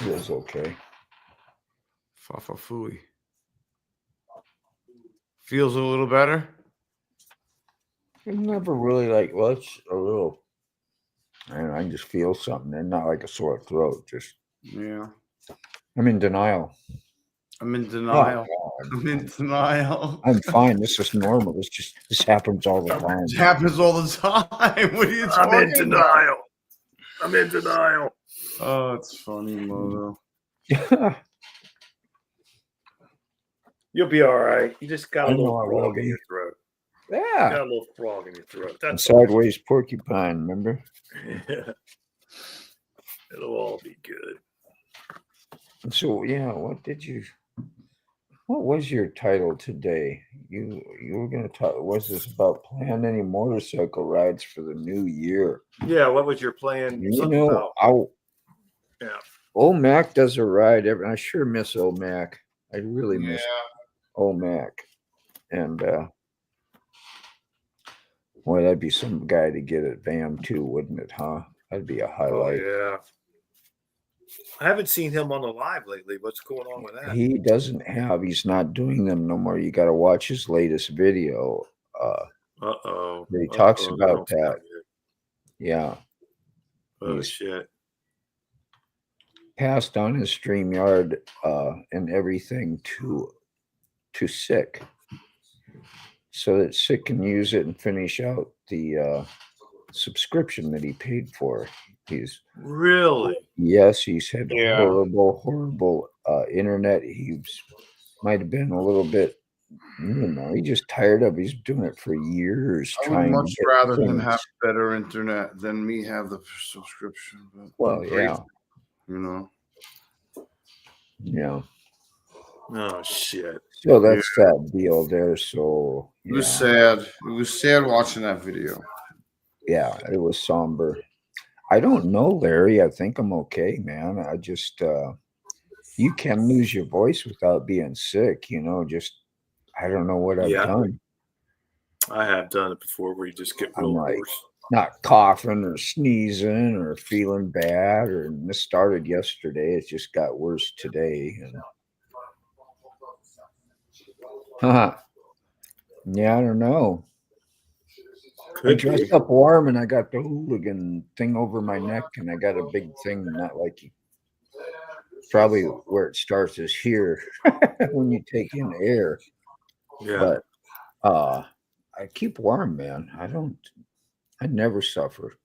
Feels okay. Fa-fa-fooey. Feels a little better? It never really like, well, it's a little, and I just feel something, and not like a sore throat. Just, Yeah. I'm in denial. I'm in denial. Oh, I'm in denial. I'm fine. This is normal. This happens all the time. It happens all the time. What are you talking about? I'm in denial. Oh, it's funny, Moto. You'll be all right. You just got a I know little I will frog in be. your throat. Yeah. Got a little frog in your throat. And That's all. sideways porcupine, remember? It'll all be good. So yeah, what was your title today? You were gonna talk, was this about planning any motorcycle rides for the new year? Yeah, what was your plan? You Something know, about, yeah. Old Mac does a ride I sure miss Old Mac. I really miss Old Mac. And boy, that'd be some guy to get at VAM too, wouldn't it, huh? That'd be a highlight. Oh, yeah. I haven't seen him on the live lately. What's going on with that? He's not doing them no more. You got to watch his latest video. Uh-oh. He talks about that. Yeah. Oh, He's shit. passed on his StreamYard and everything to Sick, so that Sick can use it and finish out the subscription that he paid for. He's really he's had horrible internet. Might have been a little bit, he's just tired of. He's doing it for years. I would much rather him have better internet than me have the subscription. But well, yeah, you know, yeah. Oh shit! So that's that deal there. So it was sad. It was sad watching that video. Yeah, it was somber. I don't know, Larry. I think I'm okay, man. I just you can lose your voice without being sick, just I don't know what I've done. I have done it before where you just get real hoarse. Not coughing or sneezing or feeling bad, or this started yesterday. It just got worse today. Yeah, I don't know. I dressed up warm and I got the hooligan thing over my neck and I got a big thing, not like probably where it starts is here when you take in air. Yeah. But I keep warm, man. I never suffer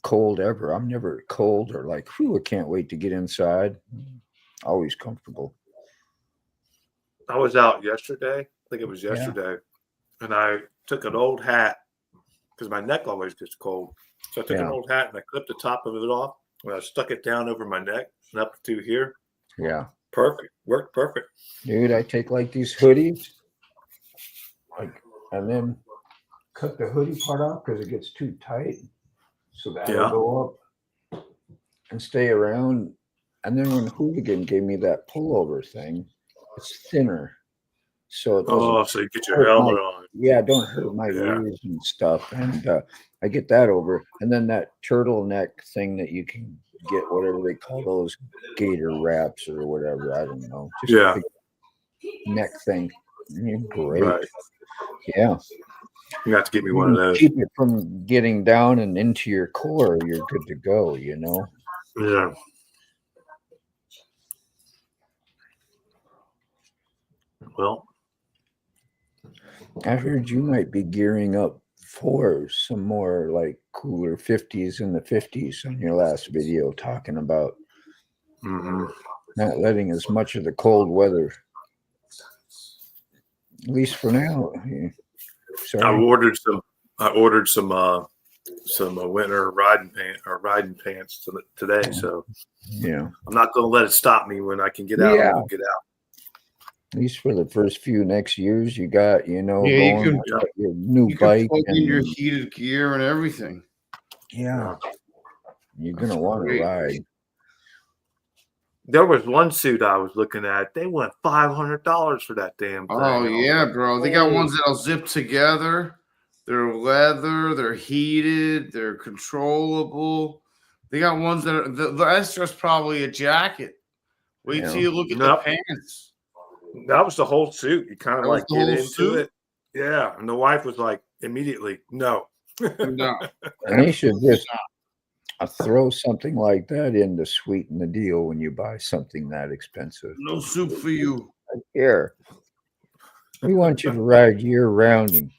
cold ever. I'm never cold or like, I can't wait to get inside. Always comfortable. I was out yesterday. I think it was yesterday. Yeah. And I took an old hat because my neck always gets cold. So I took an old hat and I clipped the top of it off and I stuck it down over my neck and up to here. Yeah. Perfect. Worked perfect. Dude, I take like these hoodies and then cut the hoodie part off because it gets too tight. So that'll go up and stay around. And then when Hooligan gave me that pullover thing, it's thinner. So it doesn't so you get your helmet on. Yeah, don't hurt my ears and stuff. And I get that over. And then that turtleneck thing that you can get, whatever they call those, gator wraps or whatever. I don't know. Just a big neck thing. Great. Right. Yeah. You have to get me one of those. Keep it from getting down and into your core. You're good to go, Yeah. Well, I heard you might be gearing up for some more like cooler 50s in the 50s on your last video, talking about not letting as much of the cold weather, at least for now. I ordered some winter riding pants today. So I'm not going to let it stop me when I can get out. Yeah. I'll get out. At least for the first few next years, you got, you going your new bike and your heated gear and everything. Yeah. You're going to want to ride. There was one suit I was looking at. They went $500 for that damn thing. Oh, yeah, bro. They got ones that'll zip together. They're leather. They're heated. They're controllable. They got ones that are the extra's probably a jacket. Wait till you look at the pants. That was the whole suit. You kind of like get into suit? it. Yeah. And the wife was like, immediately, no. No. And they should just throw something like that in to sweeten the deal when you buy something that expensive. No soup for you. Here, we want you to ride year round and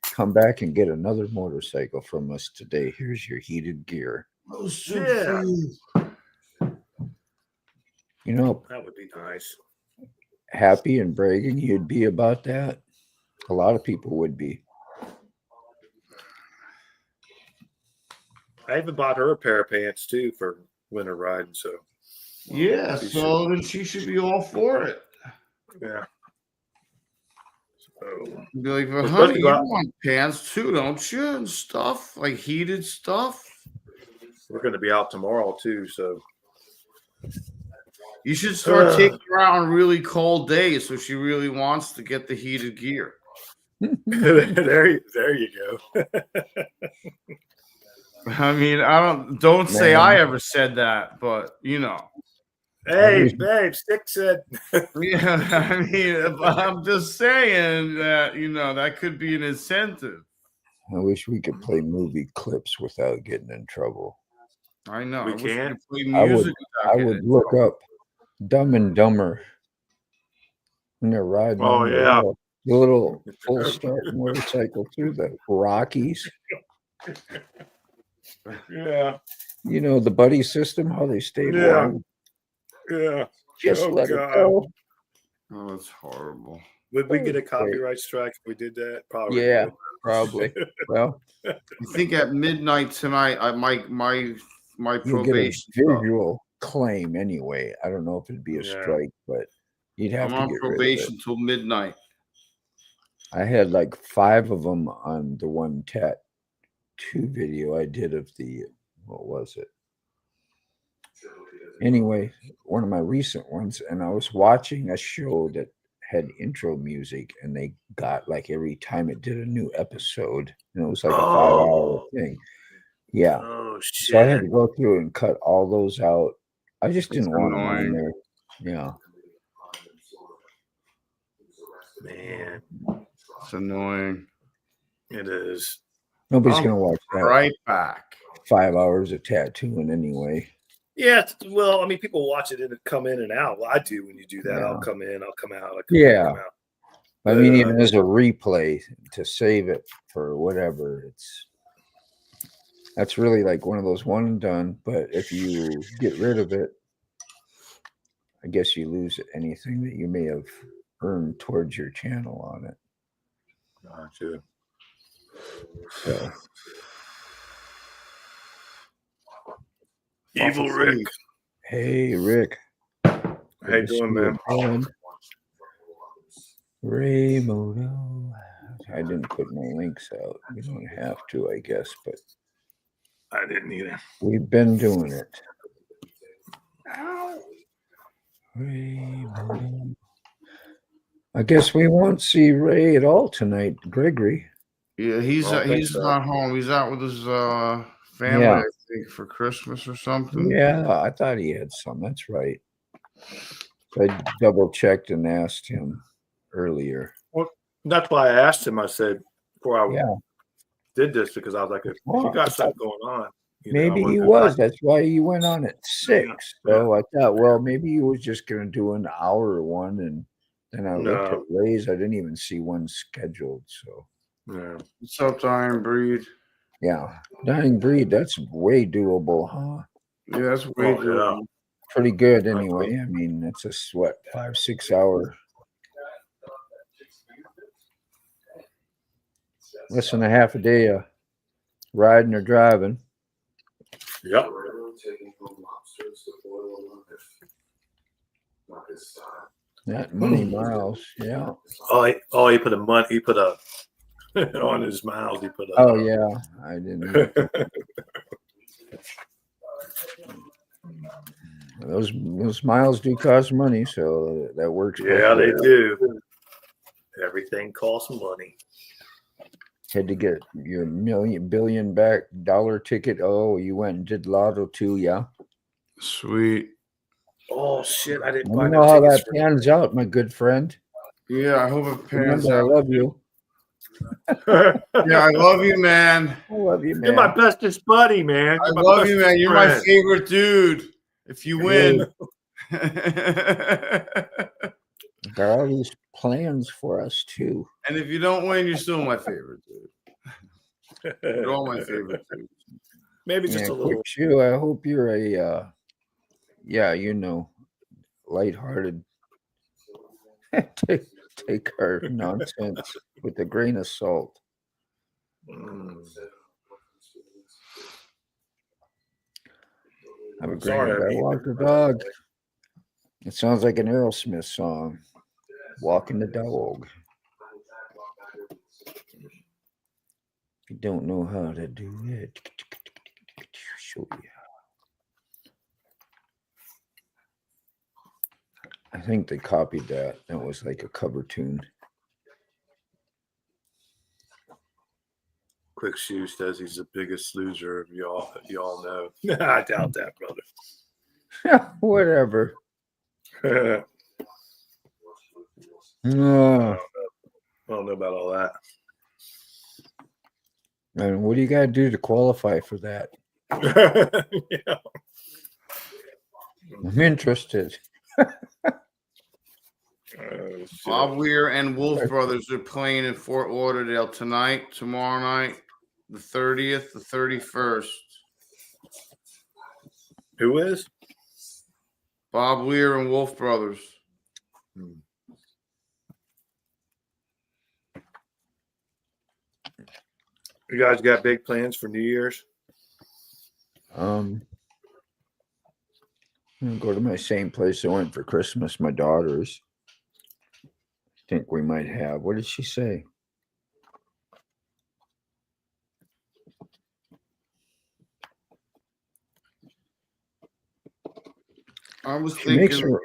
come back and get another motorcycle from us today. Here's your heated gear. No soup for you. You know, That would be nice. happy and bragging you'd be about that. A lot of people would be. I even bought her a pair of pants too for winter riding. So yeah, so then she should be all for it. Yeah. So be like, but honey, you want pants too, don't you? And stuff like heated stuff. We're going to be out tomorrow too, so you should start taking her out on really cold days, so she really wants to get the heated gear. there you go. I mean, don't say I ever said that, but you know. Hey, babe, Stick said. Yeah, I mean, I'm just saying that, you know, that could be an incentive. I wish we could play movie clips without getting in trouble. I know. We can't. I would look up Dumb and Dumber when they're riding. Oh, yeah. The little full start motorcycle through the Rockies. Yeah. You know, the buddy system, how they stayed warm. Yeah. Just let it go. Oh, that's horrible. Would we get a copyright strike if we did that? Probably. Yeah, probably. Well, I think at midnight tonight, my probation visual claim anyway. I don't know if it'd be a strike, but you'd have to get probation till midnight. I had like 5 of them on the one tattoo video I did of the, what was it? Anyway, one of my recent ones, and I was watching a show that had intro music, and they got like every time it did a new episode, and it was like a 5-hour thing. Yeah. Oh, shit. So I had to go through and cut all those out. I just didn't want them on there. Yeah. Man. It's annoying. It is. Nobody's going to watch that. Right back. 5 hours of tattooing anyway. Yeah. Well, I mean, people watch it and come in and out. Well, I do when you do that. Yeah. I'll come in, I'll come out. Come out. I mean, even as a replay to save it for whatever, that's really like one of those one and done. But if you get rid of it, I guess you lose anything that you may have earned towards your channel on it. Gotcha. So. Evil Rick. Hey, Rick. How you doing, man? Ray Moto. I didn't put my links out. We don't have to, I guess, but I didn't either. We've been doing it. Ray Moto. I guess we won't see Ray at all tonight, Gregory. Yeah, he's not home. He's out with his family, I think, for Christmas or something. Yeah, I thought he had some. That's right. I double checked and asked him earlier. Well, that's why I asked him. I said before I did this, because I was like, if you got something going on. Maybe he was. That's why he went on at 6. So I thought, well, maybe he was just going to do an hour one, and then I looked at Ray's. I didn't even see one scheduled. So. Yeah. What's up, Dying Breed? Yeah. Dying Breed, that's way doable, huh? Yeah, that's way doable. Pretty good anyway. I mean, it's a 5-6 hour. Less than a half a day of riding or driving. Yep. That many miles, yeah. Oh, he put a on his miles. He put a. Oh yeah, I didn't. Those miles do cost money, so that works. Yeah, they do. Everything costs money. Had to get your billion back dollar ticket. Oh, you went and did Lotto too, yeah? Sweet. Oh shit! I didn't I buy know no how tickets that pans out, my good friend. Yeah, I hope it pans Remember, out. I love you. Yeah, I love you, man. I love you, man. You're my bestest buddy, man. I love you, man. You're my favorite dude. If you win. Got all these plans for us too. And if you don't win, you're still my favorite dude. You're all my favorite dudes. Maybe just a little. Shoe, I hope you're a yeah, you know, lighthearted. take our nonsense with a grain of salt. Have a great day. Walk the dog. It sounds like an Aerosmith song. Walking the dog. If you don't know how to do it, show you. I think they copied that. That was like a cover tune. Quick Shoe says he's the biggest loser of y'all know. I doubt that, brother. Whatever. I don't know about all that. And what do you got to do to qualify for that? Yeah. I'm interested. Bob Weir and Wolf Brothers are playing in Fort Lauderdale tonight, tomorrow night, the 30th, the 31st. Who is? Bob Weir and Wolf Brothers. You guys got big plans for New Year's? I'm gonna go to my same place I went for Christmas, my daughter's. I think we might have. What did she say? I was thinking.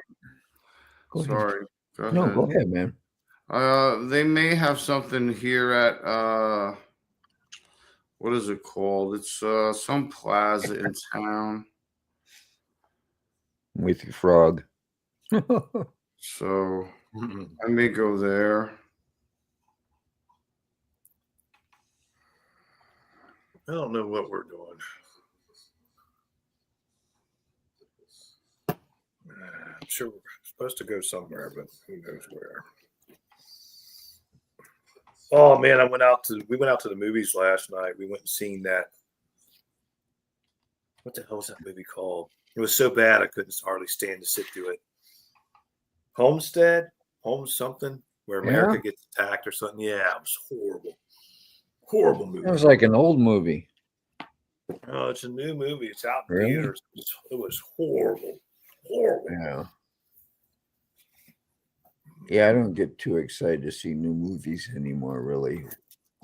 Sorry. Go ahead, man. They may have something here at what is it called? It's some plaza in town. With your frog. So I may go there. I don't know what we're doing. I'm sure we're supposed to go somewhere, but who knows where. Oh man, we went out to the movies last night. We went and seen that. What the hell was that movie called? It was so bad I couldn't hardly stand to sit through it. Homestead? Homes something? Where America gets attacked or something. Yeah, it was horrible. Horrible movie. It was like an old movie. Oh, it's a new movie. It's out in theaters. It was horrible. Horrible. Yeah. Yeah, I don't get too excited to see new movies anymore, really.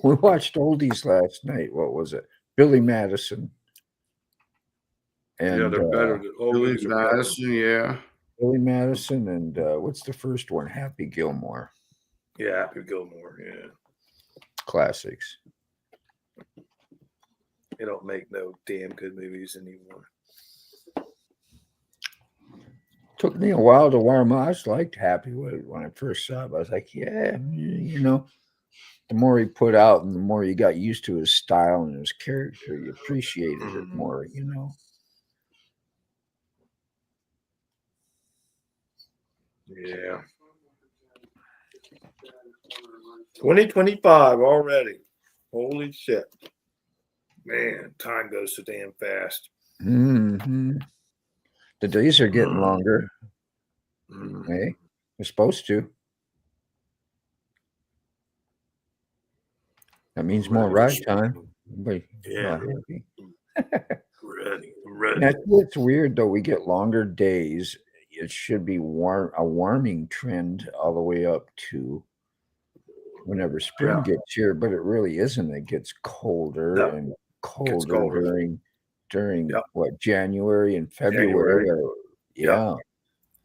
We watched oldies last night. What was it? Billy Madison. And, yeah, they're better than Billy Madison, yeah. Billy Madison and what's the first one? Happy Gilmore. Yeah, Happy Gilmore, yeah. Classics. They don't make no damn good movies anymore. Took me a while to warm up. I just liked Happy when I first saw it. I was like, yeah, you know, the more he put out and the more you got used to his style and his character, you appreciated it more, you know. Yeah. 2025 already. Holy shit. Man, time goes so damn fast. Mm-hmm. The days are getting longer. Hey, they're supposed to. That means more ride time. Yeah. Happy. Ready. That's what's weird though. We get longer days. It should be a warming trend all the way up to whenever spring gets here, but it really isn't. It gets colder and colder during what, January and February.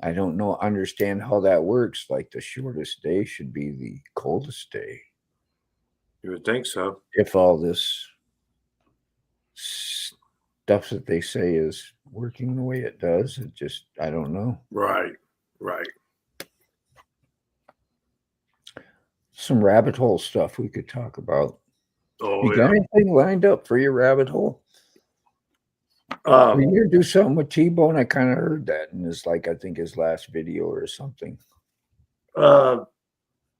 I don't understand how that works. Like the shortest day should be the coldest day. You would think so. If all this stuff that they say is working the way it does, it just, I don't know. Right. Some rabbit hole stuff we could talk about. Oh, You got anything lined up for your rabbit hole? yeah. You're gonna do something with T-Bone. I kind of heard that in his, like, I think his last video or something.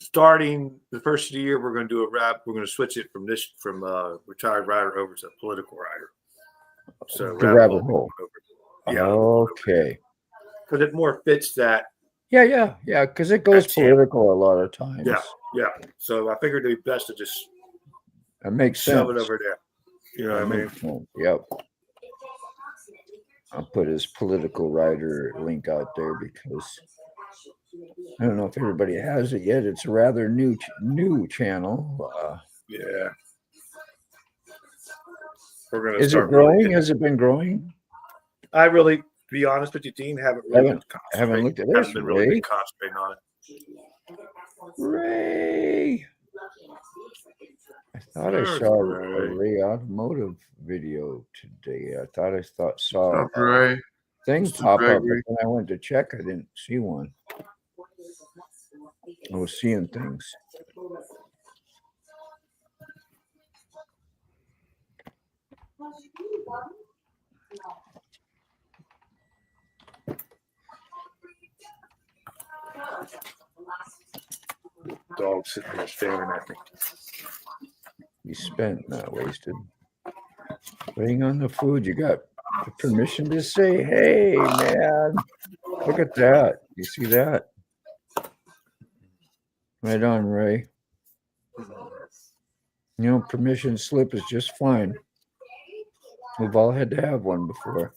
Starting the first of the year, we're going to do a rap. We're going to switch it from retired rider over to political rider. So The rabbit hole. Yeah. Okay. Because it more fits that. Yeah. Because it goes political a lot of times. Yeah. So I figured it'd be best to just That makes sense. shove it over there. You know what I mean? Sense. Yep. I'll put his political rider link out there because I don't know if everybody has it yet. It's a rather new channel. Yeah. We're gonna. Is it growing? Has it been growing? I really, to be honest with you, Dean, haven't looked at this. Haven't really been concentrating on it. Ray. I thought I saw a Ray Automotive video today. I thought saw a thing pop up, but when I went to check, I didn't see one. I was seeing things. Dog sitting there staring at me. You spent, not wasted. Waiting on the food. You got the permission to say, hey, man, look at that. You see that? Right on, Ray. You know, permission slip is just fine. We've all had to have one before.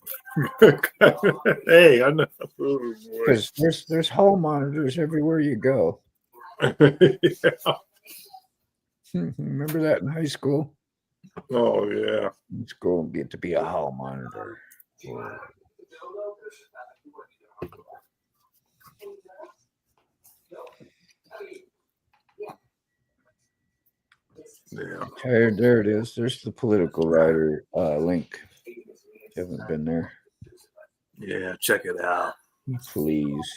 Hey, I know. Because there's hall monitors everywhere you go. Yeah. Remember that in high school? Oh, yeah. Let's go and get to be a hall monitor. Yeah. Okay, there it is. There's the political rider link. Haven't been there. Yeah, check it out. Please.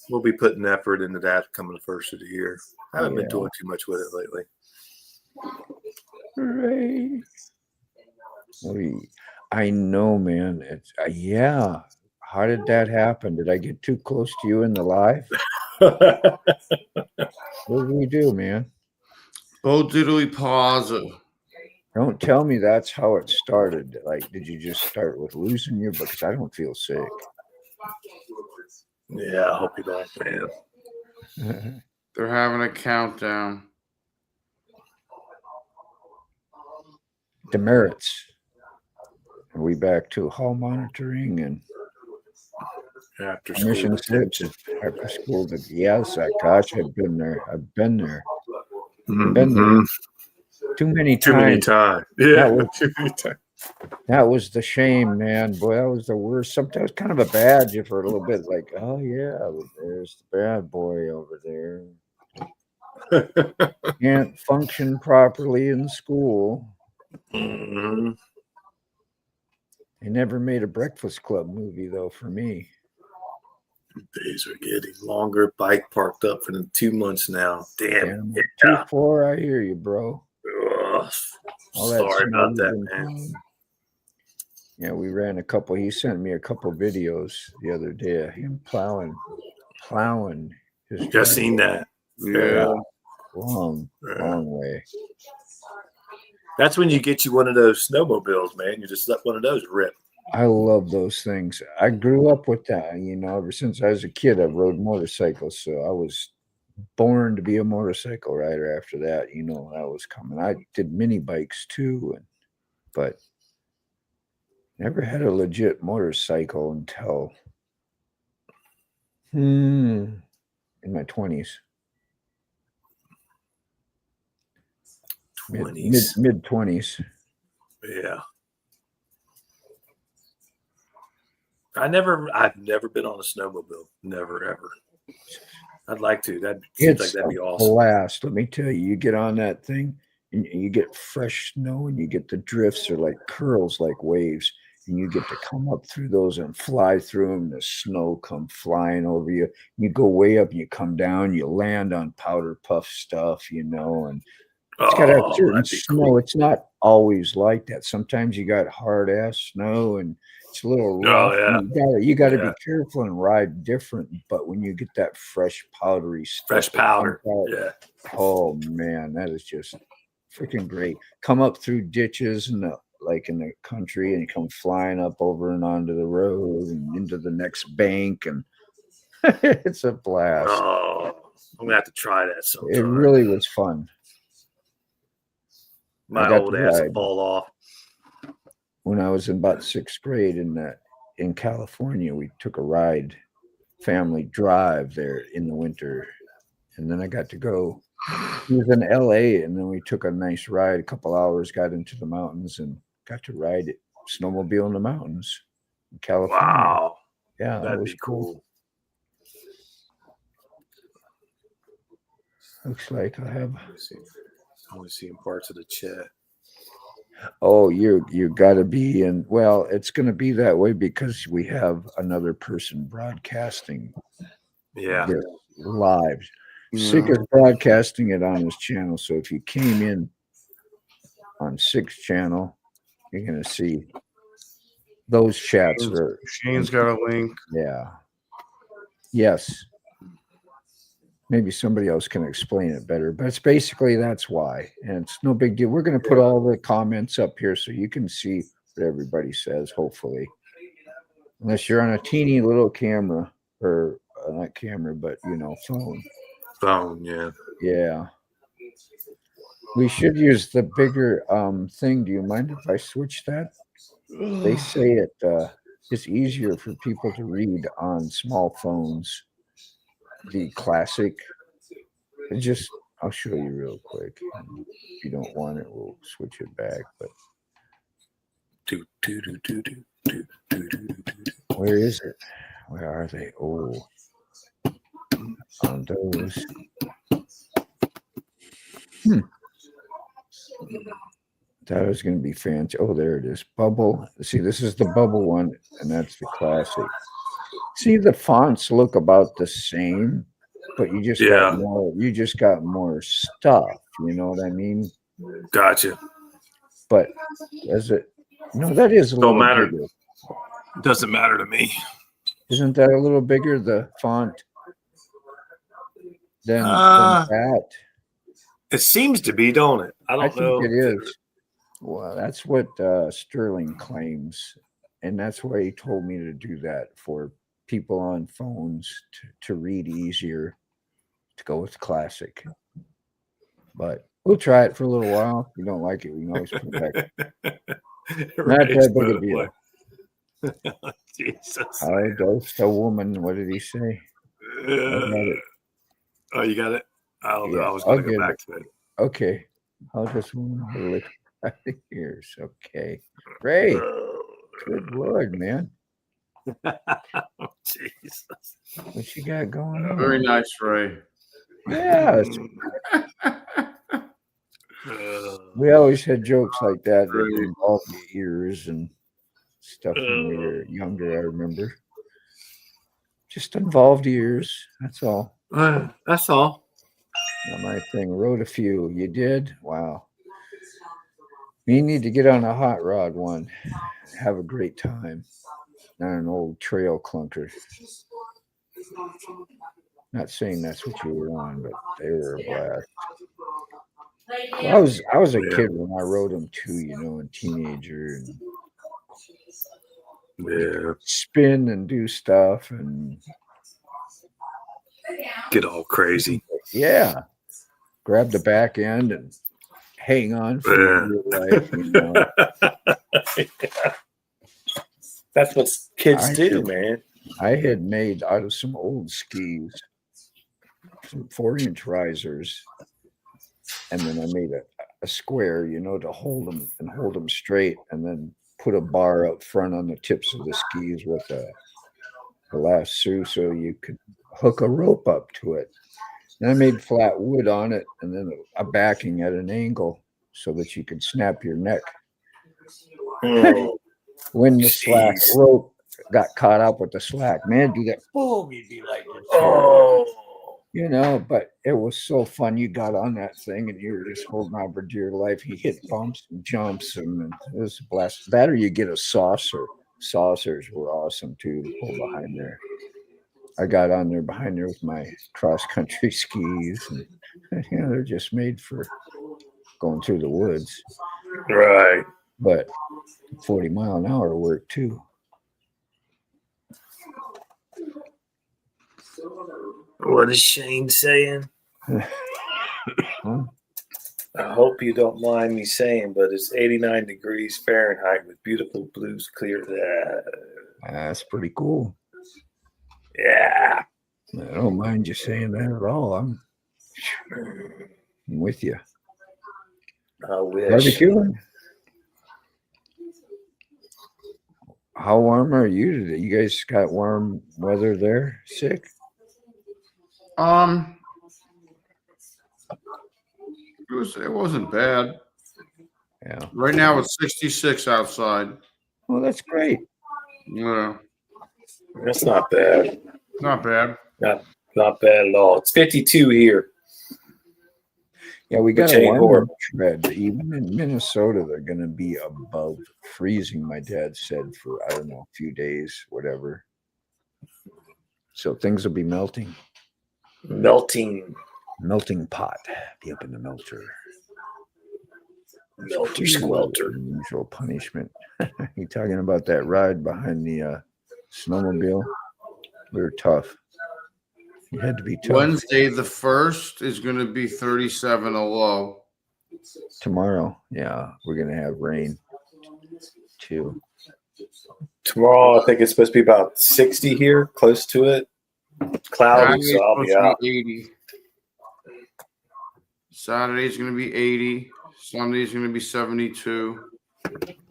We'll be putting effort into that coming the first of the year. I haven't been doing too much with it lately. Hooray. I know, man. It's yeah. How did that happen? Did I get too close to you in the live? What did we do, man? Oh, diddly pause. Don't tell me that's how it started. Like, did you just start with losing your? Because I don't feel sick. Yeah, I hope you don't, man. They're having a countdown. Demerits. Are we back to hall monitoring and After permission slips after school? Yes, gosh, I've been there. Been there too many times. Yeah, too many times. That was the shame, man. Boy, that was the worst. Sometimes kind of a badge for a little bit, like, oh yeah, there's the bad boy over there. Can't function properly in school. Mm-hmm. They never made a Breakfast Club movie though for me. Days are getting longer. Bike parked up for 2 months now. Damn. 2-4, I hear you, bro. Ugh, sorry about that, man. Yeah, we ran a couple. He sent me a couple videos the other day of him plowing his Just seen that. Yeah. Long way. That's when you get you one of those snowmobiles, man. You just let one of those rip. I love those things. I grew up with that. You know, ever since I was a kid, I rode motorcycles. So I was born to be a motorcycle rider after that. You know, that was coming. I did mini bikes too, but never had a legit motorcycle until in my 20s. Mid 20s. Yeah. I've never been on a snowmobile. Never, ever. I'd like to. That seems like that'd be awesome. Blast. Let me tell you, you get on that thing and you get fresh snow, and you get the drifts are like curls, like waves, and you get to come up through those and fly through them. The snow come flying over you. You go way up, and you come down, you land on powder puff stuff, and it's got to have certain that'd be snow. cool. It's not always like that. Sometimes you got hard ass snow and it's a little rough. yeah. You gotta Yeah. be careful and ride different. But when you get that fresh powdery stuff, Fresh that powder. comes out, Yeah. oh man, that is just freaking great. Come up through ditches in the country, and you come flying up over and onto the road and into the next bank, and it's a blast. Oh, I'm gonna have to try that It sometime. really was fun. My got old to ass ride. will fall off. When I was in about 6th grade in California, we took a ride, family drive there in the winter, and then I got to go. It was in LA, and then we took a nice ride, a couple hours, got into the mountains, and got to ride snowmobile in the mountains in California. Wow. Yeah, that That'd was be cool. Looks like I have. I'm only seeing parts of the chat. Oh, you got to be in. Well, it's going to be that way because we have another person broadcasting Yeah. this live. Sick is broadcasting it on his channel. So if you came in on 6th channel, you're going to see those chats. Shane's got a link. Yeah. Yes. Maybe somebody else can explain it better, but it's basically that's why. And it's no big deal. We're going to put all the comments up here so you can see what everybody says, hopefully. Unless you're on a teeny little camera, or not camera, but phone. Phone, yeah. Yeah. We should use the bigger thing. Do you mind if I switch that? They say it's easier for people to read on small phones. The classic. I'll show you real quick. If you don't want it, we'll switch it back. But where is it? Where are they? Oh, on those. That was going to be fancy. Oh, there it is. Bubble. See, this is the bubble one, and that's the classic. See, the fonts look about the same, but you just got more. You just got more stuff. You know what I mean? Gotcha. But is it? No, that is a little bigger. Doesn't matter to me. Isn't that a little bigger, the font, than that? It seems to be, don't it? I don't know. It is. Well, that's what Sterling claims, and that's why he told me to do that for people on phones to read easier, to go with classic. But we'll try it for a little while. If you don't like it, we can always put it back. Not that big a deal. Jesus. I dosed a woman. What did he say? Oh, you got it? I was going to go back to it. Okay. I'll just look at the ears. Okay. Great. Good Lord, man. Jesus. What you got going on? Very nice, Ray. Yes. We always had jokes like that involved the ears and stuff when we were younger, I remember. Just involved ears. That's all. That's all. Not my thing. Wrote a few. You did? Wow. You need to get on a hot rod one. Have a great time. Not an old trail clunker. Not saying that's what you were on, but they were a blast. Well, I was a kid when I rode them too, a teenager, and spin and do stuff and get all crazy. Yeah. Grab the back end and hang on for your life. That's what kids do, man. I had made out of some old skis some 4-inch risers, and then I made a square, to hold them straight, and then put a bar up front on the tips of the skis with a lasso so you could hook a rope up to it. And I made flat wood on it, and then a backing at an angle so that you could snap your neck. Oh, When the slack jeez. rope got caught up with the slack, man, do that, boom, you'd be like, Oh, but it was so fun. You got on that thing and you were just holding on for dear life. You hit bumps and jumps, and it was a blast. That or you get a saucer. Saucers were awesome too to pull behind there. I got on there behind there with my cross country skis, and they're just made for going through the woods. right. But 40-mile-an-hour work too. What is Shane saying? Huh? I hope you don't mind me saying, but it's 89 degrees Fahrenheit with beautiful blues clear. That's pretty cool. Yeah. I don't mind you saying that at all. I'm with you. I wish. Barbecuing? How warm are you today? You guys got warm weather there? Sick? It wasn't bad. Yeah. Right now it's 66 outside. Well, that's great. Yeah, That's not bad. not bad. Not bad at all. It's 52 here. Yeah, we got Which a ain't warm horrible. trend. Even in Minnesota, they're going to be above freezing, my dad said, for, I don't know, a few days, whatever. So things will be melting. Melting pot. Be up in the melter. Melter swelter. Unusual punishment. You talking about that ride behind the snowmobile? We were tough. You had to be tough. Wednesday the 1st is going to be 37 a low. Tomorrow, yeah, we're gonna have rain too. Tomorrow, I think it's supposed to be about 60 here, close to it. Cloudy, Saturday's so I'll be supposed out. to be 80. Saturday's going to be 80. Sunday's going to be 72.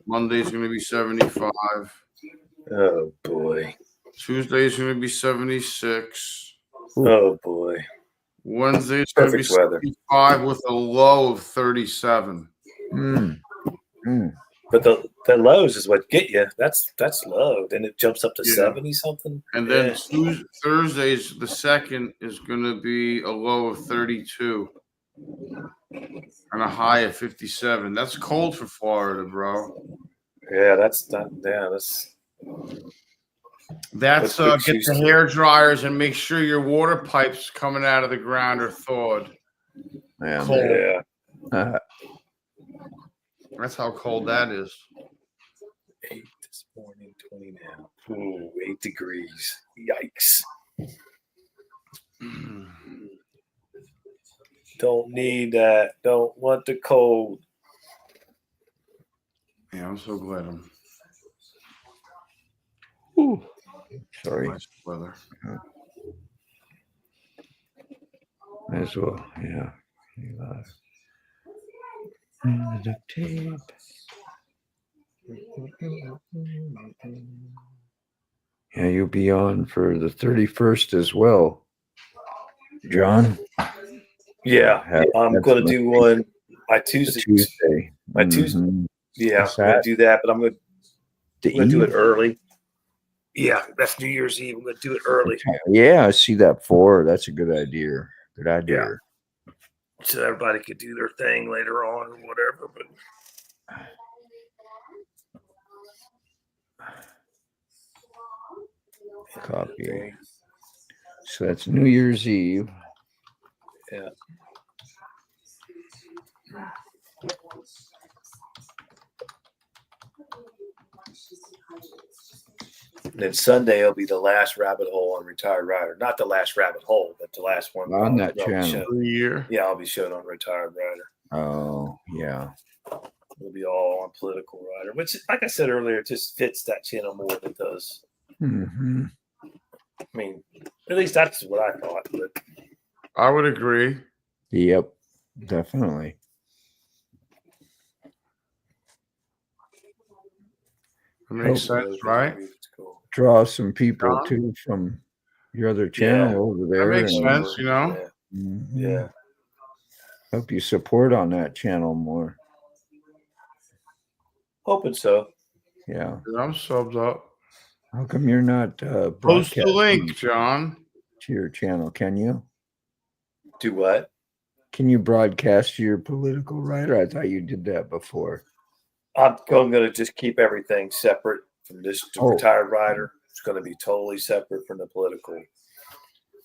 Monday's going to be 75. Oh, boy. Tuesday's going to be 76. Oh, boy. Wednesday's going to be Perfect weather. 65 with a low of 37. But the lows is what get you. That's low. Then it jumps up to Yeah. 70 something. And then Thursday's the 2nd is going to be a low of 32 and a high of 57. That's cold for Florida, bro. Yeah, that's not. Yeah, that's. That's good get excuse the to- hair dryers and make sure your water pipes coming out of the ground are thawed. Yeah, Cold. Yeah. That's how cold that is. 8 this morning, 20 now. Ooh, 8 degrees. Yikes. Don't need that. Don't want the cold. Yeah, I'm so glad I'm sorry. nice weather. Might as well, yeah. Duct tape. Yeah, you'll be on for the 31st as well, John. Yeah, I'm That's going to my- do one by Tuesday. Tuesday. By Tuesday. Mhm. Yeah, What's I'm going that? to do that, but I'm going The to do it Eve? early. Yeah, that's New Year's Eve. I'm going to do it early. Yeah, I see that for. That's a good idea. Good idea. So everybody could do their thing later on or whatever. But Copy. So that's New Year's Eve. yeah. And then Sunday will be the last rabbit hole on Retired Rider. Not the last rabbit hole, but the last one On that I'll be channel. shown- Every year. Yeah, I'll be shown on Retired Rider. Oh, yeah. It'll be all on Political Rider, which, like I said earlier, it just fits that channel more than it does. Mm-hmm. I mean, at least that's what I thought. But I would agree. Yep, definitely. It makes sense, right? It's cool. Draw some people John? too from your other channel over there. That makes and- sense, you know? Yeah. Mhm. Yeah. Hope you support on that channel more. Hoping so. Yeah. I'm subbed up. How come you're not Post the broadcasting link, John. to your channel? Can you? Do what? Can you broadcast to your political writer? I thought you did that before. I'm going to just keep everything separate from this retired rider. It's going to be totally separate from the political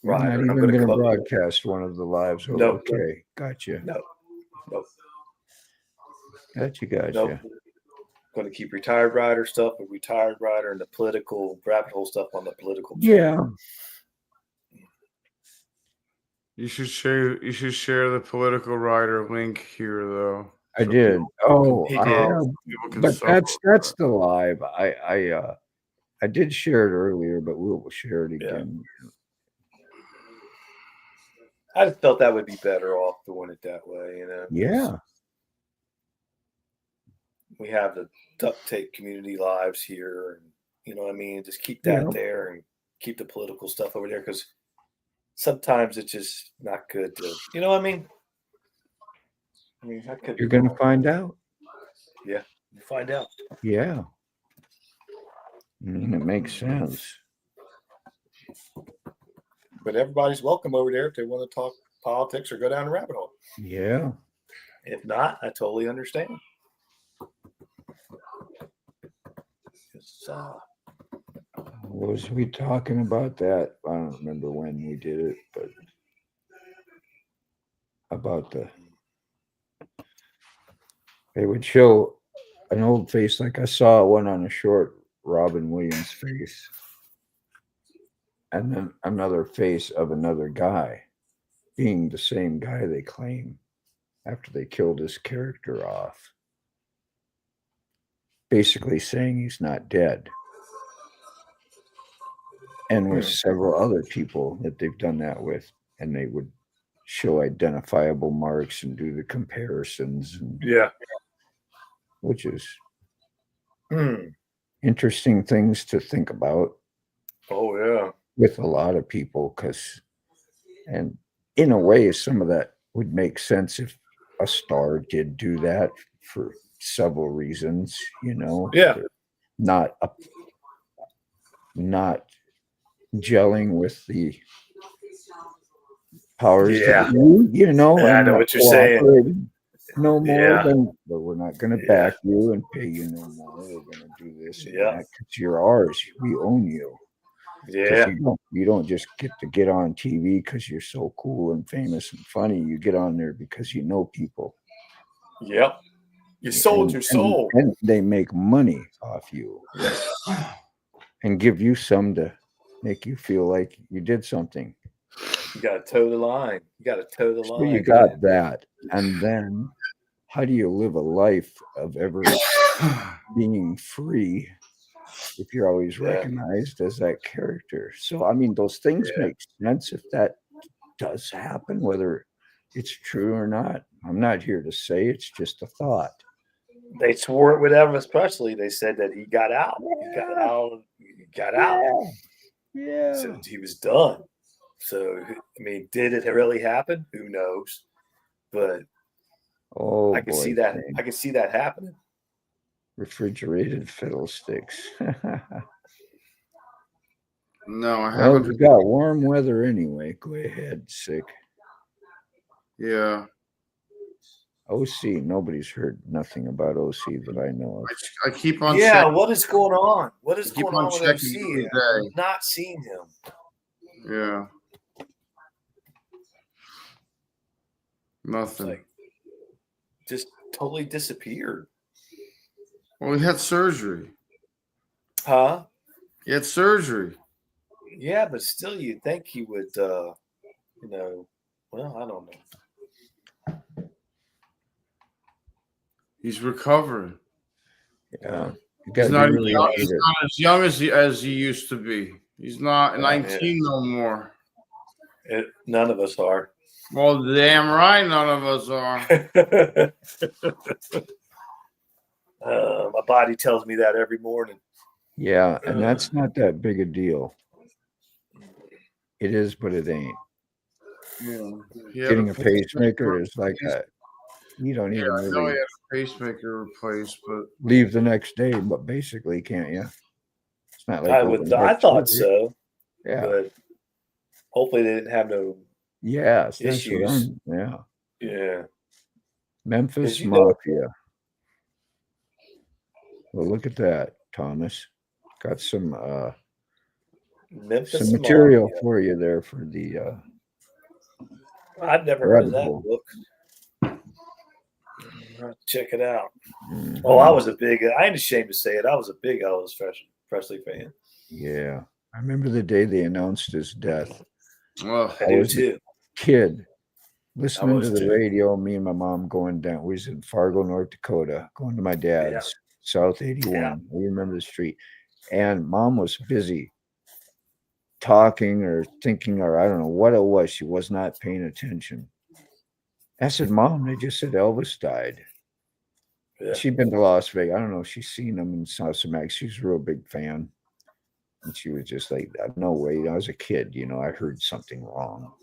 You're rider. not even going to broadcast one of the lives. Oh, no. Okay. Gotcha. No. Gotcha. Nope. Going to keep retired rider stuff with retired rider and the political rabbit hole stuff on the political channel. Yeah. You should share the political writer link here, though. I did. Oh, He I did. have, but that's the live. I did share it earlier, but we'll share it again. I just felt that would be better off doing it that way, you know. Yeah. We have the duct tape community lives here, and you know what I mean. Just keep that there and keep the political stuff over there because sometimes it's just not good to, you know what I mean. You're gonna find out. Yeah, you find out. Yeah. I mean, it makes sense. But everybody's welcome over there if they want to talk politics or go down the rabbit hole. Yeah. If not, I totally understand. Was we talking about that? I don't remember when we did it, but about they would show an old face, like I saw one on a short Robin Williams face, and then another face of another guy being the same guy they claim after they killed his character off, basically saying he's not dead. And with several other people that they've done that with, and they would show identifiable marks and do the comparisons. And, which is interesting things to think about. Oh, yeah. With a lot of people, and in a way, some of that would make sense if a star did do that for several reasons, you know. Yeah. Not gelling with the powers that you know. I know what you're saying. No more than, but we're not going to back you and pay you no more. We're going to do this and that because you're ours. We own you. Yeah. You don't just get on TV because you're so cool and famous and funny. You get on there because you know people. Yep. You sold your soul. And they make money off you and give you some to make you feel like you did something. You got to toe the line. So you got that. And then how do you live a life of ever being free if you're always recognized as that character? So, I mean, those things make sense if that does happen, whether it's true or not. I'm not here to say, it's just a thought. They swore it with Elvis Presley. They said that he got out. He got out. Yeah. So he was done. So, I mean, did it really happen? Who knows? But I can see that. I can see that happening. Refrigerated fiddlesticks. No, I haven't. We got warm weather anyway. Go ahead, sick. Yeah. OC. Nobody's heard nothing about OC that I know of. I keep on. Yeah. Checking. What is going on? What is going on with OC? I've not seen him. Yeah. Nothing. Just totally disappeared. Well, he had surgery. Huh? He had surgery. Yeah, but still, you'd think he would, well, I don't know. He's recovering. Yeah. He's not as young as he used to be. He's not 19 no more. None of us are. Well, damn right, none of us are. My body tells me that every morning. Yeah, and that's not that big a deal. It is, but it ain't. Yeah. Getting a pacemaker is like that. You don't even really pacemaker replaced, but leave the next day, but basically, can't you? It's not like I open would. I heart thought surgery. so, Yeah, but hopefully they didn't have no yes, that's what issues. yeah. Yeah, Memphis you know, Mafia. Well, look at that, Thomas. Got some Memphis material Mafia. for you there for the I've never heard of that Rebel. book. I'll have to check it out. Mhm. Oh, I ain't ashamed to say it. I was a big Elvis Presley fan. Yeah, I remember the day they announced his death. well, I I do was a too. kid listening was to the too. radio. Me and my mom going down. We was in Fargo, North Dakota, going to my dad's, South 81. Yeah. I remember the street. And mom was busy talking or thinking, or I don't know what it was. She was not paying attention. I said, Mom, they just said Elvis died. Yeah. She'd been to Las Vegas. I don't know. She's seen him and saw some acts. She's a real big fan. And she was just like, no way. I was a kid, I heard something wrong.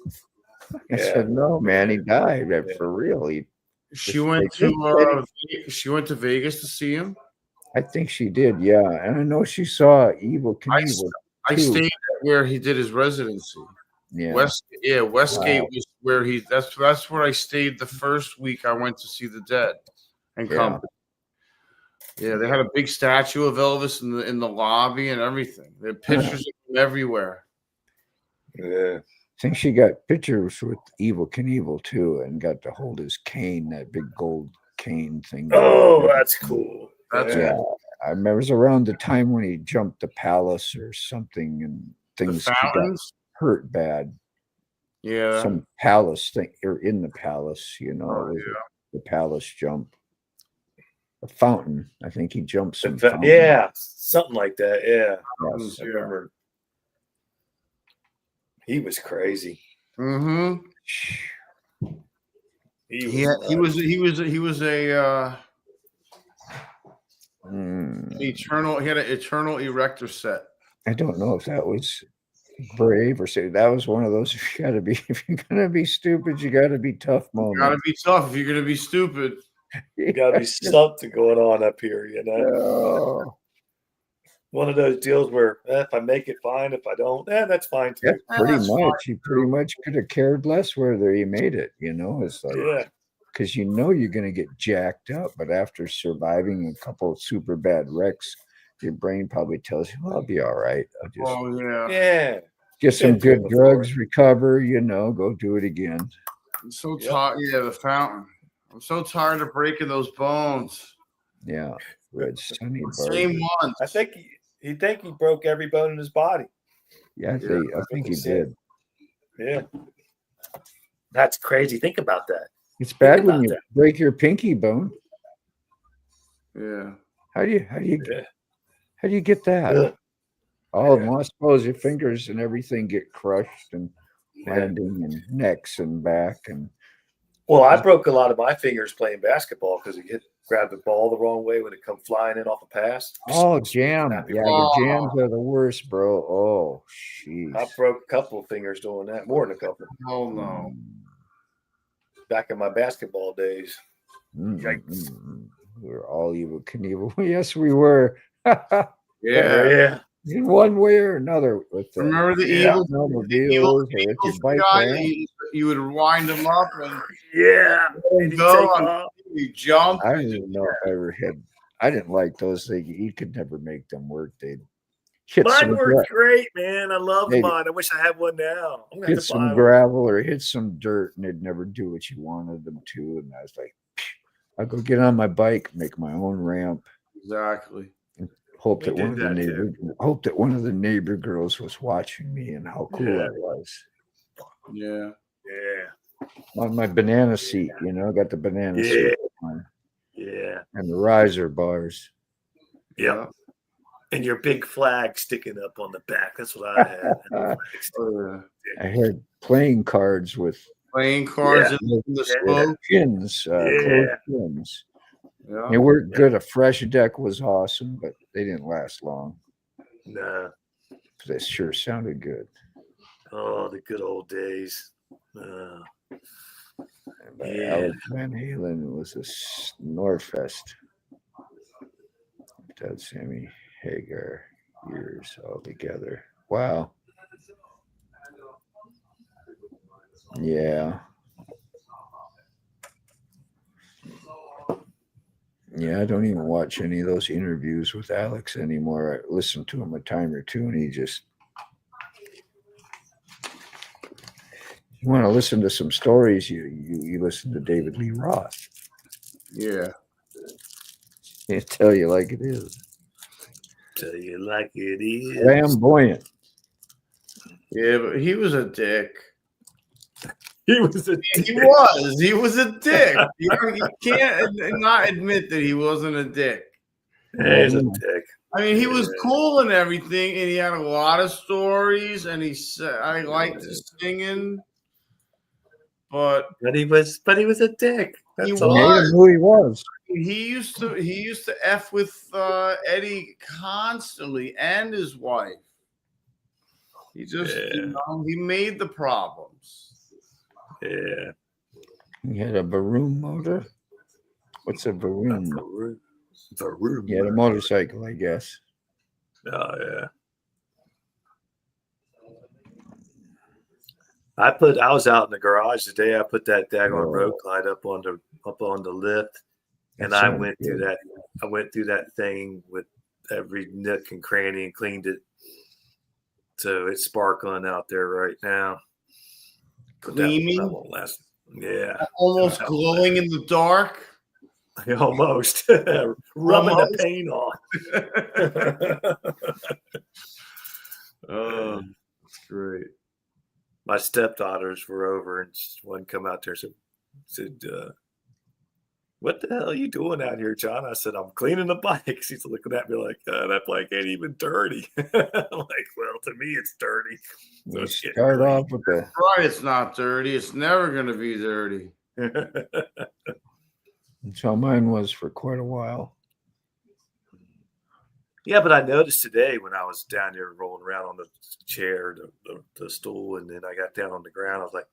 I said, no, man, he died for real. she went to Vegas to see him. I think she did, yeah. And I know she saw Evil Knievel. I stayed at where he did his residency. Yeah. Westgate was where that's where I stayed the first week I went to see the Dead and Company. Yeah, they had a big statue of Elvis in the lobby and everything. There are pictures of him everywhere. Yeah. I think she got pictures with Evil Knievel too, and got to hold his cane, that big gold cane thing. Oh, that's cool. Yeah. I remember it was around the time when he jumped the palace or something, and things got hurt bad. Yeah, some palace thing, or in the palace, the palace jump. A fountain. I think he jumped some fountain. Yeah, something like that. Yeah. Yes. I remember. He was crazy. Mm-hmm. He was a eternal. He had an eternal erector set. I don't know if that was brave or say that was one of those. If you're gonna be stupid, you gotta be tough. Moment. You gotta be tough if you're gonna be stupid. You gotta be something going on up here, Oh. One of those deals where if I make it, fine. If I don't, that's fine too. Yeah, pretty much. You pretty much could have cared less whether you made it. It's like because you're gonna get jacked up, but after surviving a couple of super bad wrecks, your brain probably tells you, "I'll be all right. I'll just get some good drugs, recover. Go do it again." I'm so tired. Yeah, the fountain. I'm so tired of breaking those bones. Yeah, Red Sunny same one. I think he broke every bone in his body. Yeah, I think he did. Yeah, that's crazy. Think about that. It's bad when you break your pinky bone. Yeah. How do you get that? I suppose your fingers and everything get crushed and landing and necks and back and. Well, I broke a lot of my fingers playing basketball because you grabbed the ball the wrong way when it come flying in off a pass. Oh, jam! Yeah, the jams are the worst, bro. Oh, jeez. I broke a couple of fingers doing that, more than a couple. Oh no! Back in my basketball days. Yikes! We were all Evil Knievel. Yes, we were. Yeah. In one way or another. Remember the evil guy? You would wind him up and you jump. I don't even know if I ever had. I didn't like those things. You could never make them work. They'd hit mine worked great, man. I love mine. I wish I had one now. I'm hit some gravel or hit some dirt, and they'd never do what you wanted them to. And I was like, I'll go get on my bike, make my own ramp. Exactly. Hope that one of the neighbor girls was watching me and how cool I was. Yeah. On my banana seat, got the banana seat on. Yeah. And the riser bars. Yeah. And your big flag sticking up on the back. That's what I had. I had playing cards with in the smoke. Pins, closed pins. Yeah. They worked good. A fresh deck was awesome, but they didn't last long. Nah. But they sure sounded good. Oh, the good old days. Alex Van Halen was a Norfest. Dad, Sammy Hagar years all together. Wow. Yeah. Yeah, I don't even watch any of those interviews with Alex anymore. I listened to him a time or two, and he just. You want to listen to some stories? You listen to David Lee Roth. Yeah. He'll tell you like it is. Tell you like it is. Flamboyant. Yeah, but he was a dick. He was a He was. He was a dick. You can't not admit that he wasn't a dick. He's a dick. I mean, he was cool and everything, and he had a lot of stories, and he said, I liked his singing, but he was a dick. That's all. Made him who he was. He used to F with Eddie constantly and his wife. He just, he made the problems. Yeah. He had a Varoom motor. What's a Varoom? Varoom. He had a motorcycle, I guess. Oh yeah. I was out in the garage today. I put that daggone road glide up on the lift, and I went through that. I went through that thing with every nook and cranny and cleaned it. So it's sparkling out there right now. Gleaming? That won't last. Yeah. Almost glowing in the dark. Almost. Rubbing the paint off. Oh, that's great. My stepdaughters were over, and one come out there and said, what the hell are you doing out here, John? I said, I'm cleaning the bike. She's looking at me like, that bike ain't even dirty. I'm like, well, to me, it's dirty. So You start off with the right. It's not dirty. It's never going to be dirty. That's how mine was for quite a while. Yeah, but I noticed today when I was down there rolling around on the chair, the stool, and then I got down on the ground, I was like,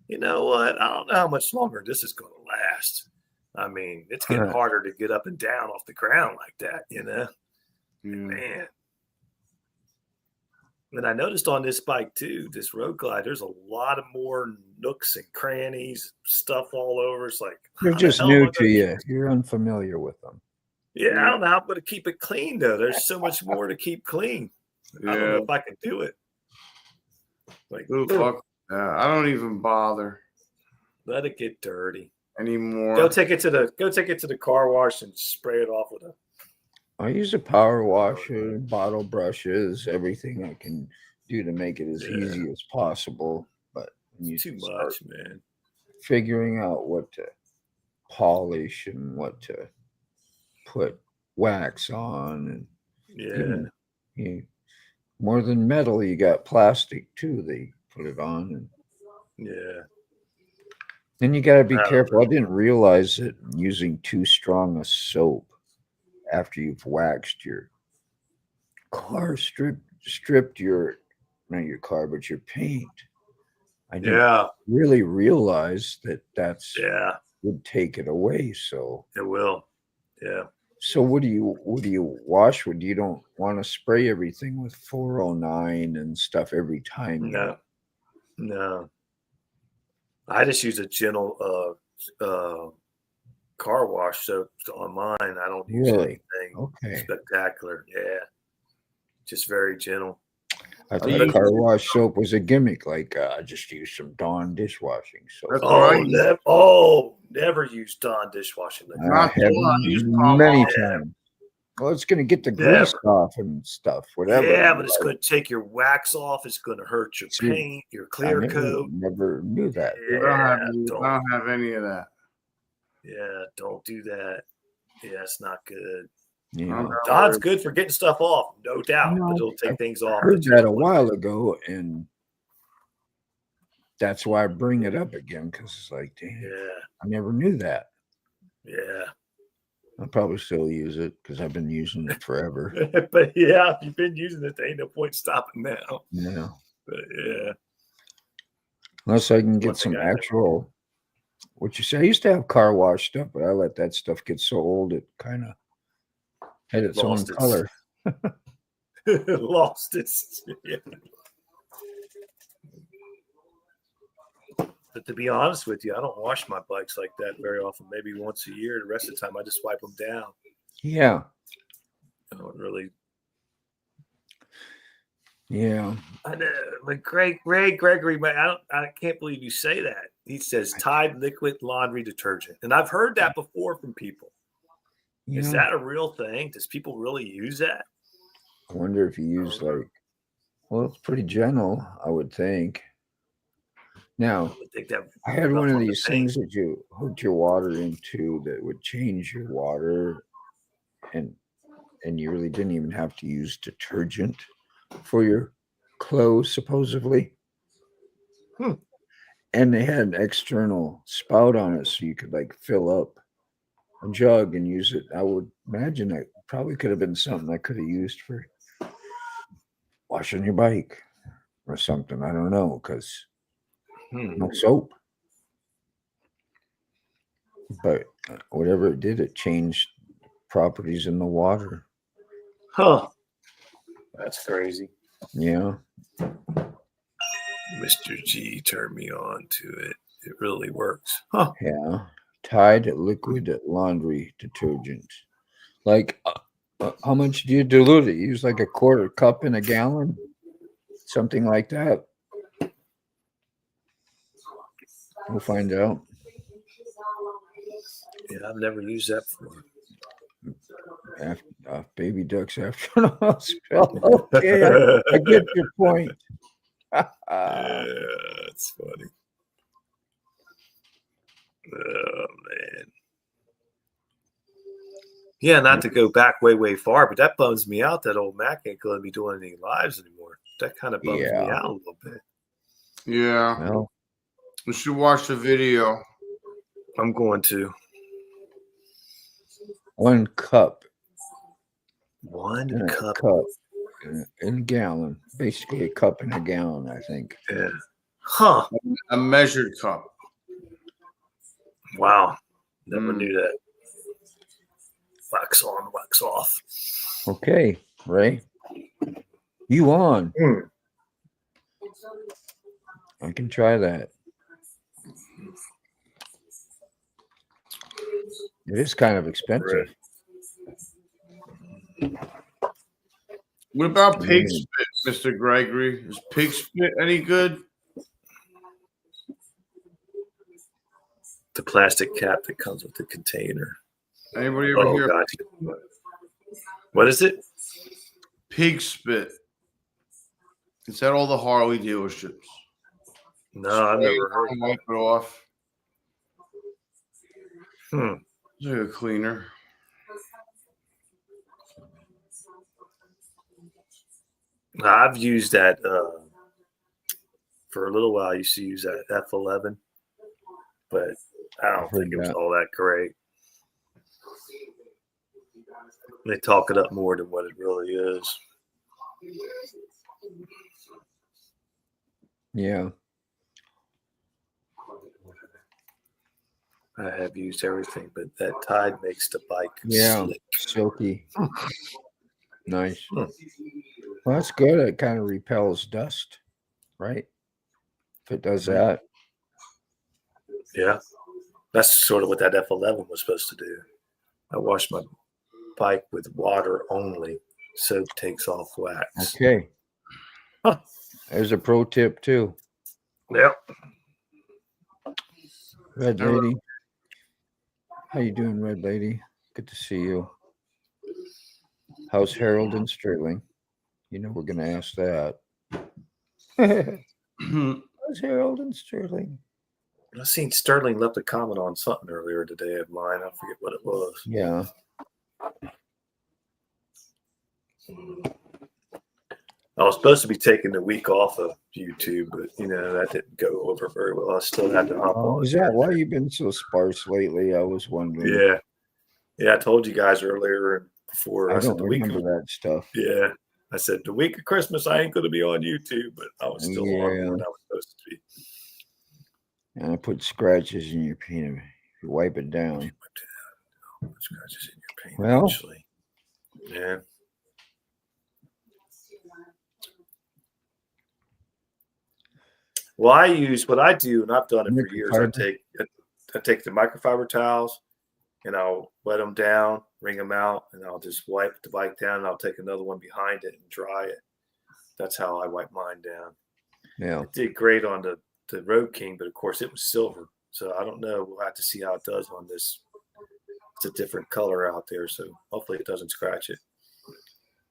you know what? I don't know how much longer this is going to last. I mean, it's getting harder to get up and down off the ground like that, you know? Man. And I noticed on this bike too, this road glide, there's a lot of more nooks and crannies, stuff all over. It's like they're just new to you. You're unfamiliar with them. Yeah, I don't know how I'm going to keep it clean though. There's so much more to keep clean. I don't know if I can do it. Like, fuck. I don't even bother. Let it get dirty anymore. Go take it to the car wash and spray it off with a. I use a power washer, bottle brushes, everything I can do to make it as easy as possible. But you too much, man. Figuring out what to polish and what to put wax on, and more than metal, you got plastic too. They put it on, and then you got to be careful. I didn't realize that using too strong a soap after you've waxed your car, stripped your, not your car, but your paint. I didn't really realize that's would take it away. So it will. Yeah. So what do you wash with? You don't want to spray everything with 409 and stuff every time. No. I just use a gentle car wash soap on mine. I don't use anything spectacular. Yeah. Just very gentle. I thought car wash soap was a gimmick. Like I just use some Dawn dishwashing soap. Never use Dawn dishwashing. I have many times. Well, it's going to get the grease off and stuff, whatever. Yeah, but it's going to take your wax off. It's going to hurt your paint, your clear coat. Never knew that. Don't have any of that. Yeah, don't do that. Yeah, it's not good. Yeah. Dawn's good for getting stuff off, no doubt. But it'll take things off. I heard that a while ago, and that's why I bring it up again, because it's like, damn, I never knew that. Yeah. I'll probably still use it because I've been using it forever. But if you've been using it, there ain't no point stopping now. No. But yeah. Unless I can get some actual what you say. I used to have car wash stuff, but I let that stuff get so old it kind of had its own color. Lost its. Yeah. But to be honest with you, I don't wash my bikes like that very often. Maybe once a year. The rest of the time, I just wipe them down. Yeah. I don't really. Yeah. I know, but Gregory, man, I can't believe you say that. He says Tide liquid laundry detergent, and I've heard that before from people. Is that a real thing? Does people really use that? I wonder if you use well, it's pretty gentle, I would think. Now, I had one of these things that you hooked your water into that would change your water, and you really didn't even have to use detergent for your clothes, supposedly. And they had an external spout on it, so you could like fill up a jug and use it. I would imagine that probably could have been something I could have used for washing your bike or something. I don't know, because no soap. But whatever it did, it changed properties in the water. Huh. That's crazy. Yeah. Mr. G turned me on to it. It really works. Huh. Yeah. Tide liquid laundry detergent. Like, how much do you dilute it? You use like a quarter cup in a gallon? Something like that. We'll find out. Yeah, I've never used that before. Baby ducks after an oil spill. Okay, I get your point. Yeah, that's funny. Oh, man. Yeah, not to go back way far, but that bums me out that old Mac ain't going to be doing any lives anymore. That kind of bums me out a little bit. Yeah. Well, we should watch the video. I'm going to. 1 cup. 1 cup. In a gallon. Basically a cup in a gallon, I think. Yeah. Huh. A measured cup. Wow. Never knew that. Wax on, wax off. Okay, Ray. You on. I can try that. It is kind of expensive. What about pig spit, Mr. Gregory? Is pig spit any good? The plastic cap that comes with the container. Anybody ever hear? God. What is it? Pig spit. It's at all the Harley dealerships. No, I've never heard. Wipe it off. It's like a cleaner. I've used that for a little while. I used to use that F11, but I don't think it was all that great. They talk it up more than what it really is. Yeah. I have used everything, but that Tide makes the bike slick. Silky. Nice. Well, that's good. It kind of repels dust, right? If it does that. Yeah. That's sort of what that F11 was supposed to do. I wash my bike with water only. Soap takes off wax. Okay. Huh. There's a pro tip too. Yep. Red Lady. How you doing, Red Lady? Good to see you. How's Harold and Sterling? You know we're gonna ask that. How's Harold and Sterling? I seen Sterling left a comment on something earlier today of mine. I forget what it was. Yeah. I was supposed to be taking the week off of YouTube, but that didn't go over very well. I still had to hop on. Is that why you've been so sparse lately? I was wondering. Yeah. Yeah, I told you guys earlier and before. I don't remember that stuff. Yeah. I said the week of Christmas I ain't going to be on YouTube, but I was still on when I was supposed to be. And I put scratches in your paint. If you wipe it down. Scratches in your paint. Well, Eventually. Yeah. Well, what I do, and I've done it for years. I take the microfiber towels and I'll wet them down, wring them out, and I'll just wipe the bike down, and I'll take another one behind it and dry it. That's how I wipe mine down. Yeah. It did great on the Road King, but of course it was silver. So I don't know. We'll have to see how it does on this. It's a different color out there, so hopefully it doesn't scratch it.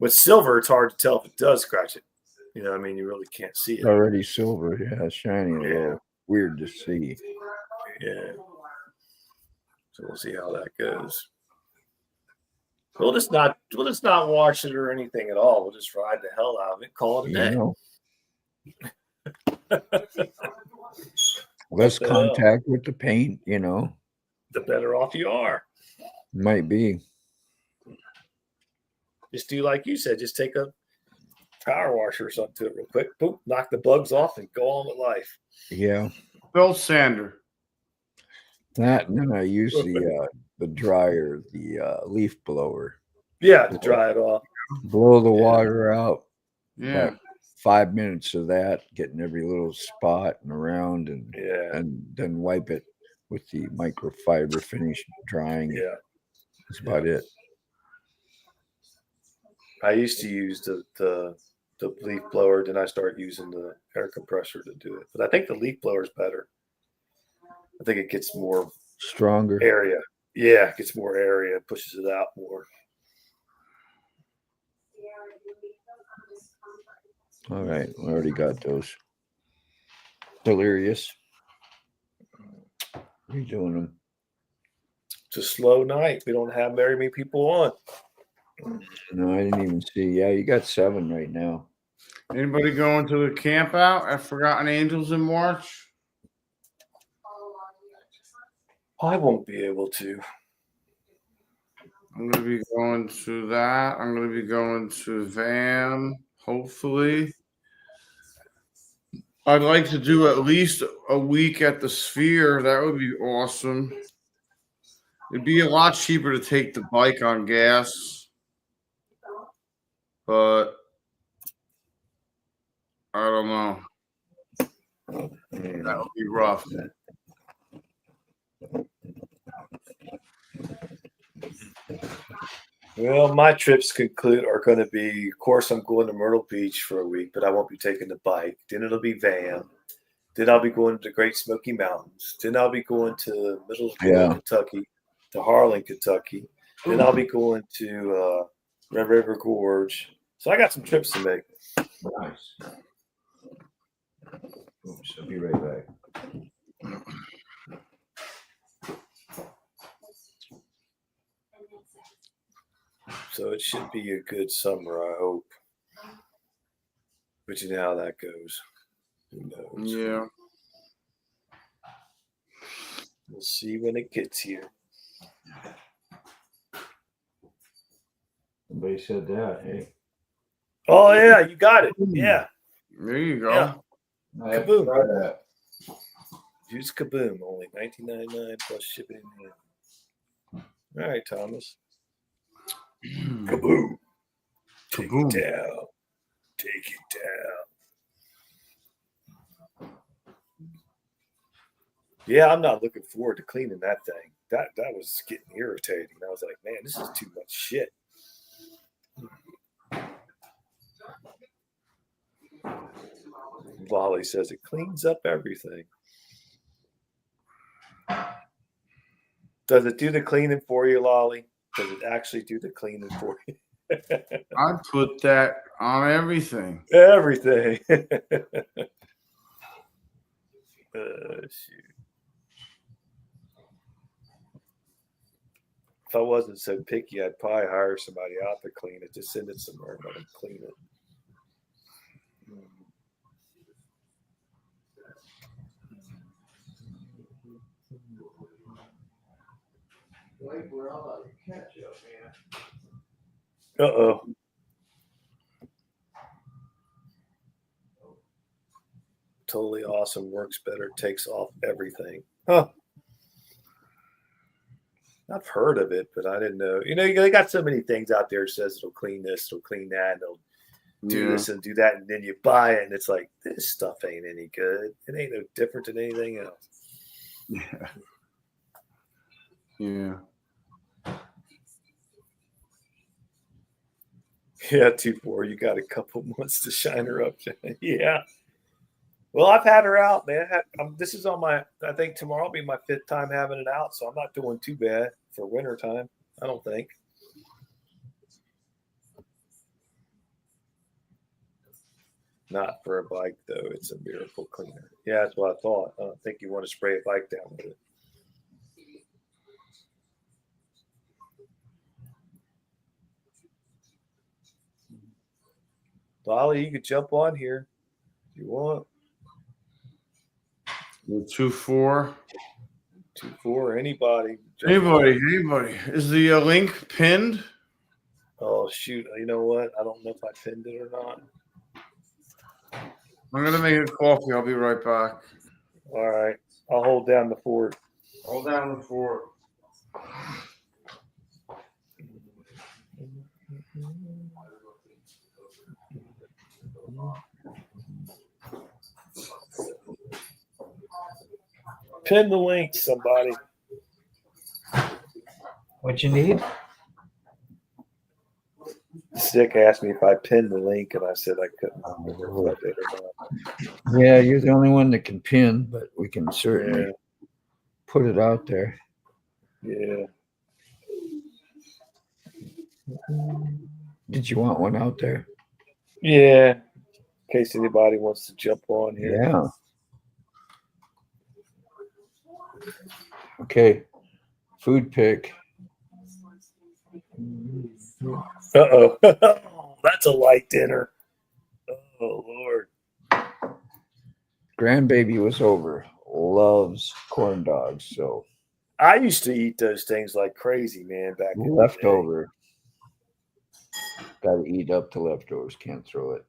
With silver, it's hard to tell if it does scratch it. You know, I mean, you really can't see it. Already silver, yeah, shiny, a little weird to see. Yeah. So we'll see how that goes. We'll just not wash it or anything at all. We'll just ride the hell out of it, call it a day. Less contact with the paint, the better off you are. Might be. Just do like you said. Just take a power washer or something to it real quick. Boom, knock the bugs off and go on with life. Yeah. Bill Sander. That, and then I use the dryer, the leaf blower. Yeah, to dry it off. Blow the water out. Yeah. About 5 minutes of that, getting every little spot and around, and then wipe it with the microfiber finish, drying. Yeah. That's about it. I used to use the leaf blower, then I started using the air compressor to do it. But I think the leaf blower is better. I think it gets more stronger area. Yeah, it gets more area, pushes it out more. All right, I already got those. Delirious. Redoing them. It's a slow night. We don't have very many people on. No, I didn't even see. Yeah, you got 7 right now. Anybody going to the camp out at Forgotten Angels in March? I won't be able to. I'm going to be going to that. I'm going to be going to Van, hopefully. I'd like to do at least a week at the Sphere. That would be awesome. It'd be a lot cheaper to take the bike on gas. But I don't know. That would be rough. Well, my trips are going to be, of course, I'm going to Myrtle Beach for a week, but I won't be taking the bike. Then it'll be Van. Then I'll be going to the Great Smoky Mountains. Then I'll be going to Middle Kentucky, to Harlan, Kentucky. Then I'll be going to Red River Gorge. So I got some trips to make. Nice. Oops, I'll be right back. So it should be a good summer, I hope. But you know how that goes. Who knows? Yeah. We'll see when it gets here. Somebody said that, hey. Oh, yeah, you got it. Yeah. There you go. Yeah. Kaboom. That. Use Kaboom, only $19.99 plus shipping. All right, Thomas. Kaboom. Take it down. Take it down. Yeah, I'm not looking forward to cleaning that thing. That was getting irritating. I was like, man, this is too much shit. Lolly says it cleans up everything. Does it do the cleaning for you, Lolly? Does it actually do the cleaning for you? I put that on everything. Everything. Shoot. If I wasn't so picky, I'd probably hire somebody out to clean it. Just send it somewhere and let them clean it. We're all out of ketchup, man. Uh-oh. totally awesome. Works better. Takes off everything. Huh. I've heard of it, but I didn't know. They got so many things out there that says it'll clean this, it'll clean that, and it'll do this and do that, and then you buy it, and it's like, this stuff ain't any good. It ain't no different than anything else. Yeah. Yeah. Yeah, 2-4. You got a couple months to shine her up. Yeah. Well, I've had her out, man. This is on I think tomorrow will be my 5th time having it out, so I'm not doing too bad for winter time, I don't think. Not for a bike, though. It's a miracle cleaner. Yeah, that's what I thought. I don't think you want to spray a bike down with it. Dolly, you could jump on here if you want. 2-4. 2-4. Anybody. Anybody. Is the link pinned? Oh, shoot. You know what? I don't know if I pinned it or not. I'm going to make a coffee. I'll be right back. All right. I'll hold down the fort. Hold down the fort. Pin the link, somebody. What you need? Stick asked me if I pinned the link, and I said I couldn't. Yeah, you're the only one that can pin, but we can certainly put it out there. Yeah. Did you want one out there? Yeah. In case anybody wants to jump on here. Yeah. Okay. Food pick. Uh-oh. That's a light dinner. Oh, Lord. Grandbaby was over. Loves corn dogs. So I used to eat those things like crazy, man, back in the day. leftover. Got to eat up the leftovers. Can't throw it.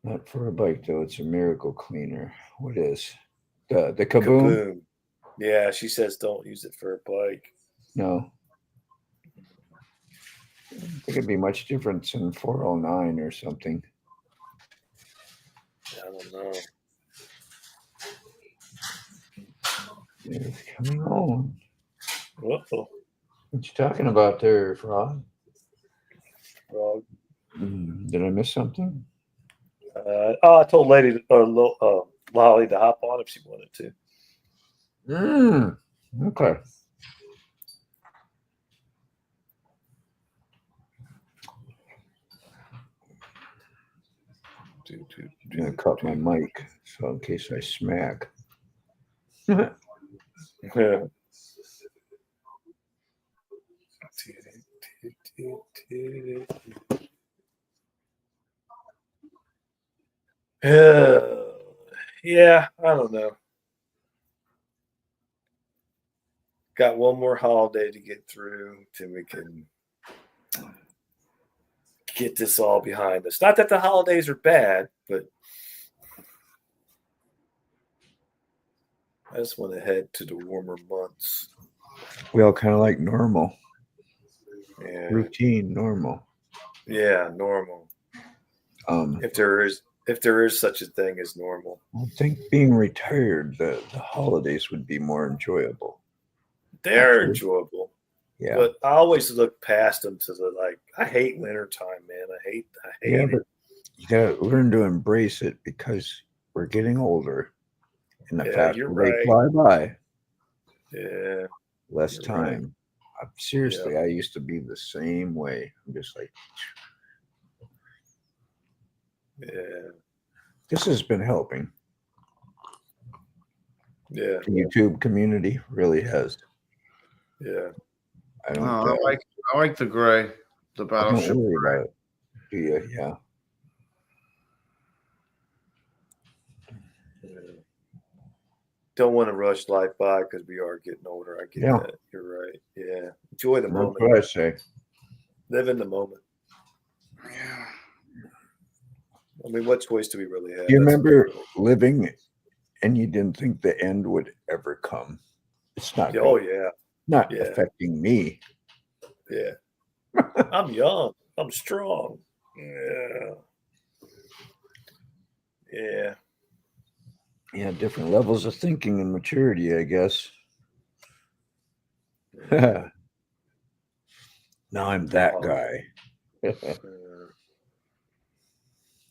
Not for a bike, though. It's a miracle cleaner. What is? The Kaboom? Kaboom. Yeah, she says don't use it for a bike. No. I think it'd be much different than 409 or something. I don't know. It's coming on. Uh-oh. What you talking about there, Frog? Frog. Did I miss something? I told Lolly to hop on if she wanted to. Okay. I'm going to cut my mic, so in case I smack. Yeah. Yeah, I don't know. Got one more holiday to get through till we can get this all behind us. Not that the holidays are bad, but I just want to head to the warmer months. We all kind of like normal. Yeah. Routine, normal. Yeah, normal. If there is such a thing as normal. I think being retired, the holidays would be more enjoyable. They're enjoyable. Yeah. But I always look past them to I hate wintertime, man. I hate it. But you gotta learn to embrace it because we're getting older. And the faster they fly by. Yeah. Less time. Right. Seriously, I used to be the same way. I'm just like, yeah. This has been helping. Yeah. The YouTube community really has. Yeah. I like the gray, the Battleship gray. Do you? Yeah. Don't want to rush life by because we are getting older. I get that. You're right. Yeah. Enjoy the moment. That's what I say. Live in the moment. Yeah. I mean, what choice do we really have? Do you remember living and you didn't think the end would ever come? It's not. Oh yeah. Not affecting me. Yeah. I'm young. I'm strong. Yeah. Yeah. Yeah, different levels of thinking and maturity, I guess. Now I'm that guy.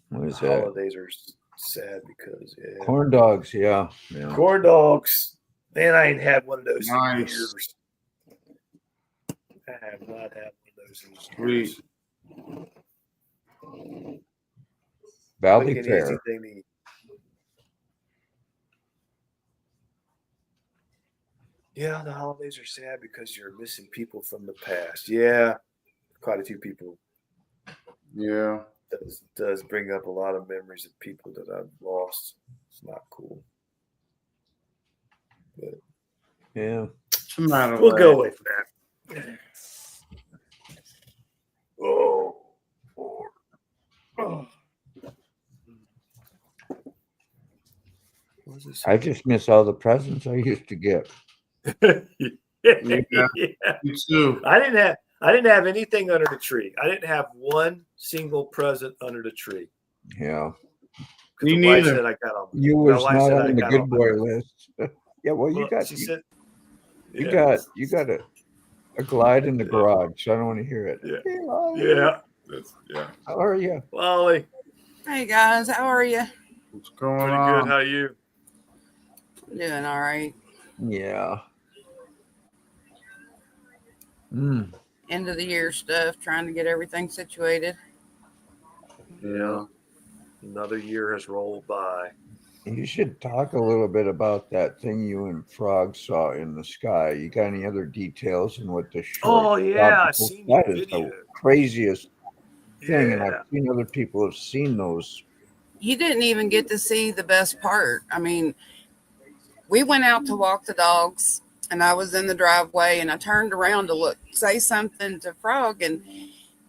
What is that? Holidays are sad because corn dogs, yeah. Corn dogs. Man, I ain't had one of those in years. I have not had one of those in years. Valley Fair. Yeah, the holidays are sad because you're missing people from the past. Yeah, quite a few people. Yeah. Does bring up a lot of memories of people that I've lost. It's not cool. But yeah. We'll go away from that. Oh. I just miss all the presents I used to get. Yeah, me too. I didn't have anything under the tree. I didn't have one single present under the tree. Yeah. Me neither. You was not on the good boy list. Yeah, well, you got you got a glide in the garage, so I don't want to hear it. Yeah. How are you? Wally. Hey guys, how are you? What's going Pretty on? good. How are you? Doing all right. Yeah. End of the year stuff, trying to get everything situated. Yeah. Another year has rolled by. You should talk a little bit about that thing you and Frog saw in the sky. You got any other details on what the short? Oh yeah, I seen that the is video. the craziest thing, and I've seen other people have seen those. You didn't even get to see the best part. I mean, we went out to walk the dogs, and I was in the driveway, and I turned around to say something to Frog, and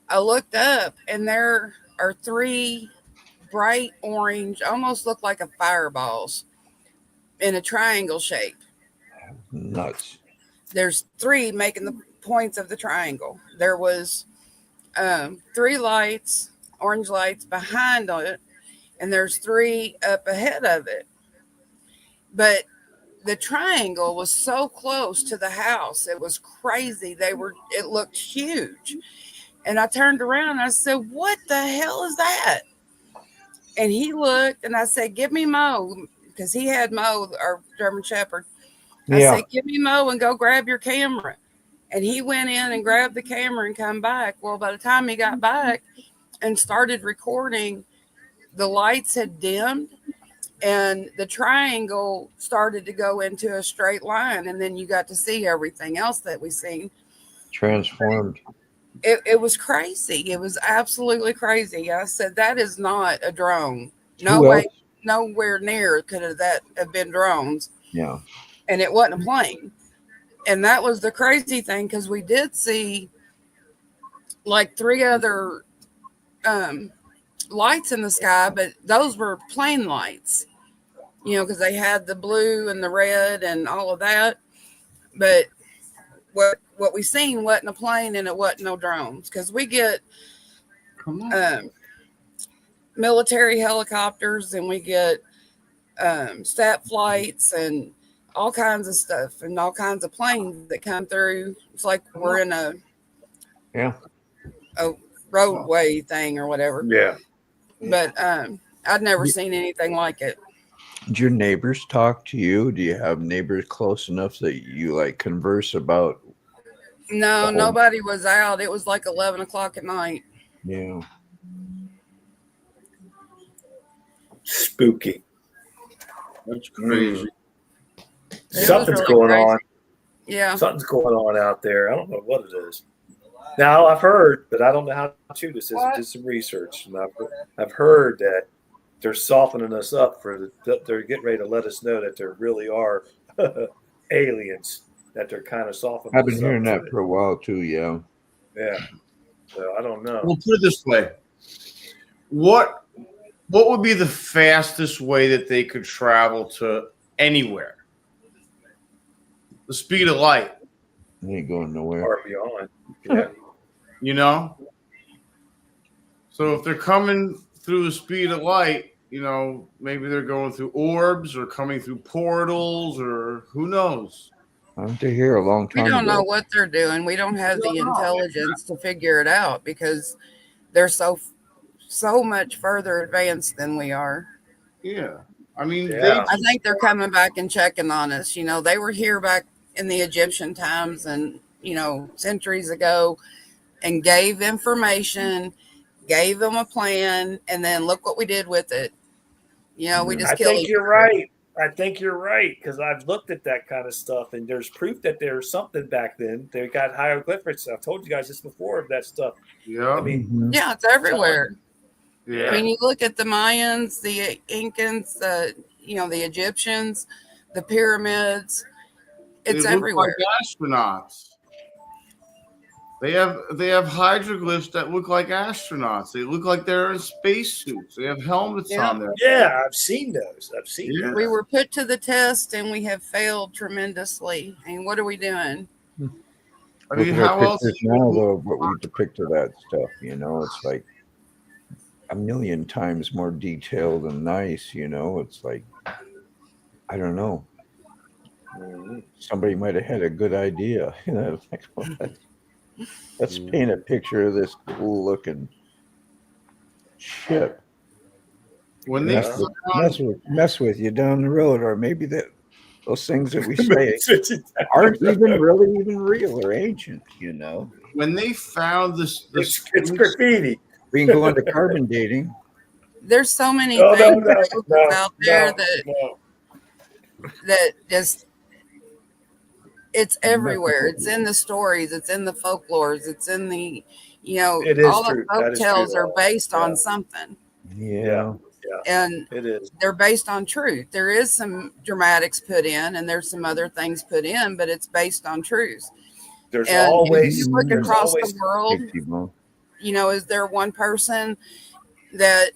I looked up, and there are 3 bright orange, almost look like a fireballs in a triangle shape. Nuts. There's 3 making the points of the triangle. There was 3 lights, orange lights behind it, and there's 3 up ahead of it. But the triangle was so close to the house. It was crazy. It looked huge. And I turned around and I said, "What the hell is that?" And he looked, and I said, "Give me Mo," because he had Mo, our German Shepherd. I said, "Give me Mo and go grab your camera." And he went in and grabbed the camera and come back. Well, by the time he got back and started recording, the lights had dimmed and the triangle started to go into a straight line. And then you got to see everything else that we seen. Transformed. It was crazy. It was absolutely crazy. I said, that is not a drone. No way, nowhere near could have been drones. Yeah. And it wasn't a plane. And that was the crazy thing, because we did see like 3 other lights in the sky, but those were plane lights, because they had the blue and the red and all of that. But what we seen wasn't a plane, and it wasn't no drones, because we get military helicopters, and we get stat flights and all kinds of stuff, and all kinds of planes that come through. It's like we're in a roadway thing or whatever. Yeah. But I'd never seen anything like it. Did your neighbors talk to you? Do you have neighbors close enough that you converse about? No, nobody was out. It was like 11 o'clock at night. Yeah. Spooky. That's crazy. Something's going on. Yeah. Something's going on out there. I don't know what it is. Now, I've heard, but I don't know how true this is. I did some research, and I've heard that they're softening us up they're getting ready to let us know that there really are aliens, that they're kind of softening us up. I've been hearing that for a while too, yeah. Yeah. So I don't know. We'll put it this way. What What would be the fastest way that they could travel to anywhere? The speed of light. They ain't going nowhere. Far beyond. Yeah. You know? So if they're coming through the speed of light, maybe they're going through orbs or coming through portals or who knows? I'm to hear a long time We don't ago. know what they're doing. We don't have the intelligence to figure it out because they're so much further advanced than we are. Yeah. I mean, I think they're coming back and checking on us. They were here back in the Egyptian times and, centuries ago and gave information, gave them a plan, and then look what we did with it. We just killed. I think you're right. I think you're right because I've looked at that kind of stuff, and there's proof that there was something back then. They got hieroglyphics. I've told you guys this before of that stuff. Yeah, I mean, yeah, it's everywhere. Yeah. I mean, you look at the Mayans, the Incans, the Egyptians, the pyramids. It's everywhere. Like astronauts. They have hieroglyphs that look like astronauts. They look like they're in spacesuits. They have helmets on there. Yeah, I've seen those. Those. We were put to the test and we have failed tremendously. I mean, what are we doing? I mean, how else? Now, though, what we depict of that stuff, it's like a million times more detailed and nice. It's like, I don't know. Somebody might have had a good idea. Like, let's paint a picture of this cool looking ship. When they mess with you down the road, or maybe those things that we say aren't even really even real or ancient. When they found this it's graffiti. We can go into carbon dating. There's so many things out there that just. It's everywhere. It's in the stories. It's in the folklores. It's in the, all the folk tales are based on something. Yeah. And it is. They're based on truth. There is some dramatics put in and there's some other things put in, but it's based on truth. There's always, if you look across the world, is there one person that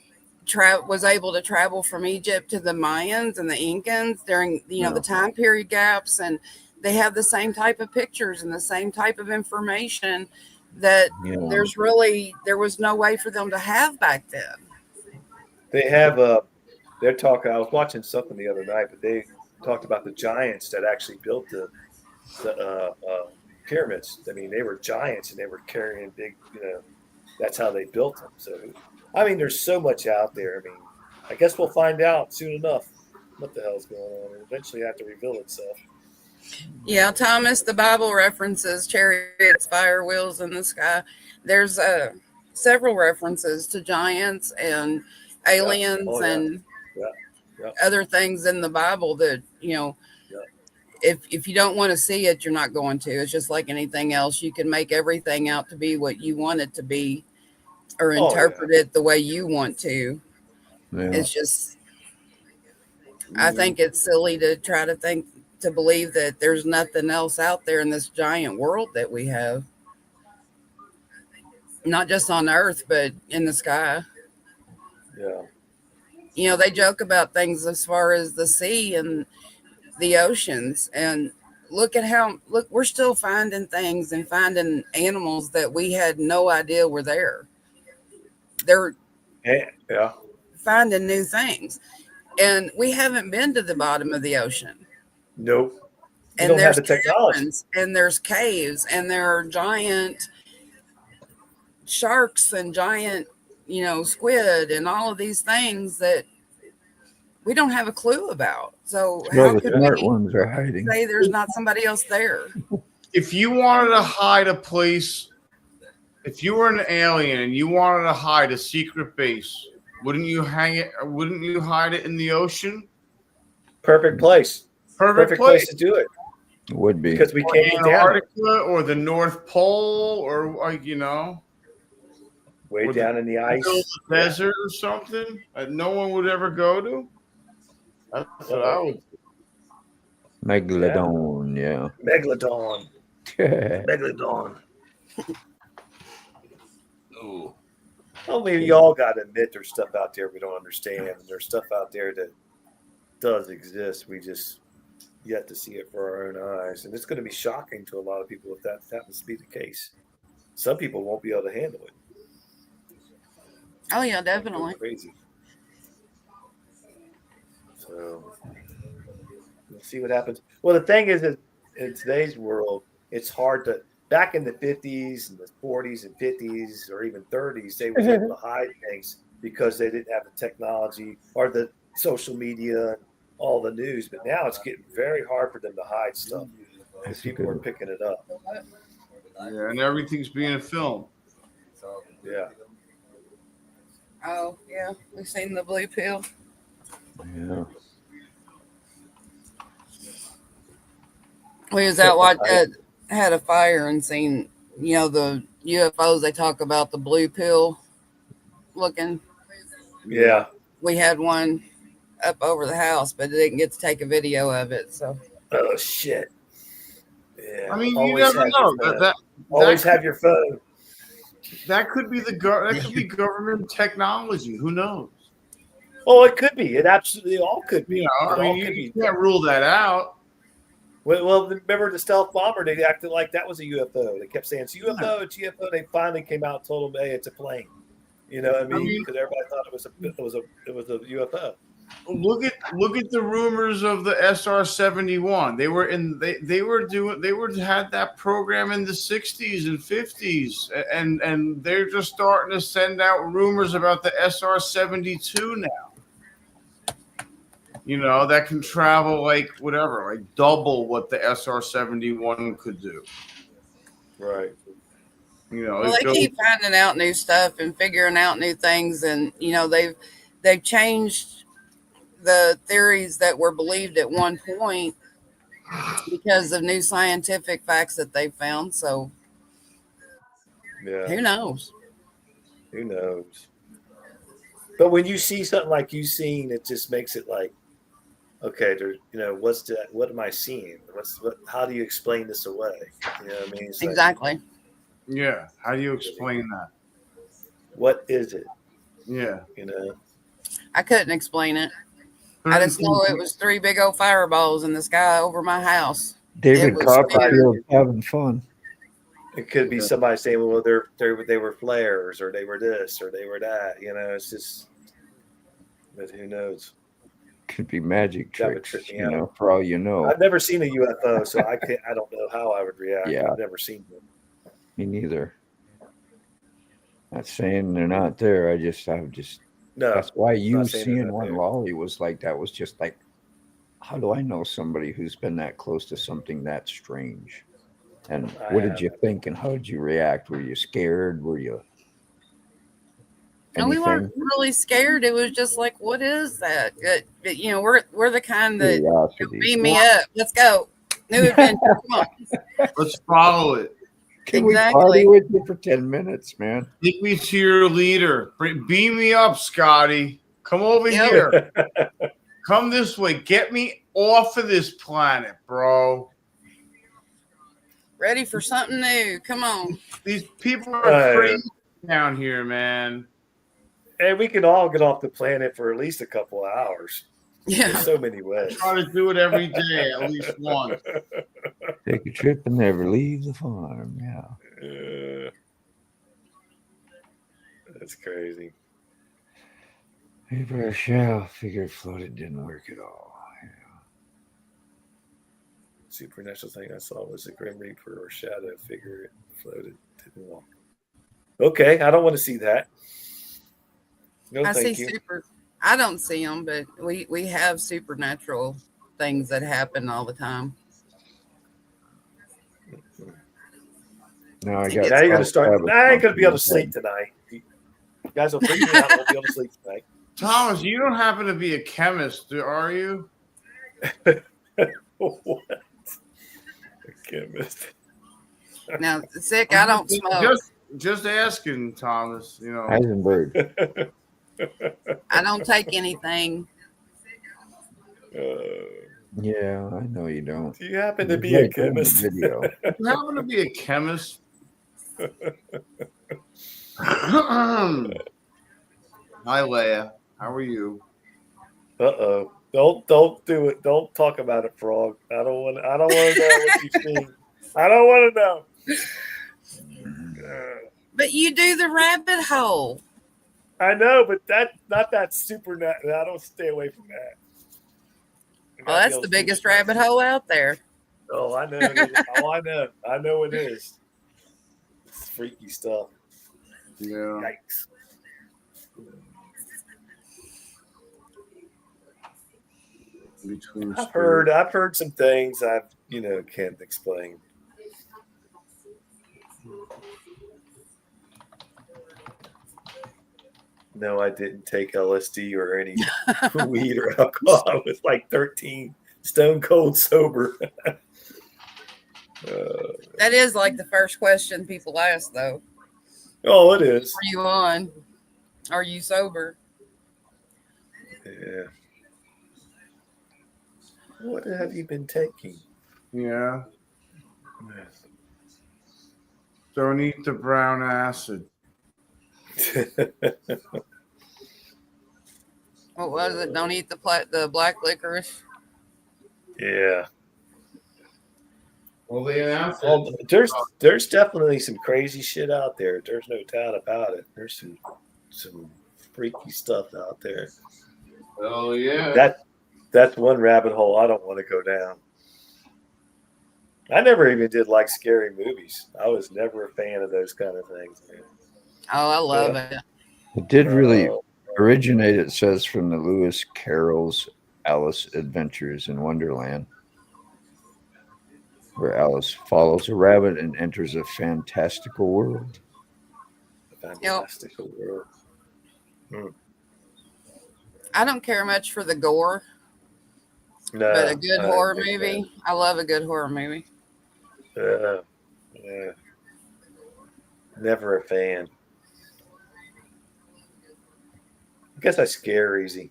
was able to travel from Egypt to the Mayans and the Incans during, the time period gaps, and they have the same type of pictures and the same type of information that there was no way for them to have back then. They have they're talking. I was watching something the other night, but they talked about the giants that actually built the pyramids. I mean, they were giants and they were carrying big. That's how they built them. So, I mean, there's so much out there. I mean, I guess we'll find out soon enough what the hell's going on. It'll eventually have to reveal itself. Yeah, Thomas, the Bible references chariots, fire wheels in the sky. There's several references to giants and aliens and other things in the Bible that, if you don't want to see it, you're not going to. It's just like anything else. You can make everything out to be what you want it to be or interpret it the way you want to. Yeah. It's just, I think it's silly to try to believe that there's nothing else out there in this giant world that we have. Not just on Earth, but in the sky. Yeah. They joke about things as far as the sea and the oceans. And look, we're still finding things and finding animals that we had no idea were there. They're finding new things. And we haven't been to the bottom of the ocean. Nope. And there's caverns, and there's caves, and there are giant sharks and giant, squid and all of these things that we don't have a clue about. So how could smart ones are hiding? Say there's not somebody else there? If you wanted to hide a place, if you were an alien and you wanted to hide a secret base, wouldn't you hide it in the ocean? Perfect place. Perfect place to do it. It would be because we can't get Antarctica or the North Pole or way down in the ice, the desert or something that no one would ever go to. That's what I would do. Megalodon, yeah. Megalodon. Ooh. Well, maybe y'all got to admit there's stuff out there we don't understand, and there's stuff out there that does exist. We just yet to see it for our own eyes, and it's going to be shocking to a lot of people if that happens to be the case. Some people won't be able to handle it. Oh yeah, definitely. Crazy. So we'll see what happens. Well, the thing is that in today's world, it's hard to. Back in the 50s and the 40s and 50s or even 30s, they were able to hide things because they didn't have the technology or the social media and all the news. But now it's getting very hard for them to hide stuff because people are picking it up. Yeah, and everything's being filmed. Yeah. Oh yeah, we've seen the blue pill. Yeah. We was out had a fire and seen, the UFOs. They talk about the blue pill looking. Yeah. We had one up over the house, but didn't get to take a video of it. So. Oh shit. Yeah. I mean, always you never know. Always have your phone. That could be government technology. Who knows? Oh, it could be. It absolutely all could be. You can't rule that out. Well, remember the stealth bomber? They acted like that was a UFO. They kept saying it's UFO, it's UFO. They finally came out and told them, "Hey, it's a plane." You know what I mean? Because everybody thought it was a UFO. Look at the rumors of the SR-71. They had that program in the 60s and 50s, and they're just starting to send out rumors about the SR-72 now. That can travel like double what the SR-71 could do. Right. Well, they keep finding out new stuff and figuring out new things, and they've changed the theories that were believed at one point because of new scientific facts that they've found. So, yeah, who knows? Who knows? But when you see something like you've seen, it just makes it like, okay, what's that? What am I seeing? How do you explain this away? You know what I mean? It's exactly. Yeah. How do you explain that? What is it? Yeah. I couldn't explain it. I just know it was 3 big old fireballs in the sky over my house. David Copperfield having fun. It could be somebody saying, "Well, they were flares, or they were this, or they were that." It's just, but who knows? Could be magic tricks, for all you know. I've never seen a UFO, so I don't know how I would react. Yeah. I've never seen them. Me neither. Not saying they're not there. I've just. No. That's why you seeing one lolly was like that was just like, how do I know somebody who's been that close to something that strange? And what did you think? And how did you react? Were you scared? Were you? No, we weren't really scared. It was just like, what is that? We're the kind that beam me up. Let's go. New adventure. Come on. Let's follow it. Can we party with you for 10 minutes, man? Take me to your leader. Beam me up, Scotty. Come over here. Come this way. Get me off of this planet, bro. Ready for something new. Come on. These people are crazy down here, man. And we can all get off the planet for at least a couple of hours. Yeah. There's so many ways. Try to do it every day, at least once. Take a trip and never leave the farm. Yeah. That's crazy. Paper shell figured floated didn't work at all. Yeah. Supernatural thing I saw was a Grim Reaper or shadow figure. It floated, didn't walk. Okay, I don't want to see that. No, thank you. I don't see them, but we have supernatural things that happen all the time. No, you're gonna start. I ain't gonna be able to sleep tonight. You guys will freak me out. I won't be able to sleep tonight. Thomas, you don't happen to be a chemist, are you? What? A chemist? Now, sick. I don't smoke. Just asking, Thomas. Heisenberg. I don't take anything. Yeah, I know you don't. Do you happen to be a chemist? You happen to be a chemist? Hi, Leia. How are you? Uh-oh. Don't do it. Don't talk about it, Frog. I don't want to know what you've seen. I don't want to know. But you do the rabbit hole. I know, but not that super. I don't stay away from that. Oh, that's the biggest rabbit hole out there. Oh, I know. Oh, I know. I know it is. It's freaky stuff. Yeah. Yikes. I've heard some things I can't explain. No, I didn't take LSD or any weed or alcohol. I was like 13, stone cold sober. That is like the first question people ask, though. Oh, it is. Are you on? Are you sober? Yeah. What have you been taking? Yeah. Don't eat the brown acid. What was it? Don't eat the black licorice. Yeah. Well, they announced there's definitely some crazy shit out there. There's no doubt about it. There's some freaky stuff out there. Oh yeah. That's one rabbit hole I don't want to go down. I never even did like scary movies. I was never a fan of those kind of things, man. Oh, I love it. It did really originate, it says, from the Lewis Carroll's Alice Adventures in Wonderland, where Alice follows a rabbit and enters a fantastical world. Fantastical world. I don't care much for the gore, but a good horror movie. I love a good horror movie. Yeah. Never a fan. I guess I scare easy.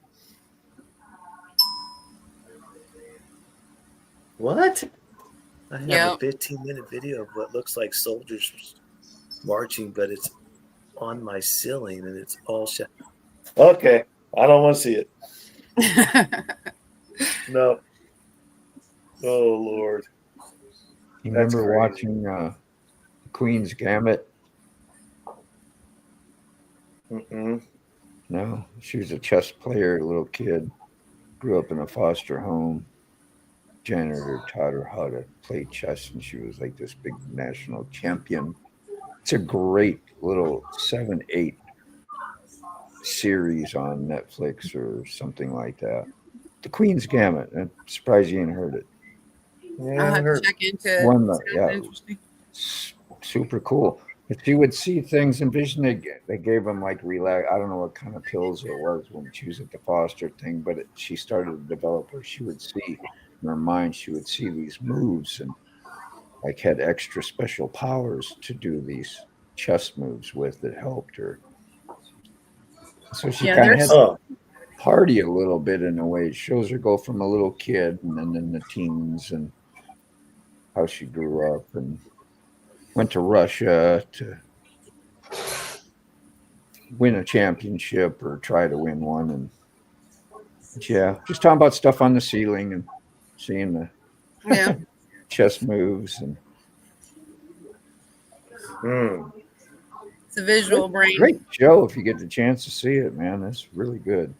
What? I have a 15-minute video of what looks like soldiers marching, but it's on my ceiling and it's all shut. Okay. I don't want to see it. No. Oh, Lord. You remember watching Queen's Gambit? Mm-mm. No, she was a chess player, a little kid, grew up in a foster home. Janitor taught her how to play chess, and she was like this big national champion. It's a great little 7-8 series on Netflix or something like that. The Queen's Gambit. I'm surprised you ain't heard it. Yeah, I'll have to check into it. One, interesting. Super cool. If she would see things in vision, they gave them like relax. I don't know what kind of pills it was when she was at the foster thing, but she started to develop where she would see in her mind, she would see these moves and like had extra special powers to do these chess moves with that helped her. So she kind of had to party a little bit in a way. It shows her go from a little kid and then in the teens and how she grew up and went to Russia to win a championship or try to win one. And yeah, just talking about stuff on the ceiling and seeing the chess moves. And it's a visual brain. Great show if you get the chance to see it, man. That's really good.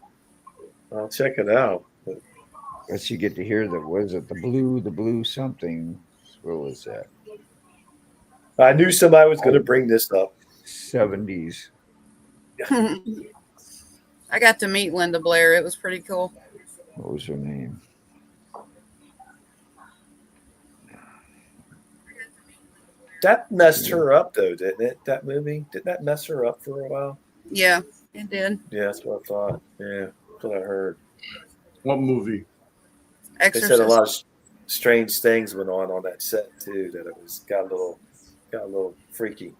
I'll check it out. Unless you get to hear the blue something. What was that? I knew somebody was going to bring this up. 70s. I got to meet Linda Blair. It was pretty cool. What was her name? That messed her up, though, didn't it? That movie? Didn't that mess her up for a while? Yeah, it did. Yeah, that's what I thought. Yeah, that's what I heard. What movie? Exorcist. They said a lot of strange things went on that set too. That it was got a little freaky.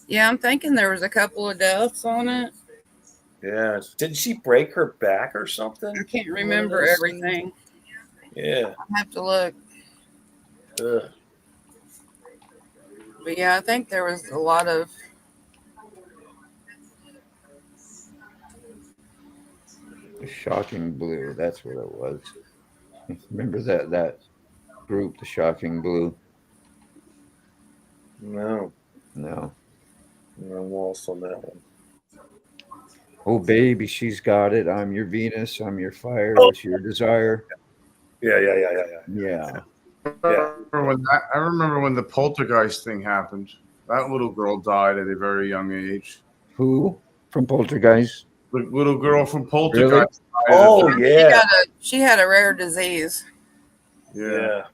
Yeah, I'm thinking there was a couple of deaths on it. Yeah, didn't she break her back or something? I can't remember everything. Yeah, I have to look. Ugh. But yeah, I think there was a lot of The Shocking Blue. That's what it was. Remember that group, the Shocking Blue? No, No. I'm lost on that one. Oh, baby, she's got it. I'm your Venus. I'm your fire. Oh. What's your desire? Yeah. Yeah. I remember when the poltergeist thing happened. That little girl died at a very young age. Who from Poltergeist? The little girl from Poltergeist. Really? Died Oh, yeah. She had a rare disease. Yeah.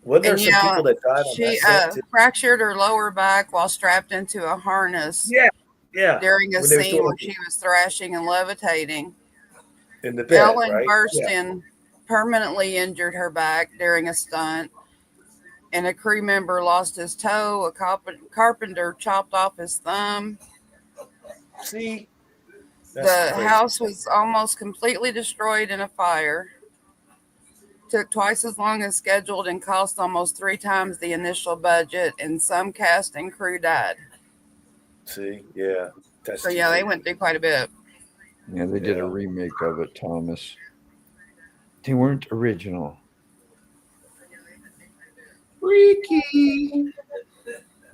Wasn't there And some people that died on she that set too? fractured her lower back while strapped into a harness. Yeah. During a When they were scene doing where she was thrashing and levitating. in the bed, Ellen right? Burstyn permanently injured her back during a stunt, and a crew member lost his toe. A carpenter chopped off his thumb. See, The house was almost completely destroyed in a fire. Took twice as long as scheduled and cost almost 3 times the initial budget, and some cast and crew died. See, yeah. So yeah, they went through quite a bit. Yeah, they did a remake of it, Thomas. They weren't original. Freaky.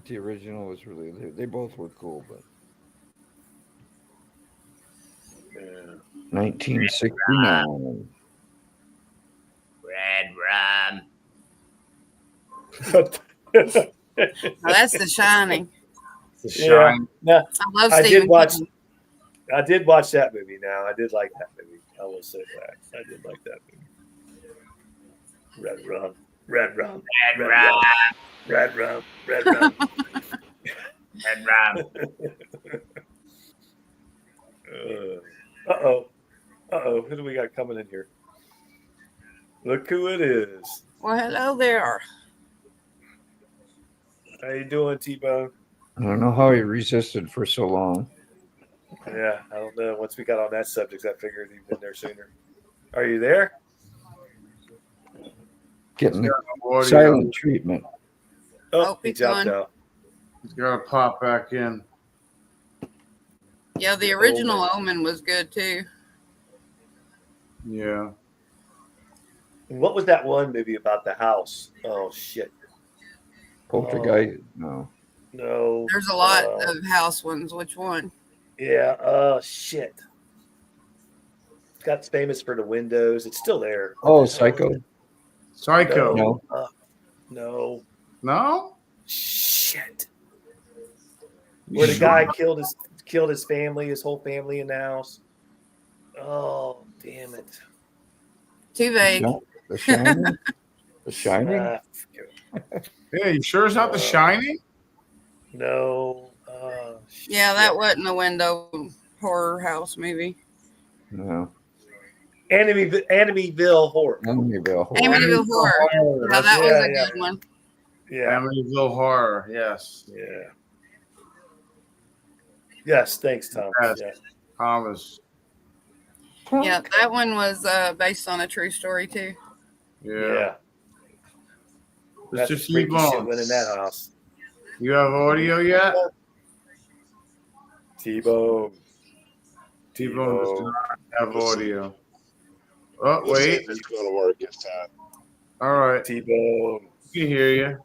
The original was really, they both were cool, but 1969. Red rum. Now that's The Shining. The Shining. Yeah. I love I Stephen did watch. King. I did watch that movie. Now I did like that movie. I will say that I did like that movie. Red rum, red rum, red rum, red rum, red rum, Red rum. Who do we got coming in here? Look who it is. Well, hello there. How you doing, T-Bone? I don't know how he resisted for so long. Yeah, I don't know. Once we got on that subject, I figured he'd been there sooner. Are you there? Getting the silent treatment. Oh, he jumped out. He's got to pop back in. Yeah, the original Omen was good too. Yeah. What was that one movie about the house? Oh, shit. Poltergeist? No. No. There's a lot of house ones. Which one? Yeah. Shit. Got famous for the windows. It's still there. Oh, Psycho? Psycho. No. No. No? Shit. Where the guy killed his family, his whole family in the house. Oh, damn it. Too vague. The Shining? The Shining? Yeah, you sure it's not The Shining? No. Yeah, that wasn't a window horror house movie. No. Amityville Horror. Amityville Horror. Now that was a good one. Yeah. Amityville Horror. Yes. Yeah. Yes. Thanks, Thomas. Yes. Yeah. Thomas. Yeah, that one was based on a true story too. Yeah. That's Mr. freaky shit T-Bone. went in that house. You have audio yet? T-Bone. T-Bone does not have audio. Oh, wait. It's going to work this time. All right. T-Bone. We can hear you.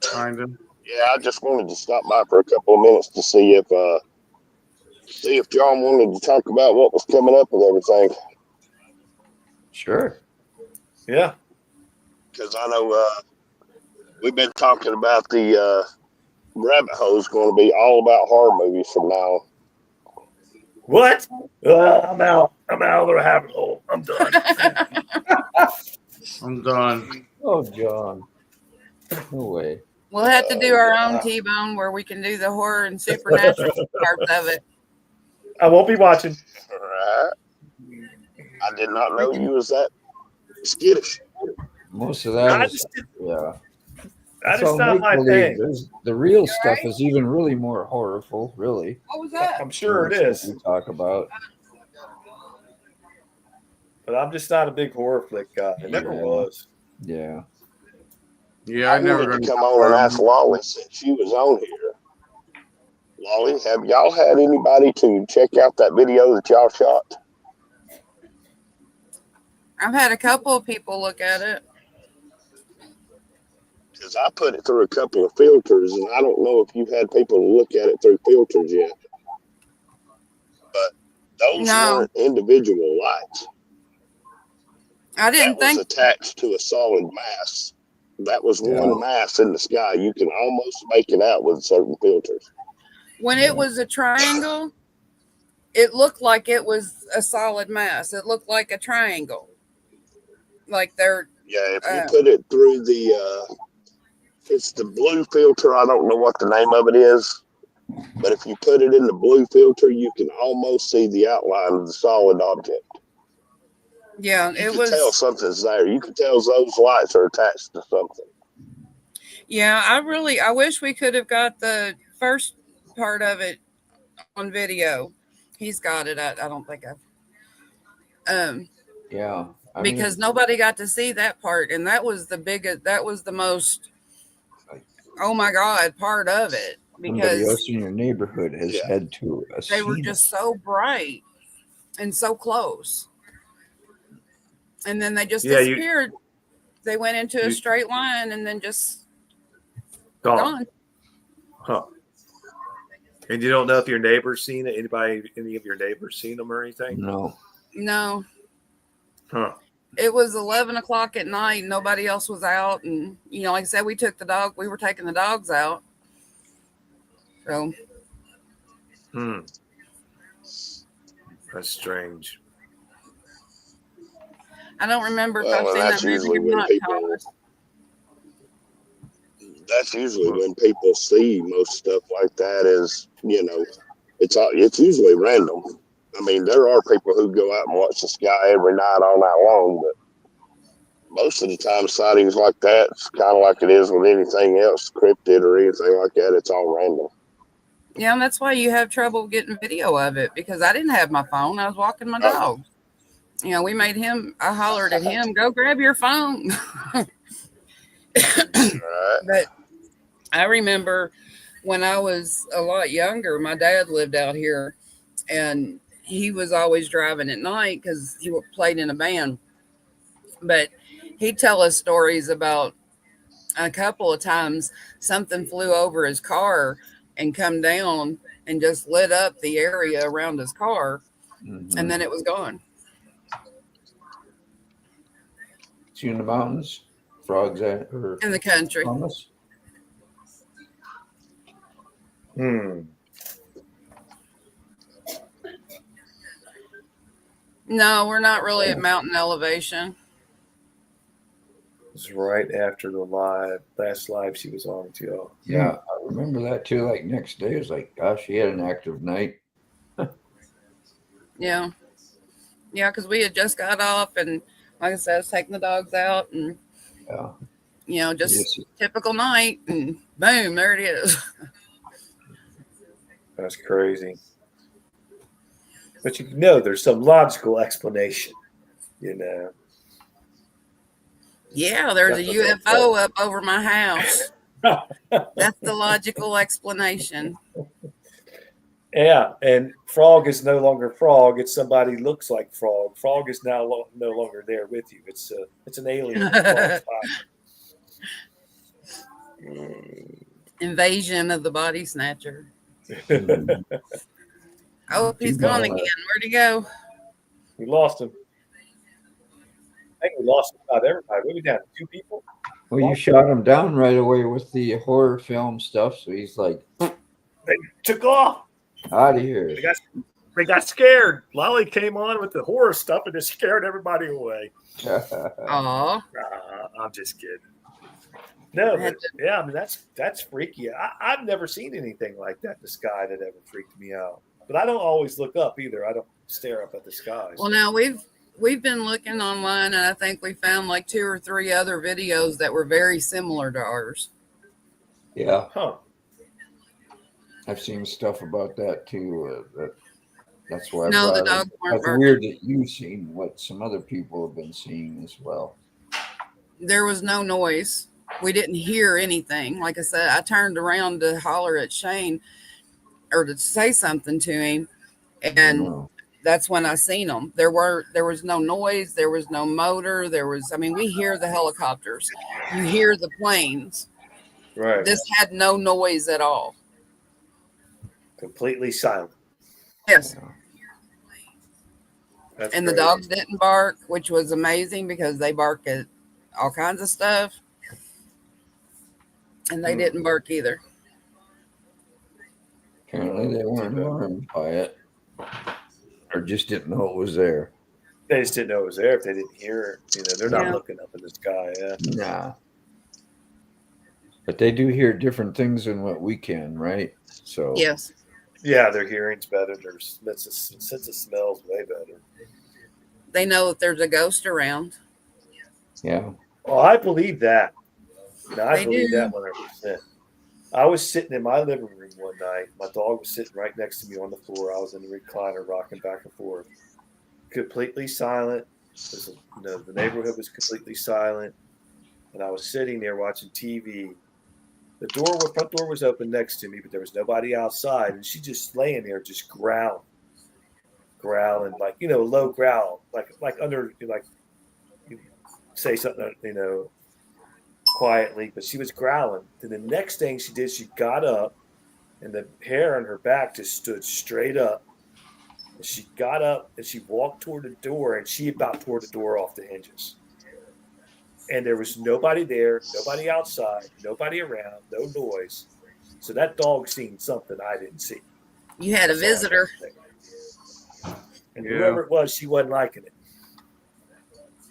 Kind of. Yeah, I just wanted to stop by for a couple of minutes to see if John wanted to talk about what was coming up with everything. Sure. Yeah. Because I know we've been talking about the rabbit hole is going to be all about horror movies from now on. What? I'm out. I'm out of the rabbit hole. I'm done. I'm done. Oh, John. No way. We'll have to do our own T-Bone where we can do the horror and supernatural parts of it. I won't be watching. Right. I did not know you was that skittish. Most of that is, yeah. That's not my thing. The real stuff is even really more horrible, really. What was that? I'm sure it is. We talk about. But I'm just not a big horror flick guy. I never was. Yeah. Yeah, I never wanted to come on and ask Lolly since she was on here. Lolly, have y'all had anybody to check out that video that y'all shot? I've had a couple of people look at it. Because I put it through a couple of filters, and I don't know if you've had people look at it through filters yet. But those No. weren't individual lights. I didn't That was think attached to a solid mass. That was one mass in the sky. You can almost make it out with certain filters. when it was a triangle, it looked like it was a solid mass. It looked like a triangle. Like they're Yeah, if you put it through the, it's the blue filter. I don't know what the name of it is, but if you put it in the blue filter, you can almost see the outline of the solid object. yeah, You it can was. tell something's there. You can tell those lights are attached to something. Yeah, I wish we could have got the first part of it on video. He's got it. I don't think I've. Yeah. Because nobody got to see that part, and that was the biggest. That was the most. Oh my God, part of it. Somebody Because else in your neighborhood has had to. they were just so bright and so close, and then they just disappeared. They went into a straight line and then just gone. Huh. And you don't know if your neighbor's seen it? Any of your neighbors seen them or anything? No. Huh. It was 11 o'clock at night. Nobody else was out. And, like I said, we were taking the dogs out. So. That's strange. I don't remember if I've seen that movie or not, Thomas. That's usually when people see most stuff like that is, it's usually random. I mean, there are people who go out and watch the sky every night all night long, but most of the time sightings like that, it's kind of like it is with anything else, cryptid or anything like that. It's all random. Yeah, and that's why you have trouble getting video of it, because I didn't have my phone. I was walking my dog. We made him, I hollered at him, go grab your phone. But I remember when I was a lot younger, my dad lived out here, and he was always driving at night because he played in a band. But he'd tell us stories about a couple of times something flew over his car and come down and just lit up the area around his car, and then it was gone. See in the mountains, frogs in the country. Thomas? No, we're not really at mountain elevation. It was right after the last live she was on too. Yeah, I remember that too. Like next day, it was like, gosh, he had an active night. Yeah, because we had just got off, and like I said, I was taking the dogs out, and just typical night, and boom, there it is. That's crazy. But there's some logical explanation, Yeah, there's a UFO up over my house. That's the logical explanation. Yeah, and Frog is no longer Frog. It's somebody who looks like Frog. Frog is now no longer there with you. It's an alien. Invasion of the body snatcher. Oh, he's gone again. Where'd he go? We lost him. I think we lost about everybody. We were down to 2 people. Well, you shot him down right away with the horror film stuff, so he's like, they took off. Out of here. They got scared. Lolly came on with the horror stuff and just scared everybody away. Aw. I'm just kidding. No, but yeah, I mean that's freaky. I've never seen anything like that in the sky that ever freaked me out. But I don't always look up either. I don't stare up at the skies. Well, now we've been looking online, and I think we found like 2 or 3 other videos that were very similar to ours. Yeah. Huh. I've seen stuff about that too. That's why. No, the dogs weren't. That's weird that you've seen what some other people have been seeing as well. There was no noise. We didn't hear anything. Like I said, I turned around to holler at Shane. or to say something to him, and that's when I seen them. There was no noise, there was no motor, I mean, we hear the helicopters, you hear the planes. Right. This had no noise at all. Completely silent. Yes. That's and crazy. The dogs didn't bark, which was amazing because they bark at all kinds of stuff. And they didn't bark either. Apparently they weren't alarmed by it. Or just didn't know it was there. They just didn't know it was there if they didn't hear it. They're not looking up in the sky. Yeah. Nah. But they do hear different things than what we can, right? So yes. Yeah, their hearing's better. Their sense of smell's way better. They know if there's a ghost around. Yeah. Well, I believe that. I They believe do. that 100%. I was sitting in my living room one night. My dog was sitting right next to me on the floor. I was in the recliner rocking back and forth. Completely silent. The neighborhood was completely silent. And I was sitting there watching TV. The front door was open next to me, but there was nobody outside. And she just laying there, just growling, like, a low growl, like under, like, you say something, quietly, but she was growling. Then the next thing she did, she got up, and the hair on her back just stood straight up. And she got up and she walked toward the door, and she about tore the door off the hinges. And there was nobody there, nobody outside, nobody around, no noise. So that dog seen something I didn't see. You had a visitor. And whoever it was, she wasn't liking it.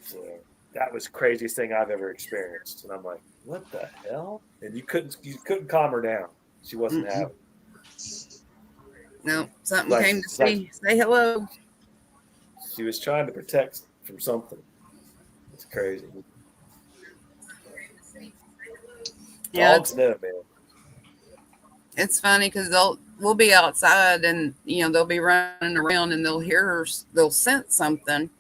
So that was the craziest thing I've ever experienced. And I'm like, what the hell? And you couldn't calm her down. She wasn't having it. No, something came to say hello. She was trying to protect from something. It's crazy. Yeah, Dogs know, man. It's funny because we'll be outside and they'll be running around and they'll sense something,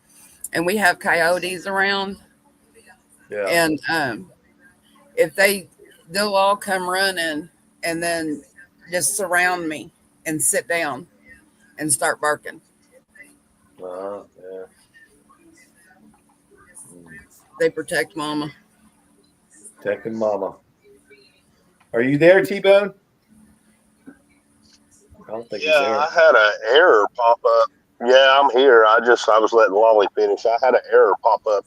and we have coyotes around. Yeah. And if they'll all come running and then just surround me and sit down and start barking. Yeah. They protect Mama. Protecting Mama. Are you there, T-Bone? I don't think he's there. I had an error pop up. Yeah, I'm here. I was letting Lolly finish. I had an error pop up,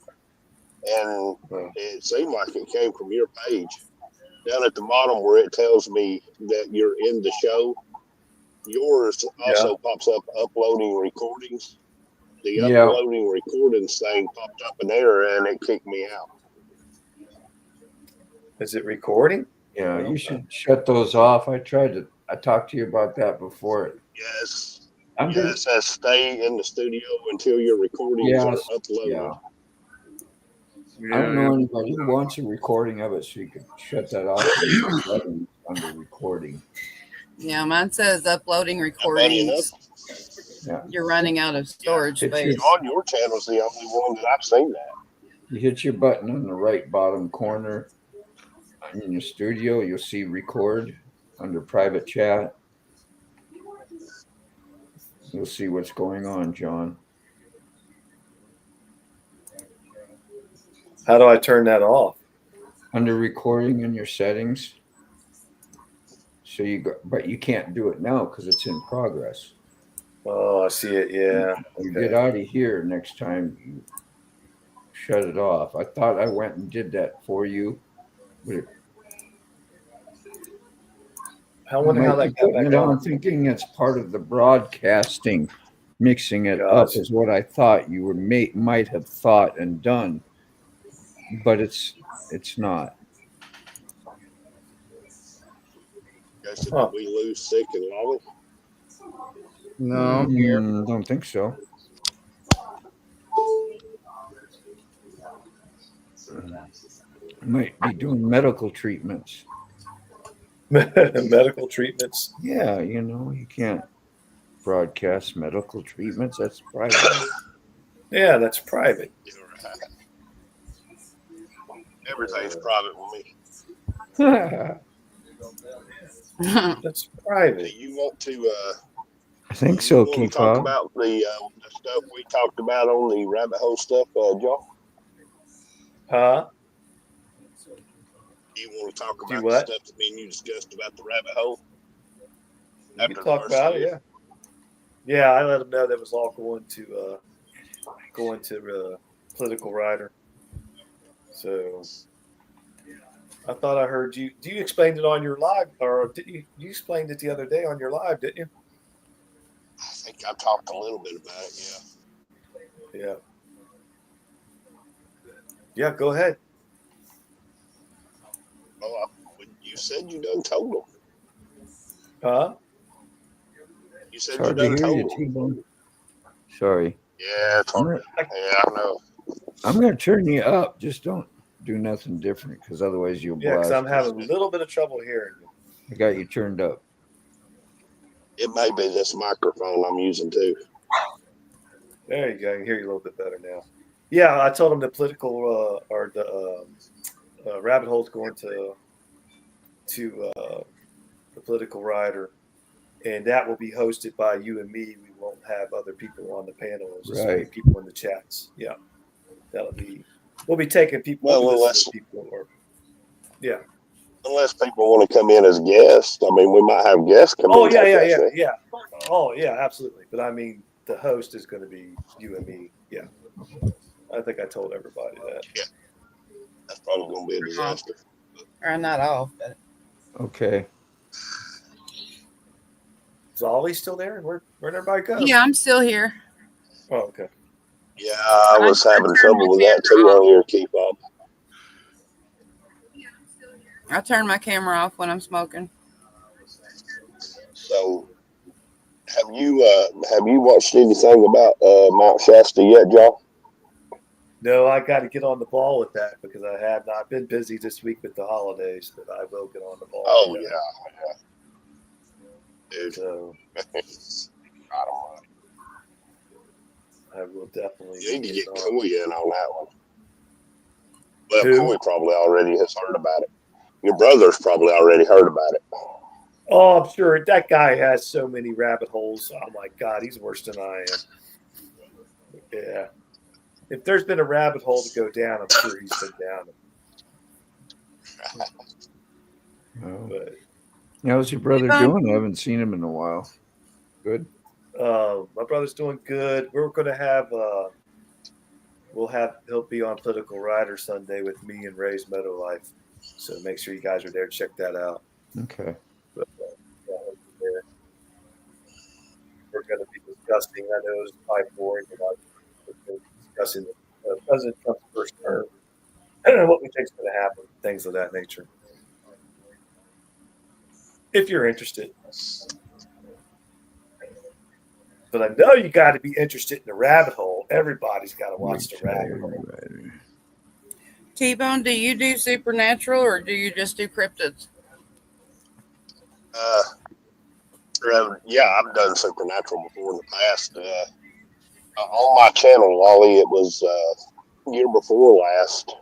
and it seemed like it came from your page. Down at the bottom where it tells me that you're in the show, yours also pops up uploading recordings. The uploading recordings thing popped up an error, and it kicked me out. Is it recording? Yeah, you should shut those off. I talked to you about that before. Yes. It says stay in the studio until your recordings are uploaded. Yeah. I don't know anybody who wants a recording of it, so you could shut that off under recording. Yeah, mine says uploading recordings. Yeah. You're running out of storage space. On your channel's the only one that I've seen that. You hit your button in the right bottom corner in your studio, you'll see record under private chat. You'll see what's going on, John. How do I turn that off? Under recording in your settings. So but you can't do it now because it's in progress. Oh, I see it. Yeah. You get out of here next time. You shut it off. I thought I went and did that for you, but I wonder how that got back on. I'm thinking it's part of the broadcasting. Mixing it up is what I thought you might have thought and done, but it's not. Did we lose Sick and Lolly? No, I'm here. Don't think so. Might be doing medical treatments. Medical treatments? Yeah, you can't broadcast medical treatments. That's private. Yeah, that's private. Everything's private with me. That's private. Do you want to? I think so. Want to Keep talk up. about the stuff we talked about on the rabbit hole stuff, John? Huh? Do you want to talk Do about the what? stuff that me and you discussed about the rabbit hole? You can talk about it, yeah. Yeah, I let them know that was all going to political writer. So I thought I heard you. You explained it on your live, or did you? You explained it the other day on your live, didn't you? I think I talked a little bit about it. Yeah. Yeah. Yeah. Go ahead. Oh, you said you done told them. Huh? You said It's you hard to done hear told you, them. T-Bone. Sorry. Yeah, it's hard. Yeah, I know. I'm going to turn you up. Just don't do nothing different, because otherwise you'll Yeah, because blast. I'm having a little bit of trouble hearing you. I got you turned up. It may be this microphone I'm using too. There you go. I can hear you a little bit better now. Yeah, I told him the political or the rabbit hole's going to the political writer, and that will be hosted by you and me. We won't have other people on the panel. It's just Right. people in the chats. Yeah, that'll be. We'll be taking people. Well, We'll unless people or yeah. unless people want to come in as guests, I mean, we might have guests come Oh in. yeah. Oh yeah, absolutely. But I mean, the host is going to be you and me. Yeah, I think I told everybody that. Yeah, that's probably going to be a disaster. Or not off, but Okay. Is Ollie still there? Where'd everybody go? yeah, I'm still here. Oh, okay. Yeah, I was having trouble with that too on your keep up. I turn my camera off when I'm smoking. So, have you watched anything about Mount Shasta yet, John? No, I got to get on the ball with that because I have not been busy this week with the holidays, but I will get on the ball. Oh yeah. Dude. So I don't know. I will definitely. You need to get Coy in on that one. Well, Who? Coy probably already has heard about it. Your brother's probably already heard about it. Oh, I'm sure that guy has so many rabbit holes. Oh my God, he's worse than I am. Yeah. If there's been a rabbit hole to go down, I'm sure he's been down it. Oh. But How's your brother doing? I haven't seen him in a while. Good. my brother's doing good. We're going to have he'll be on Political Rider Sunday with me and Ray's Meadow Life. So make sure you guys are there. Check that out. Okay. But, we're going to be discussing. I know it's probably boring, but we're discussing President Trump's first term, what we think is going to happen, things of that nature. If you're interested. But I know you got to be interested in the rabbit hole. Everybody's got to watch the rabbit hole. T-Bone, do you do supernatural or do you just do cryptids? Yeah, I've done supernatural before in the past. On my channel, Wally, it was year before last.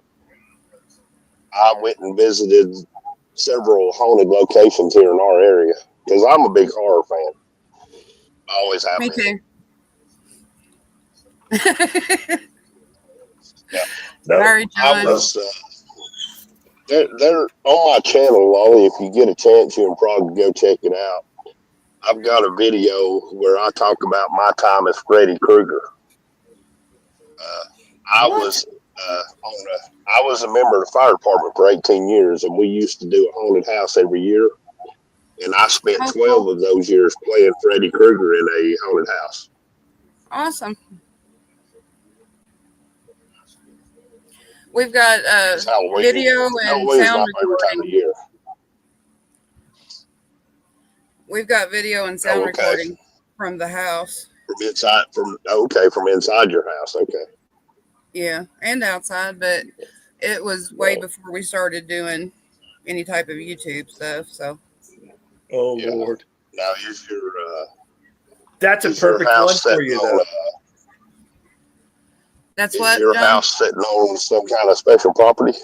I went and visited several haunted locations here in our area because I'm a big horror fan. I always have Me been. too. Yeah. Sorry, John. I was they're on my channel, Wally. If you get a chance, you can probably go check it out. I've got a video where I talk about my time as Freddy Krueger. I was a member of the fire department for 18 years, and we used to do a haunted house every year. And I spent 12 of those years playing Freddy Krueger in a haunted house. Awesome. We've got video and sound recording. We've got video and sound recording from the house. From inside your house. Okay. Yeah, and outside, but it was way before we started doing any type of YouTube stuff. So. Oh yeah. Lord! Now is your that's a perfect one for you, though. That's what your house sitting on some kind of special property.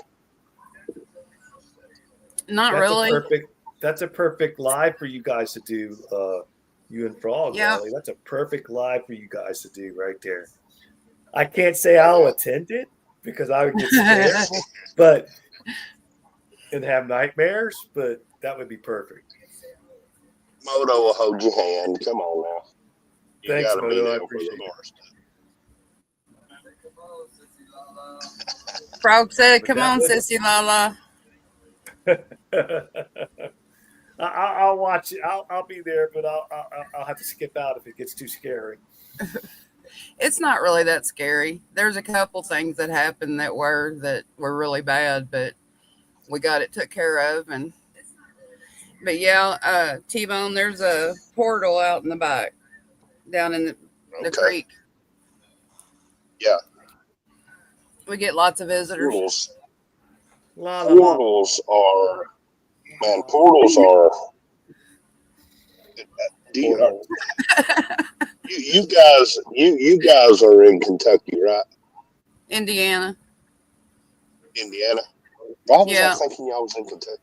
Not really. That's a perfect live for you guys to do. You and Frog, Yeah. Raleigh. That's a perfect live for you guys to do right there. I can't say I'll attend it because I would get scared, and have nightmares. But that would be perfect. Moto will hold your hand. Come on now. You Thanks, gotta be Moto. I there for appreciate the it. hard stuff. Frog said, "Come on, Sissy Lala." I'll watch it. I'll be there, but I'll have to skip out if it gets too scary. It's not really that scary. There's a couple things that happened that were really bad, but we got it took care of. But yeah, T-Bone, there's a portal out in the back, down in the Okay. creek. Yeah. We get lots of visitors. Portals. La, la, la. Portals are, man, portals are. You guys are in Kentucky, right? Indiana. Indiana. Why was Yeah. I thinking y'all was in Kentucky?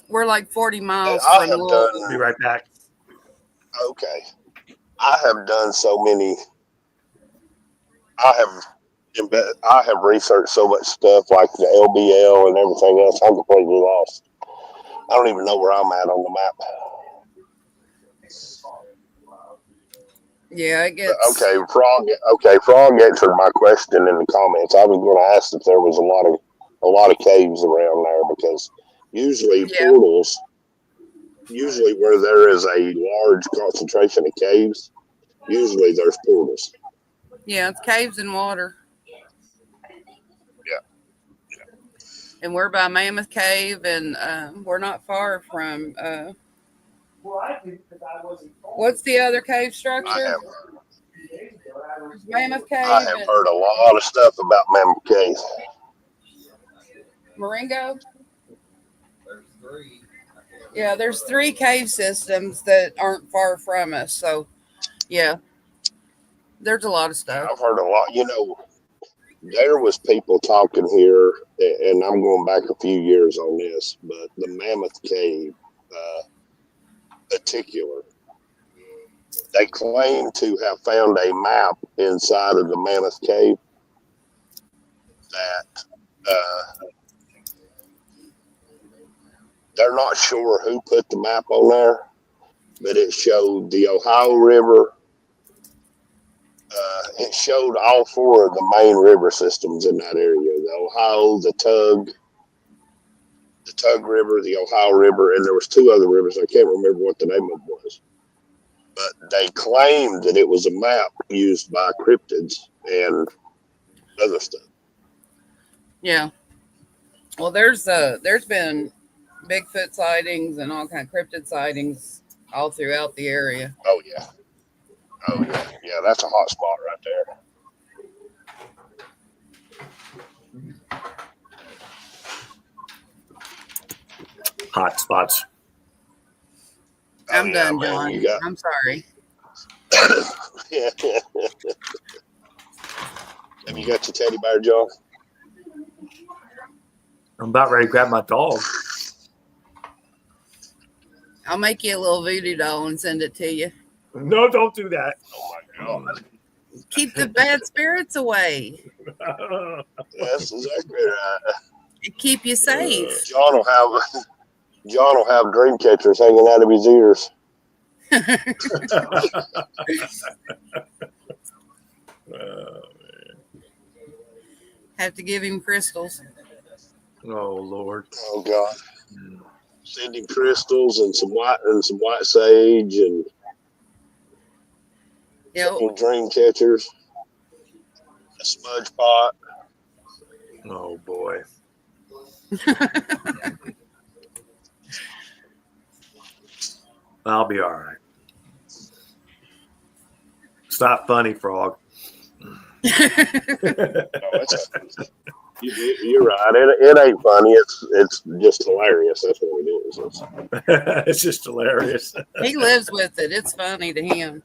We're like 40 miles I from have Louisville. I'll be right back. Okay. I have done so many. I have researched so much stuff like the LBL and everything else. I'm completely lost. I don't even know where I'm at on the map. Yeah, it gets. Okay, Frog answered my question in the comments. I was going to ask if there was a lot of caves around there because usually portals, usually where there is a large concentration of caves, usually there's portals. Yeah, it's caves and water. Yeah. And we're by Mammoth Cave, and we're not far from. What's the other cave structure? Mammoth Cave. I have heard a lot of stuff about Mammoth Cave. Marengo? Yeah, there's 3 cave systems that aren't far from us. So, yeah, there's a lot of stuff. I've heard a lot. There was people talking here, and I'm going back a few years on this, but the Mammoth Cave, particular, they claim to have found a map inside of the Mammoth Cave that they're not sure who put the map on there, but it showed the Ohio River. It showed all 4 of the main river systems in that area: the Ohio, the Tug River, the Ohio River, and there was 2 other rivers. I can't remember what the name of them was. But they claimed that it was a map used by cryptids and other stuff. Yeah. Well, there's been Bigfoot sightings and all kind of cryptid sightings all throughout the area. Oh yeah. Yeah, that's a hot spot right there. Hot spots. I'm done, man, John. I'm sorry. Yeah. Have you got your teddy bear, John? I'm about ready to grab my dog. I'll make you a little voodoo doll and send it to you. No, don't do that. Oh my God. Keep the bad spirits away. That's exactly right. Keep you safe. John will have dream catchers hanging out of his ears. Have to give him crystals. Oh Lord. Oh God. Send him crystals and some white sage and some dream catchers. A smudge pot. Oh boy. I'll be all right. It's not funny, Frog. No, you're right. It ain't funny. It's just hilarious. That's what it is. It's just hilarious. He lives with it. It's funny to him.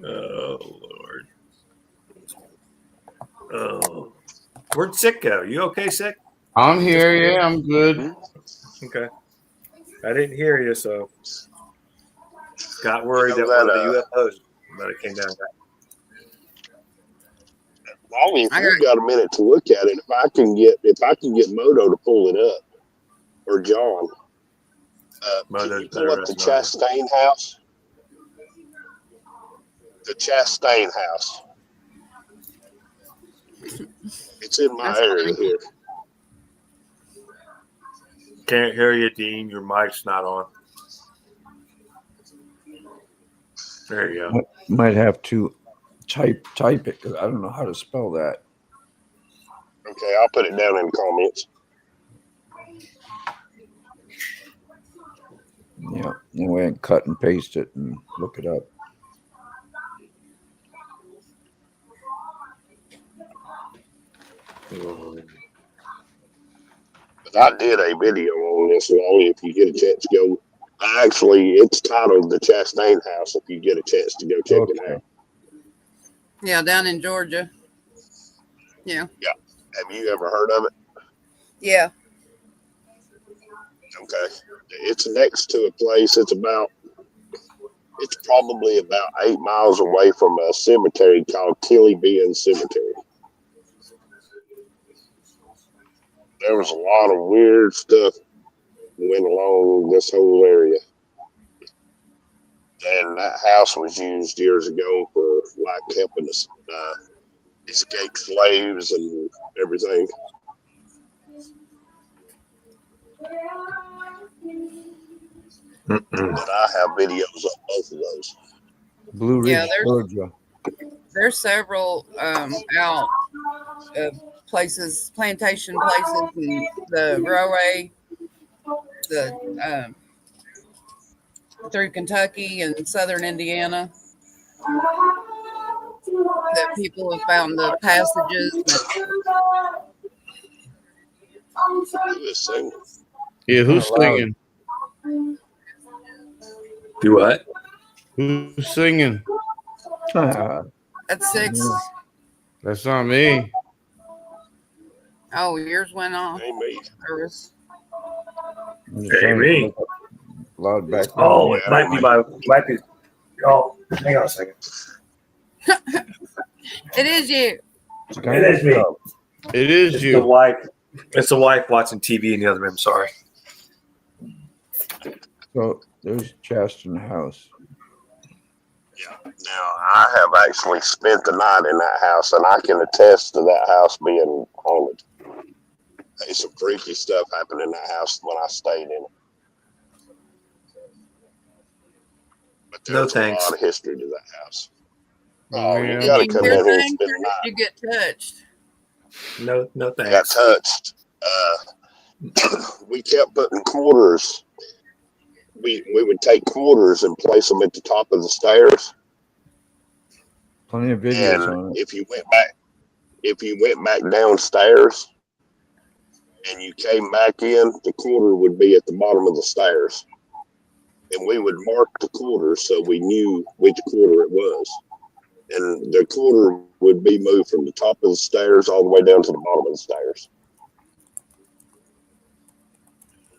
Oh Lord. Oh, where'd Sick go? You okay, Sick? I'm here. Yeah, I'm good. Okay. I didn't hear you, so got worried You know that one that, of the UFOs might have came down. Well, if you've got a minute to look at it, if I can get Moto to pull it up, or John, can you pull up the Chastain house? The Chastain house. It's in my area here. Can't hear you, Dean. Your mic's not on. There you go. Might have to type it because I don't know how to spell that. Okay, I'll put it down in the comments. Yeah, then we can cut and paste it and look it up. But I did a video on this, Wally, if you get a chance to go. Actually, it's titled The Chastain House, if you get a chance to go check it out. Yeah, down in Georgia. Yeah. Yeah. Have you ever heard of it? Yeah. Okay. It's next to a place. It's probably about 8 miles away from a cemetery called Tilly Bean Cemetery. There was a lot of weird stuff went along this whole area. And that house was used years ago for like helping us escape slaves and everything. But I have videos of both of those. Blue Ridge, Georgia. There's several out places, plantation places, and the railway, through Kentucky and southern Indiana, that people have found the passages. Who is singing? Yeah, who's singing? Do what? Who's singing? That's 6. That's not me. Oh, yours went off. Ain't me. Hey, me. Loud back. Oh, it might be. Oh, hang on a second. It is you. It is me. It is you. The wife. It's the wife watching TV in the other room. Sorry. So there's Chastain House. Yeah. Now, I have actually spent the night in that house, and I can attest to that house being haunted. There's some freaky stuff happened in that house when I stayed in it. But there's a lot of history to that house. Oh, you got to come down here and spend the night. You get touched. No thanks. Got touched. We kept putting quarters. We would take quarters and place them at the top of the stairs. Plenty of videos and on it. if you went back downstairs and you came back in, the quarter would be at the bottom of the stairs. And we would mark the quarter so we knew which quarter it was. And the quarter would be moved from the top of the stairs all the way down to the bottom of the stairs.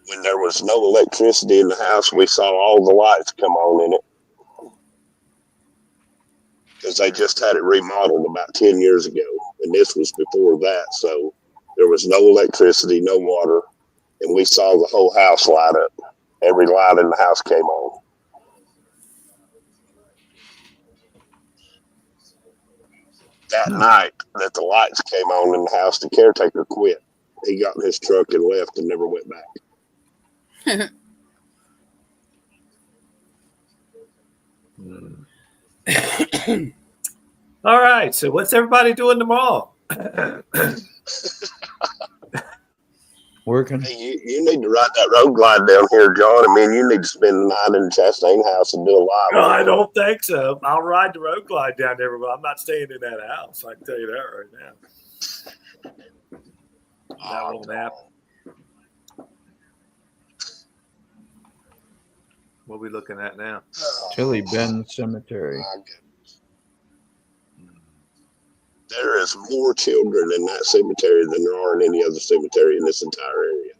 When there was no electricity in the house, we saw all the lights come on in it. Because they just had it remodeled about 10 years ago. And this was before that. So there was no electricity, no water. And we saw the whole house light up. Every light in the house came on. That night that the lights came on in the house, the caretaker quit. He got in his truck and left and never went back. All right. So what's everybody doing tomorrow? Working. Hey, you need to ride that road glide down here, John. I mean, you need to spend the night in the Chastain house and do a live. No, I don't think so. I'll ride the road glide down there, but I'm not staying in that house. I can tell you that right now. That won't happen. What are we looking at now? Tilly Bend Cemetery. There is more children in that cemetery than there are in any other cemetery in this entire area.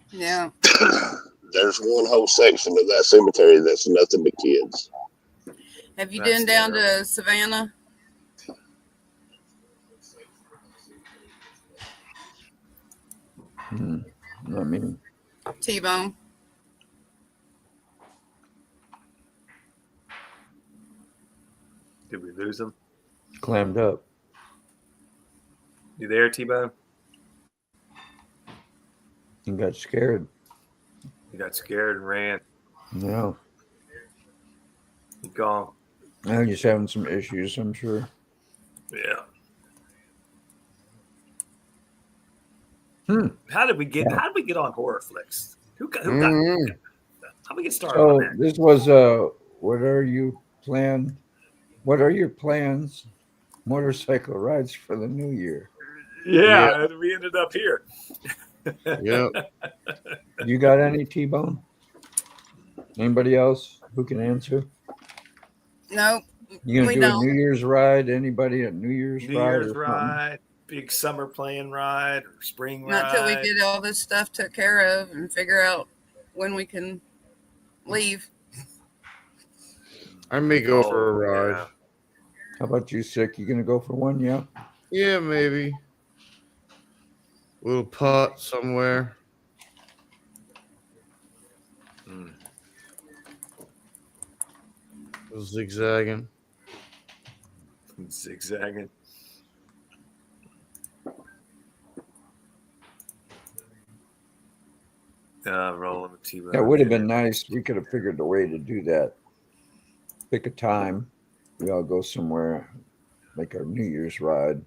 Yeah. there's one whole section of that cemetery that's nothing but kids. Have you That's been down terrible. to Savannah? I mean, T-Bone. Did we lose him? clammed up. You there, T-Bone? You got scared. You got scared and ran. No. You gone. Now he's having some issues, I'm sure. Yeah. Hmm. How did we get on horror flicks? Who got how did we get started on So that? this was what are your plans motorcycle rides for the new year? Yeah, and we ended up here. Yeah. You got any, T-Bone? Anybody else who can answer? Nope. You gonna We do don't. a New Year's ride? Anybody a New Year's New ride? Year's or something? ride, big summer plane ride, or spring Not ride. till we get all this stuff took care of and figure out when we can leave. I may go for a Oh, ride. yeah. How about you, Sick? You gonna go for one? Yeah. Yeah, maybe. A little putt somewhere. Mm. Zigzagging. Zigzagging. Rolling with T-Bone. That would have been nice. We could have figured a way to do that. Pick a time. We all go somewhere, like our New Year's ride.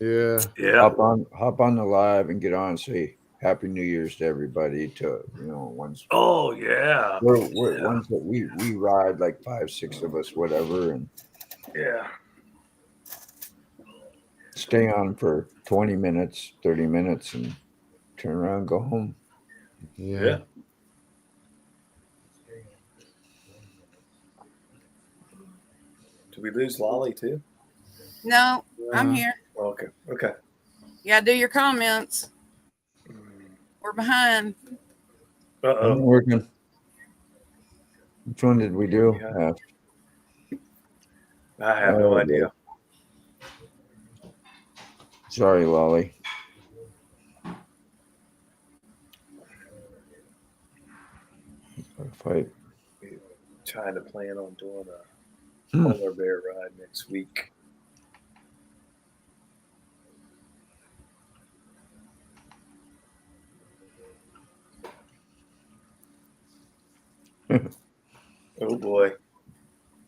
Yeah. Yeah. Hop on the live and get on and say Happy New Year's to everybody. To ones Oh yeah. we're ones that we ride like 5, 6 of us, whatever, and Yeah. stay on for 20 minutes, 30 minutes, and turn around and go home. Yeah. Did we lose Lolly too? No, I'm here. Okay. Okay. You gotta do your comments. We're behind. Uh I'm oh. working. Which one did we do? Yeah. I have no idea. Sorry, Lolly. Fight. Trying to plan on doing a Hmm. polar bear ride next week. Oh boy.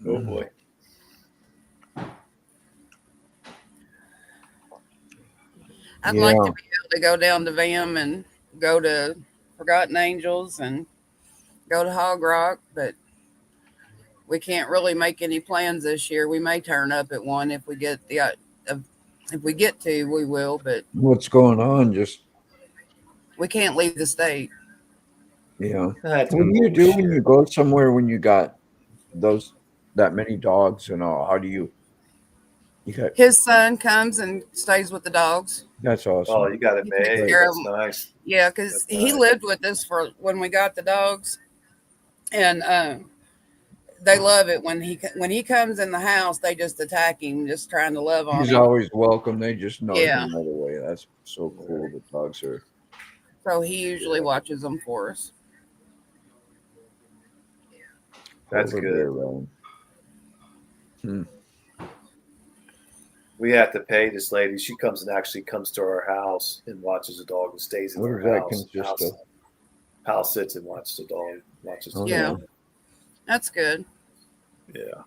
Oh boy. I'd like to be able to go down to VAM and go to Forgotten Angels and go to Hog Rock, but we can't really make any plans this year. We may turn up at one if we get if we get to, we will, but What's going on? Just we can't leave the state. That's what do you do when bullshit. you go somewhere when you got that many dogs and all? How do you got? His son comes and stays with the dogs. That's awesome. Oh, you got it You take made. care of That's them. nice. Yeah, because That's he nice. lived with us for when we got the dogs, and they love it when he comes in the house. They just attack him, just trying to love on He's him. always welcome. They just know Yeah. him right away. That's so cool. The dogs are. So he usually watches them for us. That's over good. there, Rollin. We have to pay this lady. She comes to our house and watches the dog and stays in What our does that house. consist of? House sits and watches the dog. Watches the Oh, Yeah. dog. That's good. Yeah.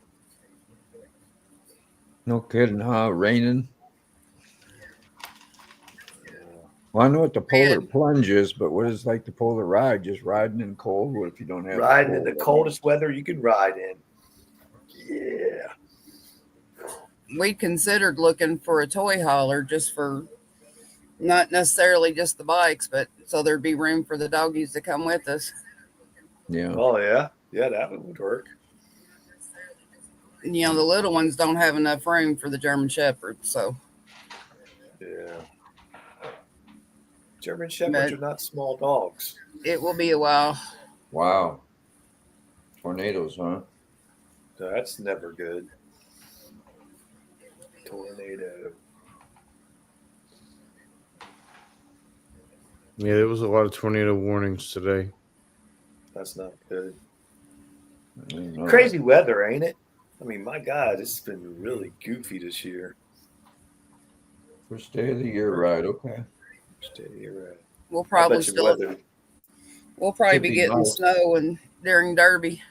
No kidding, huh? Raining. Well, I know what the polar plunge is, but what is like the polar ride? Just riding in cold? What if you don't have Riding in the cold? coldest weather you can ride in. Yeah. We considered looking for a toy hauler just for not necessarily just the bikes, but so there'd be room for the doggies to come with us. Yeah. Oh yeah. Yeah, that would work. And, the little ones don't have enough room for the German Shepherd, so Yeah. German Shepherds are not small dogs. it will be a while. Wow. Tornadoes, huh? That's never good. Tornado. Yeah, there was a lot of tornado warnings today. That's not good. I didn't know Crazy weather, ain't it? I mean, my God, it's been really goofy this year. that. First day of the year, right? Okay. Steady, right. We'll I probably bet you still. weather. We'll probably Should be be getting nice. snow and during Derby.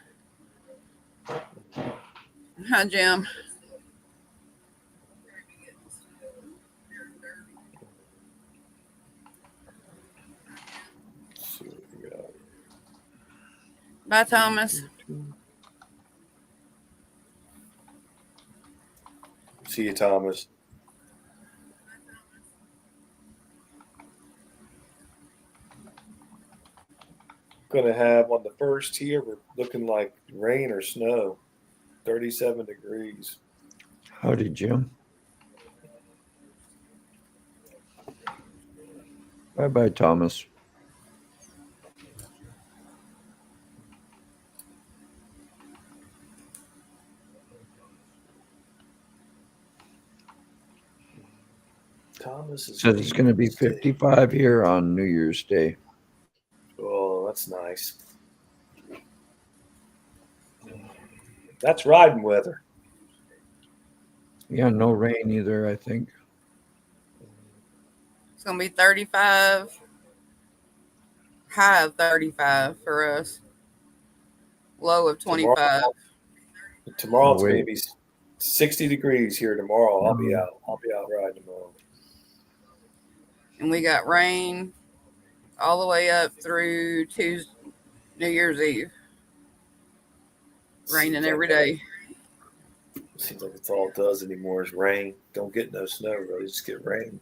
Hi, Jim. Let's see what we got. Bye, Thomas. See you, Thomas. Going to have on the first here, we're looking like rain or snow. 37 degrees. Howdy, Jim. Bye-bye, Thomas. Thomas is Says it's going to be 55 here on New Year's Day. Oh, that's nice. That's riding weather. Yeah, no rain either, I think. It's going to be 35. High of 35 for us. Low of 25. Tomorrow it's wait. going to be 60 degrees here tomorrow. I'll be Mhm. out. I'll be out riding tomorrow. And we got rain all the way up through Tuesday, New Year's Eve. Raining every day. Seems like it's all it does anymore is rain. Don't get no snow, really. Just get rain.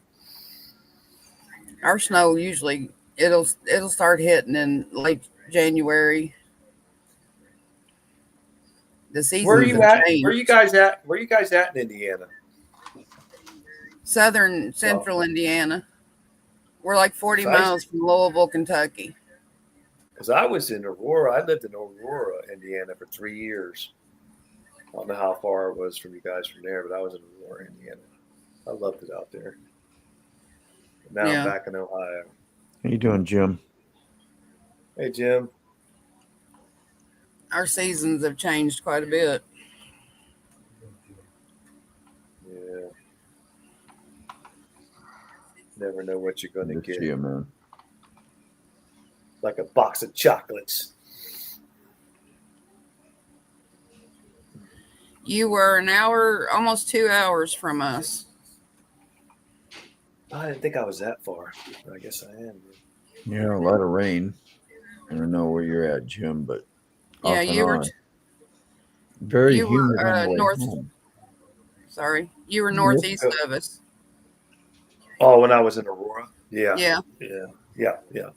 Our snow usually it'll start hitting in late January. The season. Where are you at? Where are you guys at? Where are you guys at in Indiana? Southern Central Indiana. We're like 40 miles from Louisville, Kentucky. Because I was in Aurora. I lived in Aurora, Indiana for 3 years. I don't know how far it was from you guys from there, but I was in Aurora, Indiana. I loved it out there. Now I'm back in Ohio. How you doing, Jim? Hey, Jim. Our seasons have changed quite a bit. Yeah. Never know what you're going to get. You, man. Like a box of chocolates. You were an hour, almost 2 hours from us. I didn't think I was that far. I guess I am. Yeah, a lot of rain. I don't know where you're at, Jim, but yeah, you were very humid on the way north. home. Sorry, you were northeast of us. Oh, when I was in Aurora? Yeah. Yeah. Yeah. Yeah. Yeah.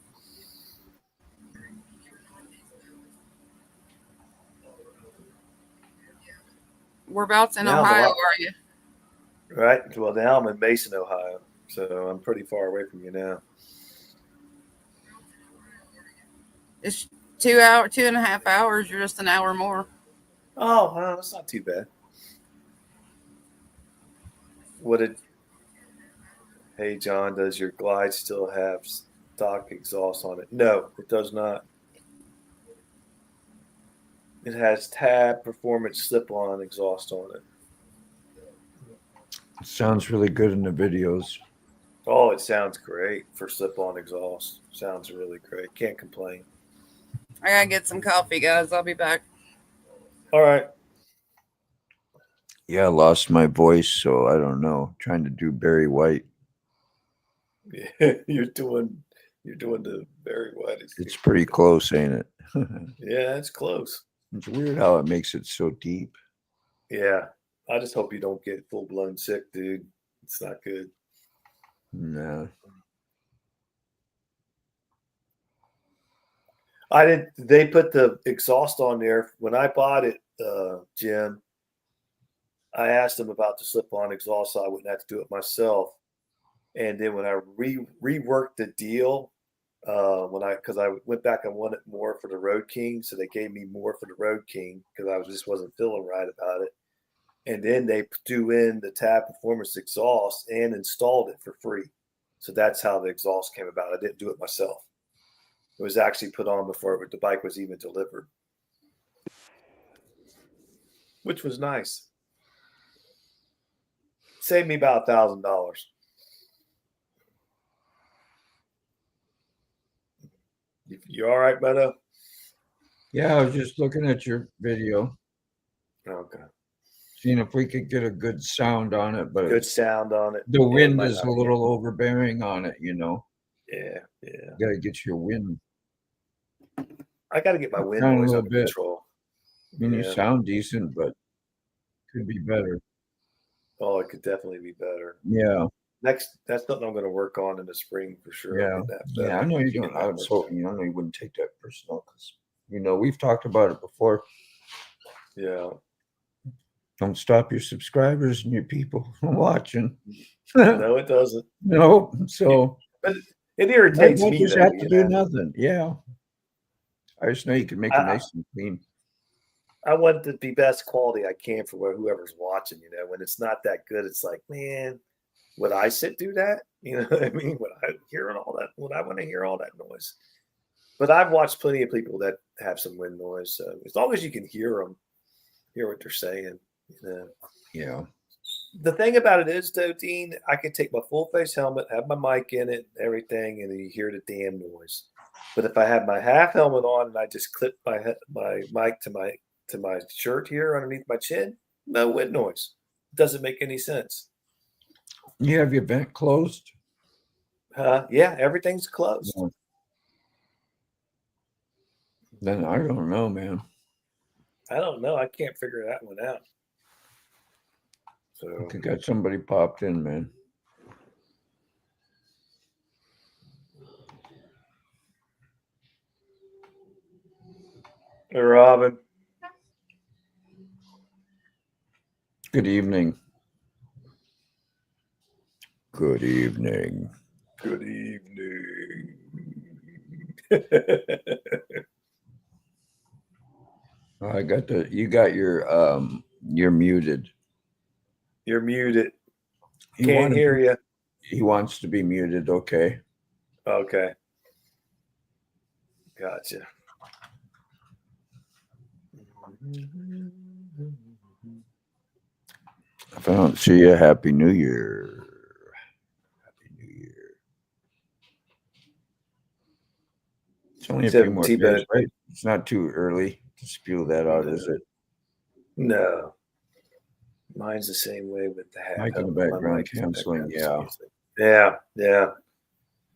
Whereabouts in Ohio are you? Right. Well, now I'm in Mason, Ohio, so I'm pretty far away from you now. It's 2.5 hours. You're just an hour more. Oh, well, that's not too bad. Hey, John, does your Glide still have stock exhaust on it? No, it does not. It has Tab Performance slip-on exhaust on it. It sounds really good in the videos. Oh, it sounds great for slip-on exhaust. Sounds really great. Can't complain. I gotta get some coffee, guys. I'll be back. All right. Yeah, I lost my voice, so I don't know. Trying to do Barry White. Yeah, you're doing the Barry White. It's pretty close, ain't it? Yeah, it's close. It's weird how it makes it so deep. Yeah. I just hope you don't get full-blown sick, dude. It's not good. No. They put the exhaust on there. When I bought it, Jim, I asked them about the slip-on exhaust so I wouldn't have to do it myself. And then when I reworked the deal, because I went back and wanted more for the Road King, so they gave me more for the Road King because I just wasn't feeling right about it. And then they threw in the Tab Performance exhaust and installed it for free. So that's how the exhaust came about. I didn't do it myself. It was actually put on before the bike was even delivered, which was nice. Saved me about $1,000. You all right, Beto? Yeah, I was just looking at your video, Okay. seeing if we could get a good sound on it, but Good sound on it. the wind is a little overbearing on it, Yeah. You gotta get your wind. I got to get my wind Down a noise little under bit. control. I mean, you sound decent, but could be better. Oh, it could definitely be better. Yeah. That's something I'm going to work on in the spring for sure. Yeah. I know you don't. I was hoping you wouldn't take that personal because we've talked about it before. Yeah. Don't stop your subscribers and your people from watching. No, it doesn't. No. So but it irritates I me. Just have to do nothing. Yeah. I just know you can make it nice and clean. I want it to be best quality I can for whoever's watching. When it's not that good, it's like, man, would I sit through that? You know what I mean? Would I hearing all that? Would I want to hear all that noise? But I've watched plenty of people that have some wind noise. So as long as you can hear them, hear what they're saying. Yeah. The thing about it is, though, Dean, I can take my full face helmet, have my mic in it, everything, and then you hear the damn noise. But if I have my half helmet on and I just clip my mic to my shirt here underneath my chin, no wind noise. It doesn't make any sense. You have your vent closed? Yeah, everything's closed. Yeah. Then I don't know, man. I don't know. I can't figure that one out. So I got somebody popped in, man. Hey, Robin. Good evening. Good evening. Good evening. You got you're muted. You're muted. Can't hear you. He wants to be muted. Okay. Okay. Gotcha. If I don't see you, Happy New Year. Happy New Year. It's only a few more days, right? It's not too early to spew that out, is it? No. Mine's the same way with the hat. Mic in the background canceling, yeah. Yeah.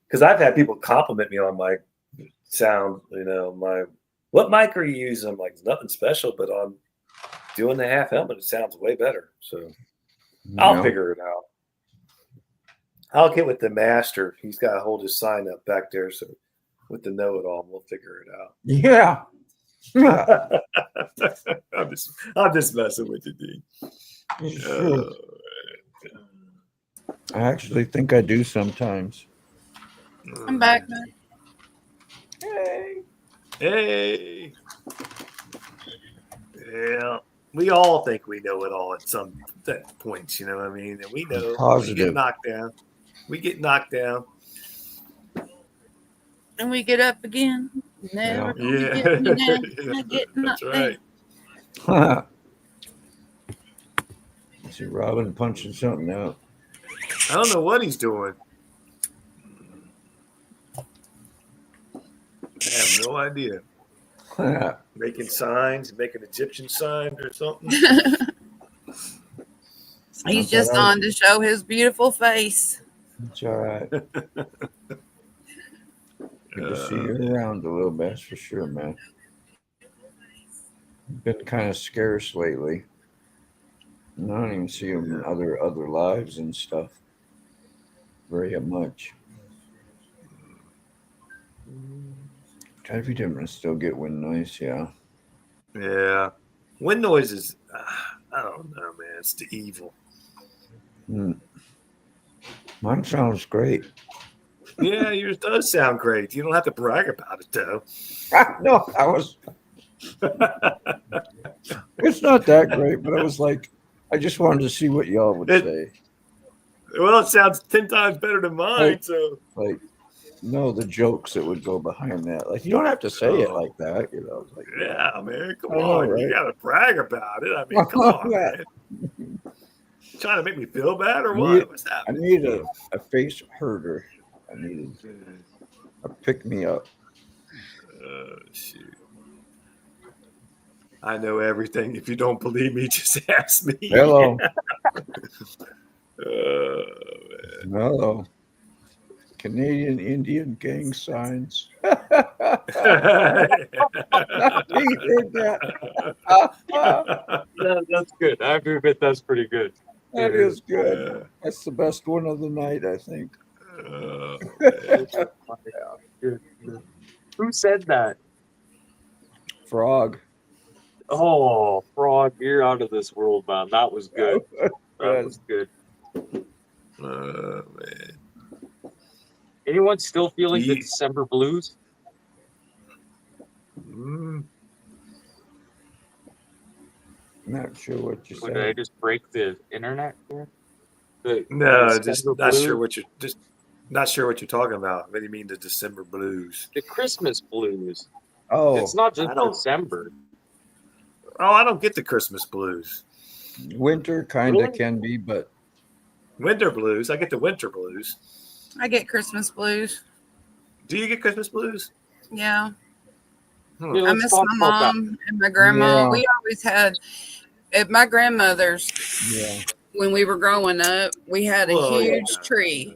Because I've had people compliment me on my sound, what mic are you using? I'm like, nothing special, but on doing the half helmet, it sounds way better. So I'll figure it out. I'll get with the master. He's got to hold his sign up back there. So with the know-it-all, we'll figure it out. Yeah. I'm just messing with you, Dean. I actually think I do sometimes. I'm back, man. Hey. Yeah. We all think we know it all at some points, you know what I mean? And we know Positive. We get knocked down. And we get up again. Never get me down. That's right. See Robin punching something out. I don't know what he's doing. I have no idea. Making signs, making Egyptian signs or something. He's just on to show his beautiful face. It's all right. Good to see you around a little bit, that's for sure, man. Been kind of scarce lately. I don't even see him in other lives and stuff very much. Try to be different, still get wind noise, yeah. Yeah. Wind noise is, I don't know, man. It's the evil. Mine sounds great. Yeah, yours does sound great. You don't have to brag about it, though. No, it's not that great, but I was like, I just wanted to see what y'all would say. Well, it sounds 10 times better than mine. Like, So, no, the jokes that would go behind that. Like, you don't have to say it like that, you know. Like, yeah, man, come I on. know, right? You got to brag about it. I mean, come on, man. Trying to make me feel bad or what? What's I happening? need a face herder. I needed a pick me up. Shoot. I know everything. If you don't believe me, just ask me. Hello. Man. Hello. Canadian Indian gang signs. You heard that? That's good. I have to admit that's pretty good. That is good. That's the best one of the night, I think. Who said that? Frog. Oh, Frog, you're out of this world, man. That was good. That was good. Man. Anyone still feeling the December blues? Not sure what you said. Did I just break the internet here? No, just not sure what you're talking about. What do you mean the December blues? The Christmas blues. Oh, it's not just December. Oh, I don't get the Christmas blues. Winter kind of can be, but winter blues. I get the winter blues. I get Christmas blues. Do you get Christmas blues? Yeah. Yeah, I miss my mom and my grandma. Yeah. We always had at my grandmother's. Yeah. When we were growing up, we had a huge tree,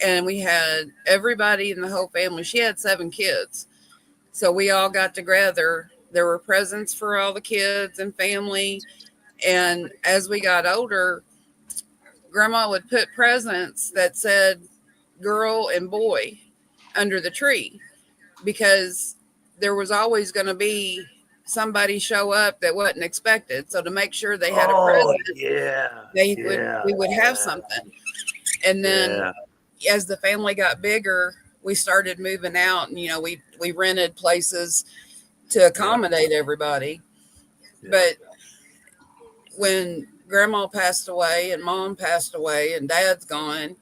and we had everybody in the whole family. She had 7 kids, so we all got together. There were presents for all the kids and family, and as we got older, Grandma would put presents that said girl and boy under the tree, because there was always going to be somebody show up that wasn't expected. So to make sure they had a present, we would have something. And then as the family got bigger, we started moving out, and we rented places to accommodate everybody. But when Grandma passed away and Mom passed away and Dad's gone,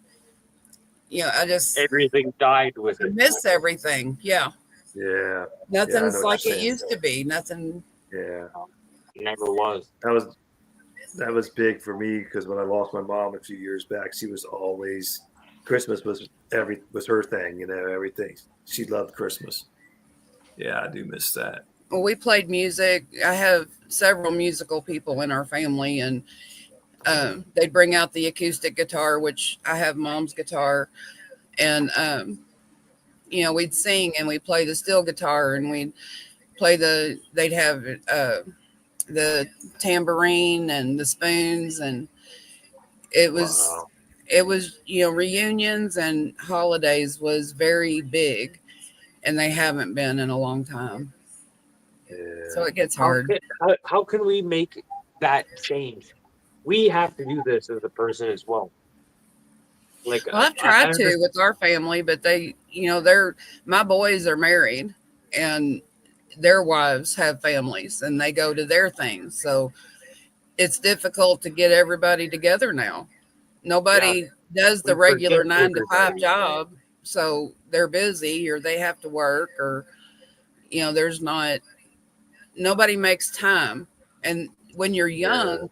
I just everything died with it. Miss everything. Yeah. Nothing's like it used to be. Nothing. Yeah. It never was. That was big for me, because when I lost my mom a few years back, she was always, Christmas was her thing, everything. She loved Christmas. Yeah, I do miss that. Well, we played music. I have several musical people in our family, and they'd bring out the acoustic guitar, which I have Mom's guitar, and we'd sing and we'd play the steel guitar, and we'd play they'd have the tambourine and the spoons, and it was reunions and holidays was very big, and they haven't been in a long time. So it gets hard. How can we make that change? We have to do this as a person as well. I've tried to with our family, but my boys are married, and their wives have families, and they go to their things. So it's difficult to get everybody together now. Nobody does the regular 9 to 5 job, so they're busy, or they have to work, or nobody makes time. And when you're young,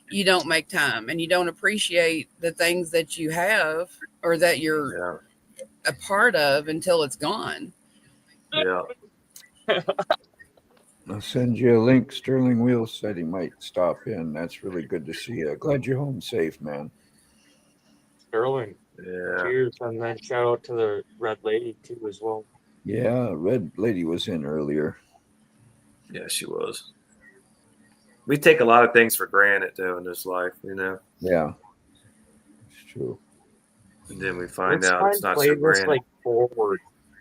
you don't make time, and you don't appreciate the things that you have or that you're a part of until it's gone. Yeah. I'll send you a link. Sterling Wheels said he might stop in. That's really good to see you. Glad you're home safe, man. Sterling. Yeah. Cheers, and then shout out to the Red Lady too as well. Yeah, Red Lady was in earlier. Yeah, she was. We take a lot of things for granted, though, in this life, Yeah, it's true. And then we find out it's not so granted. granted. Forward.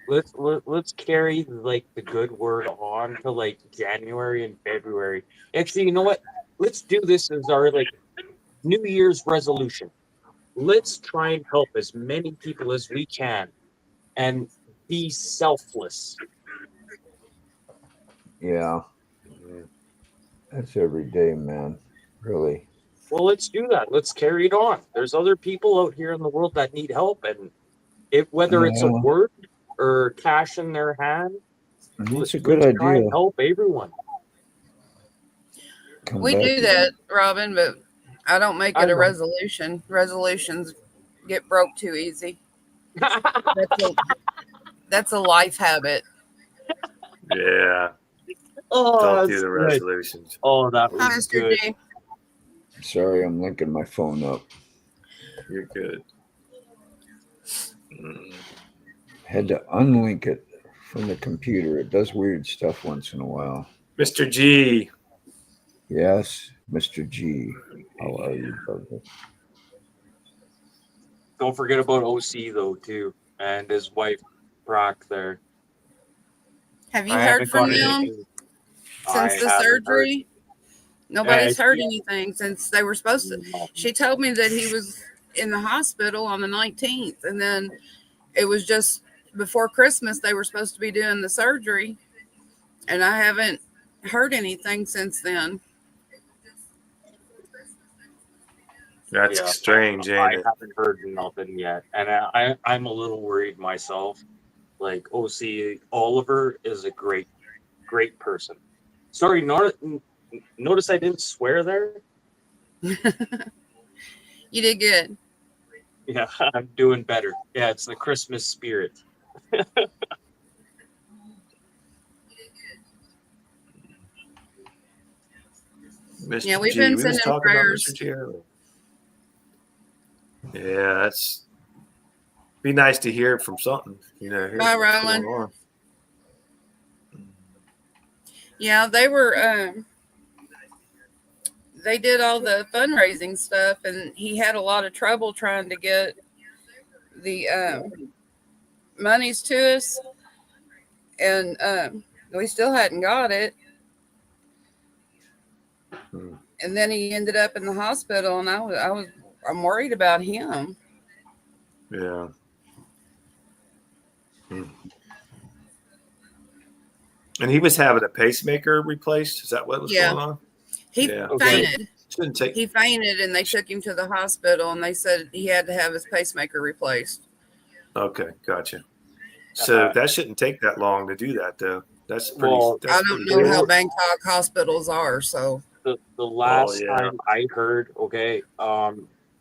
Let's carry the good word on to January and February. Actually, you know what? Let's do this as our New Year's resolution. Let's try and help as many people as we can and be selfless. Yeah. That's every day, man. Really. Well, let's do that. Let's carry it on. There's other people out here in the world that need help, and whether it's a word or cash in their hand, it's a good let's try idea. and help everyone. We do that, Robin, but I don't make it a resolution. Resolutions get broke too easy. That's a life habit. Yeah. Oh, don't do the resolutions. Oh, that was good. G. Sorry, I'm linking my phone up. You're good. Had to unlink it from the computer. It does weird stuff once in a while. Mr. G. Yes, Mr. G. How are you, brother? Don't forget about OC though too, and his wife Brock there. Have you heard from them since the surgery? Nobody's heard anything since they were supposed to. She told me that he was in the hospital on the 19th, and then it was just before Christmas they were supposed to be doing the surgery, and I haven't heard anything since then. That's strange, ain't it? I haven't heard nothing yet, and I'm a little worried myself. Like OC Oliver is a great person. Sorry, notice I didn't swear there. You did good. Yeah, I'm doing better. Yeah, it's the Christmas spirit. Yeah, we've been sending prayers. Yeah, that's be nice to hear from something. Bye, Rollin. Yeah, they were. They did all the fundraising stuff, and he had a lot of trouble trying to get the monies to us, and we still hadn't got it. And then he ended up in the hospital, and I'm worried about him. Yeah. And he was having a pacemaker replaced. Is that what was going on? He fainted. He fainted, and they took him to the hospital, and they said he had to have his pacemaker replaced. Okay, gotcha. So that shouldn't take that long to do that, though. That's pretty. I don't know how Bangkok hospitals are, so. The last time I heard,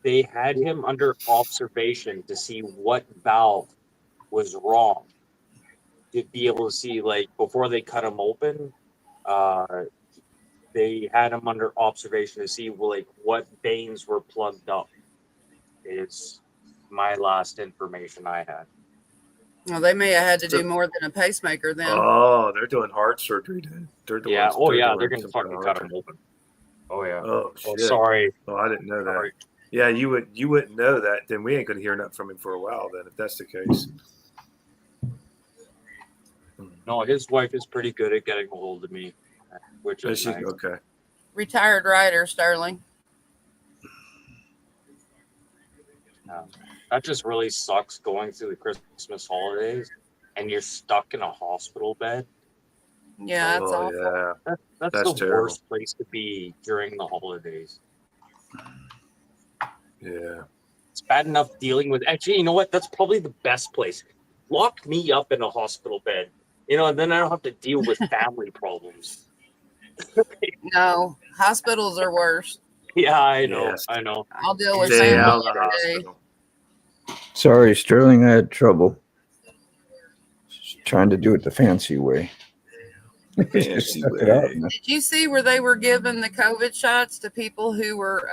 they had him under observation to see what valve was wrong. To be able to see, like, before they cut him open, they had him under observation to see, like, what veins were plugged up. It's my last information I had. Well, they may have had to do more than a pacemaker then. Oh, they're doing heart surgery, dude. They're going to fucking cut him open. Oh yeah. Oh shit. Oh, sorry. Oh, I didn't know that. Yeah, you wouldn't know that. Then we ain't gonna hear nothing from him for a while. Then, if that's the case. No, his wife is pretty good at getting a hold of me, which is nice. Okay. Retired writer, Sterling. That just really sucks going through the Christmas holidays, and you're stuck in a hospital bed. Yeah, that's awful. Yeah. That's the terrible. worst place to be during the holidays. Yeah. It's bad enough dealing with. Actually, you know what? That's probably the best place. Lock me up in a hospital bed, and then I don't have to deal with family problems. No, hospitals are worse. Yeah, I know. Yes. I know. I'll deal with family every day. Sorry, Sterling, I had trouble trying to do it the fancy way. Did you see where they were giving the COVID shots to people who were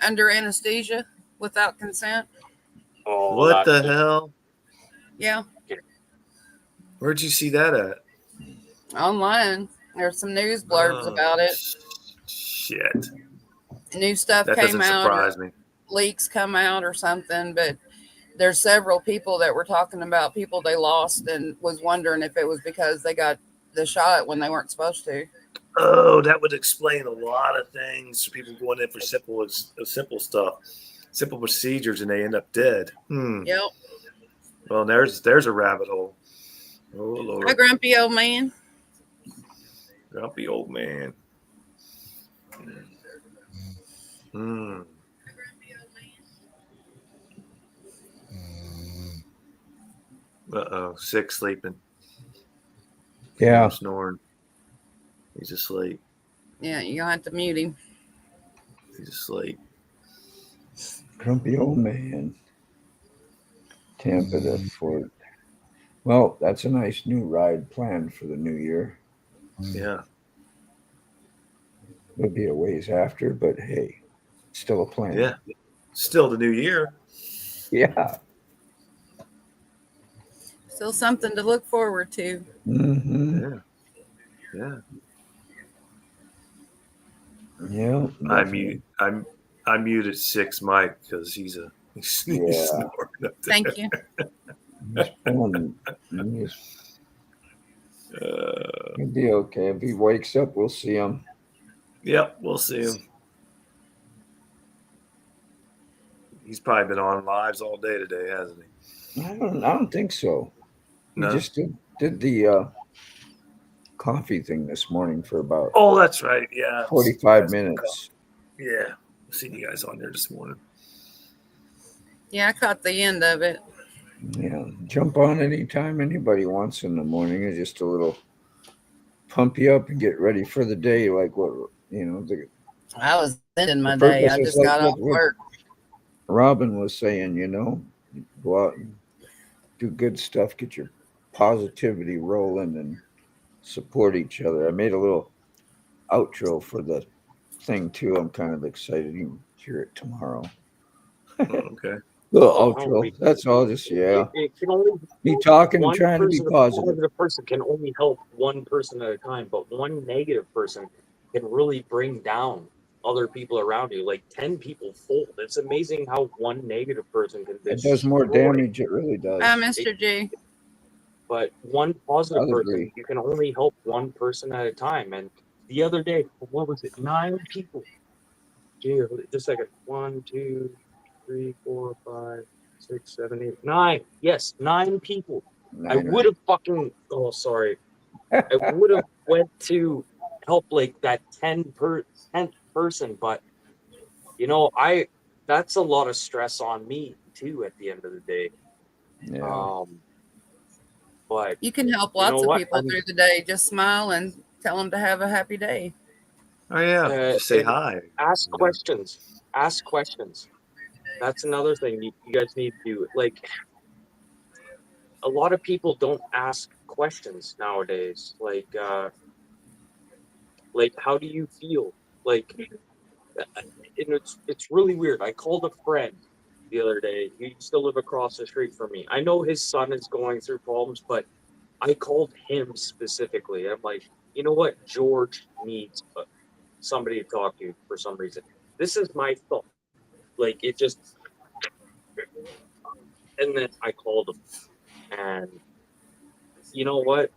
under anesthesia without consent? Oh, what the hell? Yeah. Where'd you see that at? Online. There's some news blurbs about it. Shit. New stuff that came out. Surprise me. Leaks come out or something, but there's several people that were talking about people they lost and was wondering if it was because they got the shot when they weren't supposed to. Oh, that would explain a lot of things. People going in for simple stuff, simple procedures, and they end up dead. Yep. Well, there's a rabbit hole. Oh Lord, A grumpy old man. grumpy old man. Hmm. Uh-oh, sick sleeping. Yeah. Snoring. He's asleep. Yeah, you're gonna have to mute him. He's asleep. Grumpy old man. Tampa to Fort. Well, that's a nice new ride planned for the new year. Yeah. It'll be a ways after, but hey, still a plan. Yeah. Still the new year. Yeah. Still something to look forward to. Mm-hmm. Yeah. Yeah. Yeah. I muted Six Mike because he's snoring up there. Thank you. He'll be okay. If he wakes up, we'll see him. Yep, we'll see him. He's probably been on lives all day today, hasn't he? I don't think so. No? He just did the coffee thing this morning for about Oh, that's right. Yeah. 45 minutes. Yeah. I've seen you guys on there this morning. Yeah, I caught the end of it. Yeah. Jump on anytime anybody wants in the morning. It's just a little pump you up and get ready for the day. Like what, I was ending my day. I just got off work. Robin was saying, go out and do good stuff, get your positivity rolling and support each other. I made a little outro for the thing too. I'm kind of excited. You can hear it tomorrow. Okay. Little outro. That's all. Just It can only me talking and trying to be positive. One positive person can only help one person at a time, but one negative person can really bring down other people around you. Like 10 people fold. It's amazing how one negative person can. It does more damage. It really does. Mr. G. But one positive person, you can only help one person at a time. And the other day, what was it? 9 people. Gee, just a second. 1, 2, 3, 4, 5, 6, 7, 8, 9. Yes, 9 people. I would have fucking. Oh, sorry. I would have went to help like that 10th person, but that's a lot of stress on me too. At the end of the day. Yeah. But you can help lots of people through the day. Just smile and tell them to have a happy day. Oh yeah, just say hi. Ask questions. Ask questions. That's another thing you guys need to do. Like, a lot of people don't ask questions nowadays. Like how do you feel? Like, and it's really weird. I called a friend the other day. He used to live across the street from me. I know his son is going through problems, but I called him specifically. I'm like, you know what? George needs somebody to talk to for some reason. This is my thought. Like, it just... And then I called him. And you know what?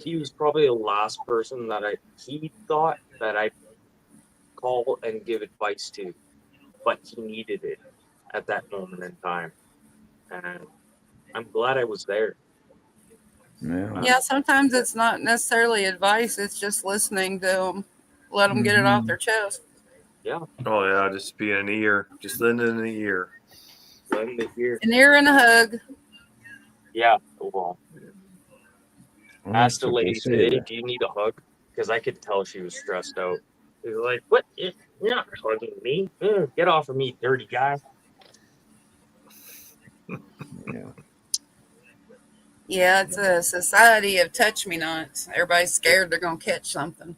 He was probably the last person that he thought that I'd call and give advice to. But he needed it at that moment in time. And I'm glad I was there. Yeah, sometimes it's not necessarily advice. It's just listening to them. Let them get it off their chest. Yeah. Oh, yeah, just be an ear. Just lend in the ear. Lend the ear. An ear and a hug. Yeah. Well, asked the lady today, do you need a hug? Because I could tell she was stressed out. She was like, what? You're not hugging me. Get off of me, dirty guy. Yeah. Yeah, it's a society of touch-me-nots. Everybody's scared they're going to catch something.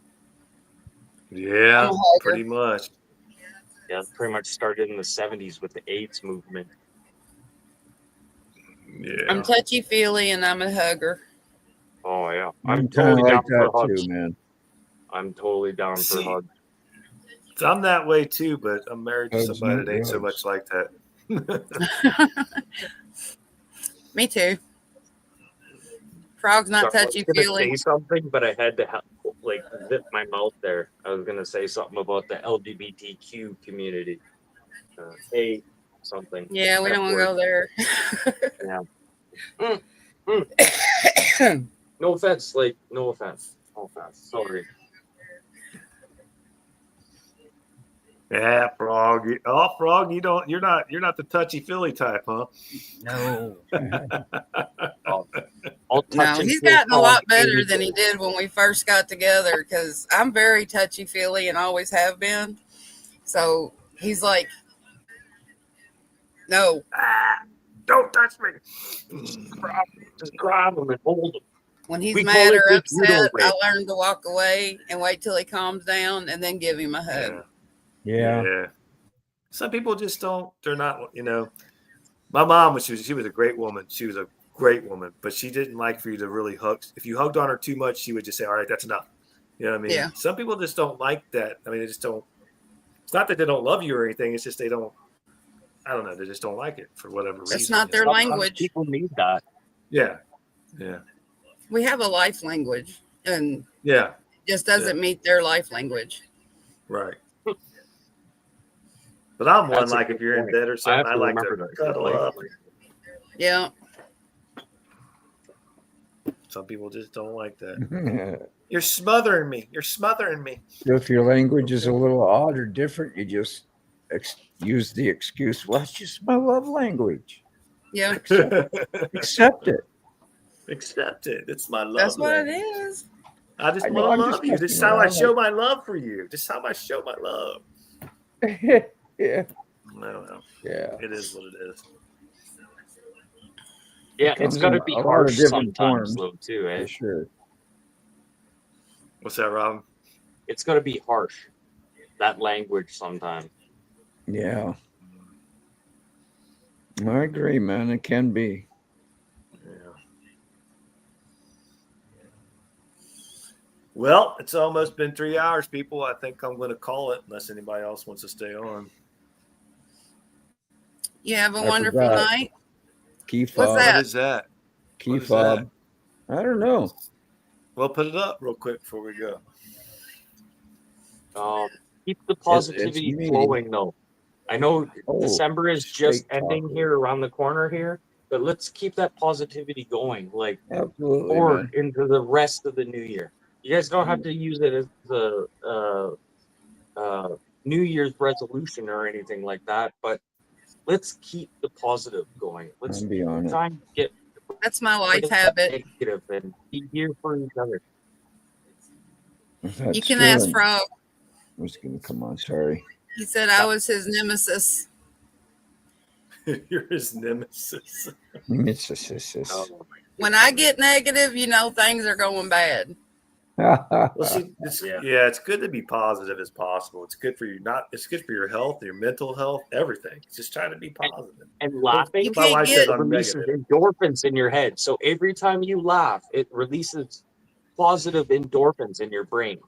Yeah, pretty much. Yeah, it pretty much started in the 70s with the AIDS movement. Yeah. I'm touchy-feely and I'm a hugger. Oh, yeah. I'm totally down for hugs too, man. I'm totally down for hugs. I'm that way too, but I'm married to somebody that ain't so much like that. Me too. Frog's not touchy-feely. I was going to say something, but I had to zip my mouth there. I was going to say something about the LGBTQ community. Something. Yeah, we don't want to go there. Yeah. No offense, like no offense. Sorry. Yeah, Frog. Frog, you're not the touchy Philly type, huh? No. No, he's gotten a lot better than he did when we first got together because I'm very touchy feely and always have been. So he's like, no. Don't touch me. Just grab him and hold him. When he's mad or upset, I learn to walk away and wait till he calms down and then give him a hug. Yeah. Some people just don't. They're not. My mom she was a great woman. She was a great woman, but she didn't like for you to really hug. If you hugged on her too much, she would just say, "All right, that's enough." You know what I mean? Yeah. Some people just don't like that. I mean, they just don't. It's not that they don't love you or anything. It's just they don't. I don't know. They just don't like it for whatever reason. It's not their language. People need that. Yeah. We have a life language, and just doesn't meet their life language. Right. But I'm one like if you're in bed or something, I like to cuddle up. Yeah. Some people just don't like that. You're smothering me. So if your language is a little odd or different, you just use the excuse, well, it's just my love language. Yeah. Accept it. Accept it. It's my love. That's what language. it is. I just want to love you. This is how I show my love for you. This is how I show my love. Yeah. No. Yeah. It is what it is. Yeah, it's got to be harsh sometimes, though, too, eh? For sure. What's that, Rob? It's got to be harsh. That language sometimes. Yeah. I agree, man. It can be. Well, it's almost been 3 hours, people. I think I'm going to call it unless anybody else wants to stay on. You have a wonderful night. Key fob. What's that? What is that? Key fob. I don't know. Well, put it up real quick before we go. Keep the positivity flowing, though. I know December is just ending here around the corner here, but let's keep that positivity going, like forward into the rest of the new year. You guys don't have to use it as a New Year's resolution or anything like that, but let's keep the positive going. Let's try and get. That's my life habit. Negative and be here for each other. You can ask Frog. I was going to come on. Sorry. He said I was his nemesis. You're his nemesis. When I get negative, things are going bad. Well, see, it's good to be positive as possible. It's good for you. It's good for your health, your mental health, everything. Just trying to be positive. And laughing releases endorphins in your head. So every time you laugh, it releases positive endorphins in your brain.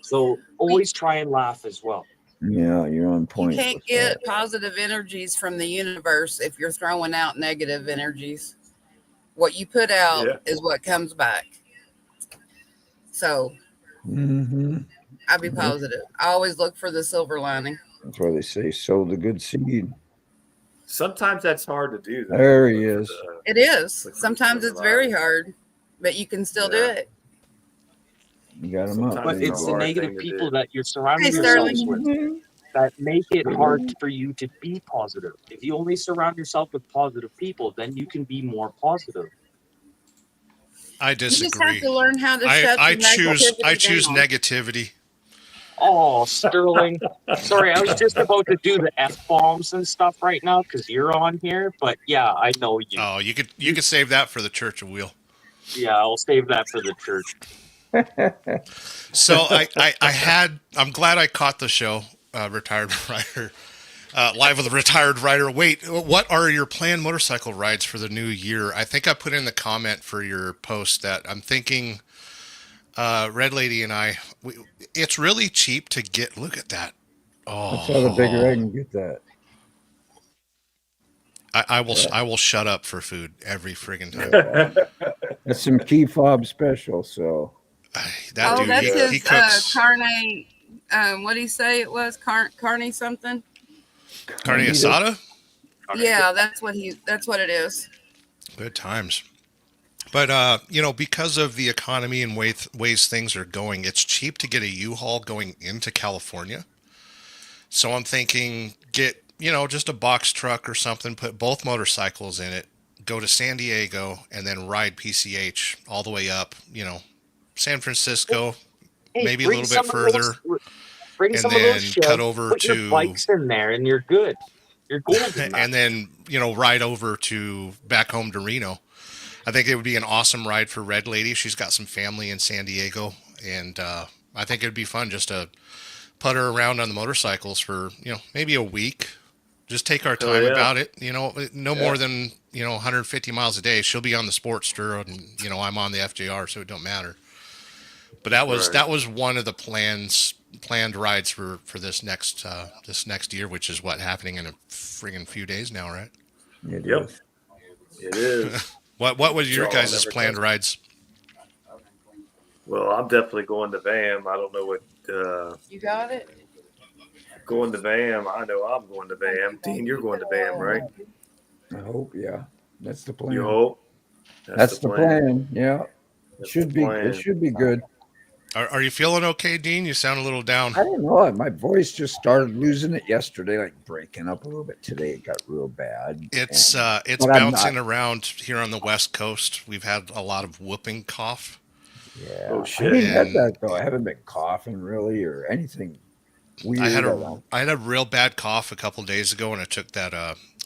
So always try and laugh as well. Yeah, you're on point. You can't get positive energies from the universe if you're throwing out negative energies. What you put out is what comes back. So I'd be positive. I always look for the silver lining. That's why they say sow the good seed. Sometimes that's hard to do. There he is. It is. Sometimes it's very hard, but you can still do it. You got him up. But it's the negative people that you're surrounding yourselves with that make it hard for you to be positive. If you only surround yourself with positive people, then you can be more positive. I disagree. You just have to learn how to shut I choose down. negativity. Oh, Sterling. Sorry, I was just about to do the F-bombs and stuff right now because you're on here, but yeah, I know you. Oh, you could save that for the Church of Wheel. Yeah, I'll save that for the church. So I'm glad I caught the show, Retired Rider. Live with a Retired Rider. Wait, what are your planned motorcycle rides for the new year? I think I put in the comment for your post that I'm thinking Red Lady and it's really cheap to get. Look at that. Oh, that's how the bigger I can get that. I will shut up for food every friggin' time. That's some key fob special. So dude, that's he his cooks. carne. What did he say it was? Carne something. Carne asada? Yeah, that's what it is. Good times. But because of the economy and ways things are going, it's cheap to get a U-Haul going into California. So I'm thinking get, just a box truck or something, put both motorcycles in it, go to San Diego, and then ride PCH all the way up, San Francisco, Hey, maybe a bring little bit some of further, those. Bring and some of those then cut sheds. over Put your to, bikes in there, and you're good. You're golden. Man. and then, ride over to back home to Reno. I think it would be an awesome ride for Red Lady. She's got some family in San Diego, and I think it'd be fun just to putter around on the motorcycles for maybe a week. Just take our time about it. No more than 150 miles a day. She'll be on the Sportster, and I'm on the FJR, so it don't matter. But that was one of the planned rides for this next year, which is happening in a friggin' few days now, right? It Yep. is. It is. What was your guys' planned rides? Well, I'm definitely going to VAM. I don't know what. You got it? Going to VAM. I know I'm going to VAM. Dean, you're going to VAM, right? I hope, yeah. That's the plan. You hope. That's the plan. Yeah. That's Should the be. plan. It should be good. Are you feeling okay, Dean? You sound a little down. I don't know. My voice just started losing it yesterday, like breaking up a little bit. Today it got real bad. It's but bouncing around here on the West Coast. We've had a lot of whooping cough. Yeah. Oh, shit. I haven't had that though. I haven't been coughing really or anything weird. I had a real bad cough a couple days ago, and I took that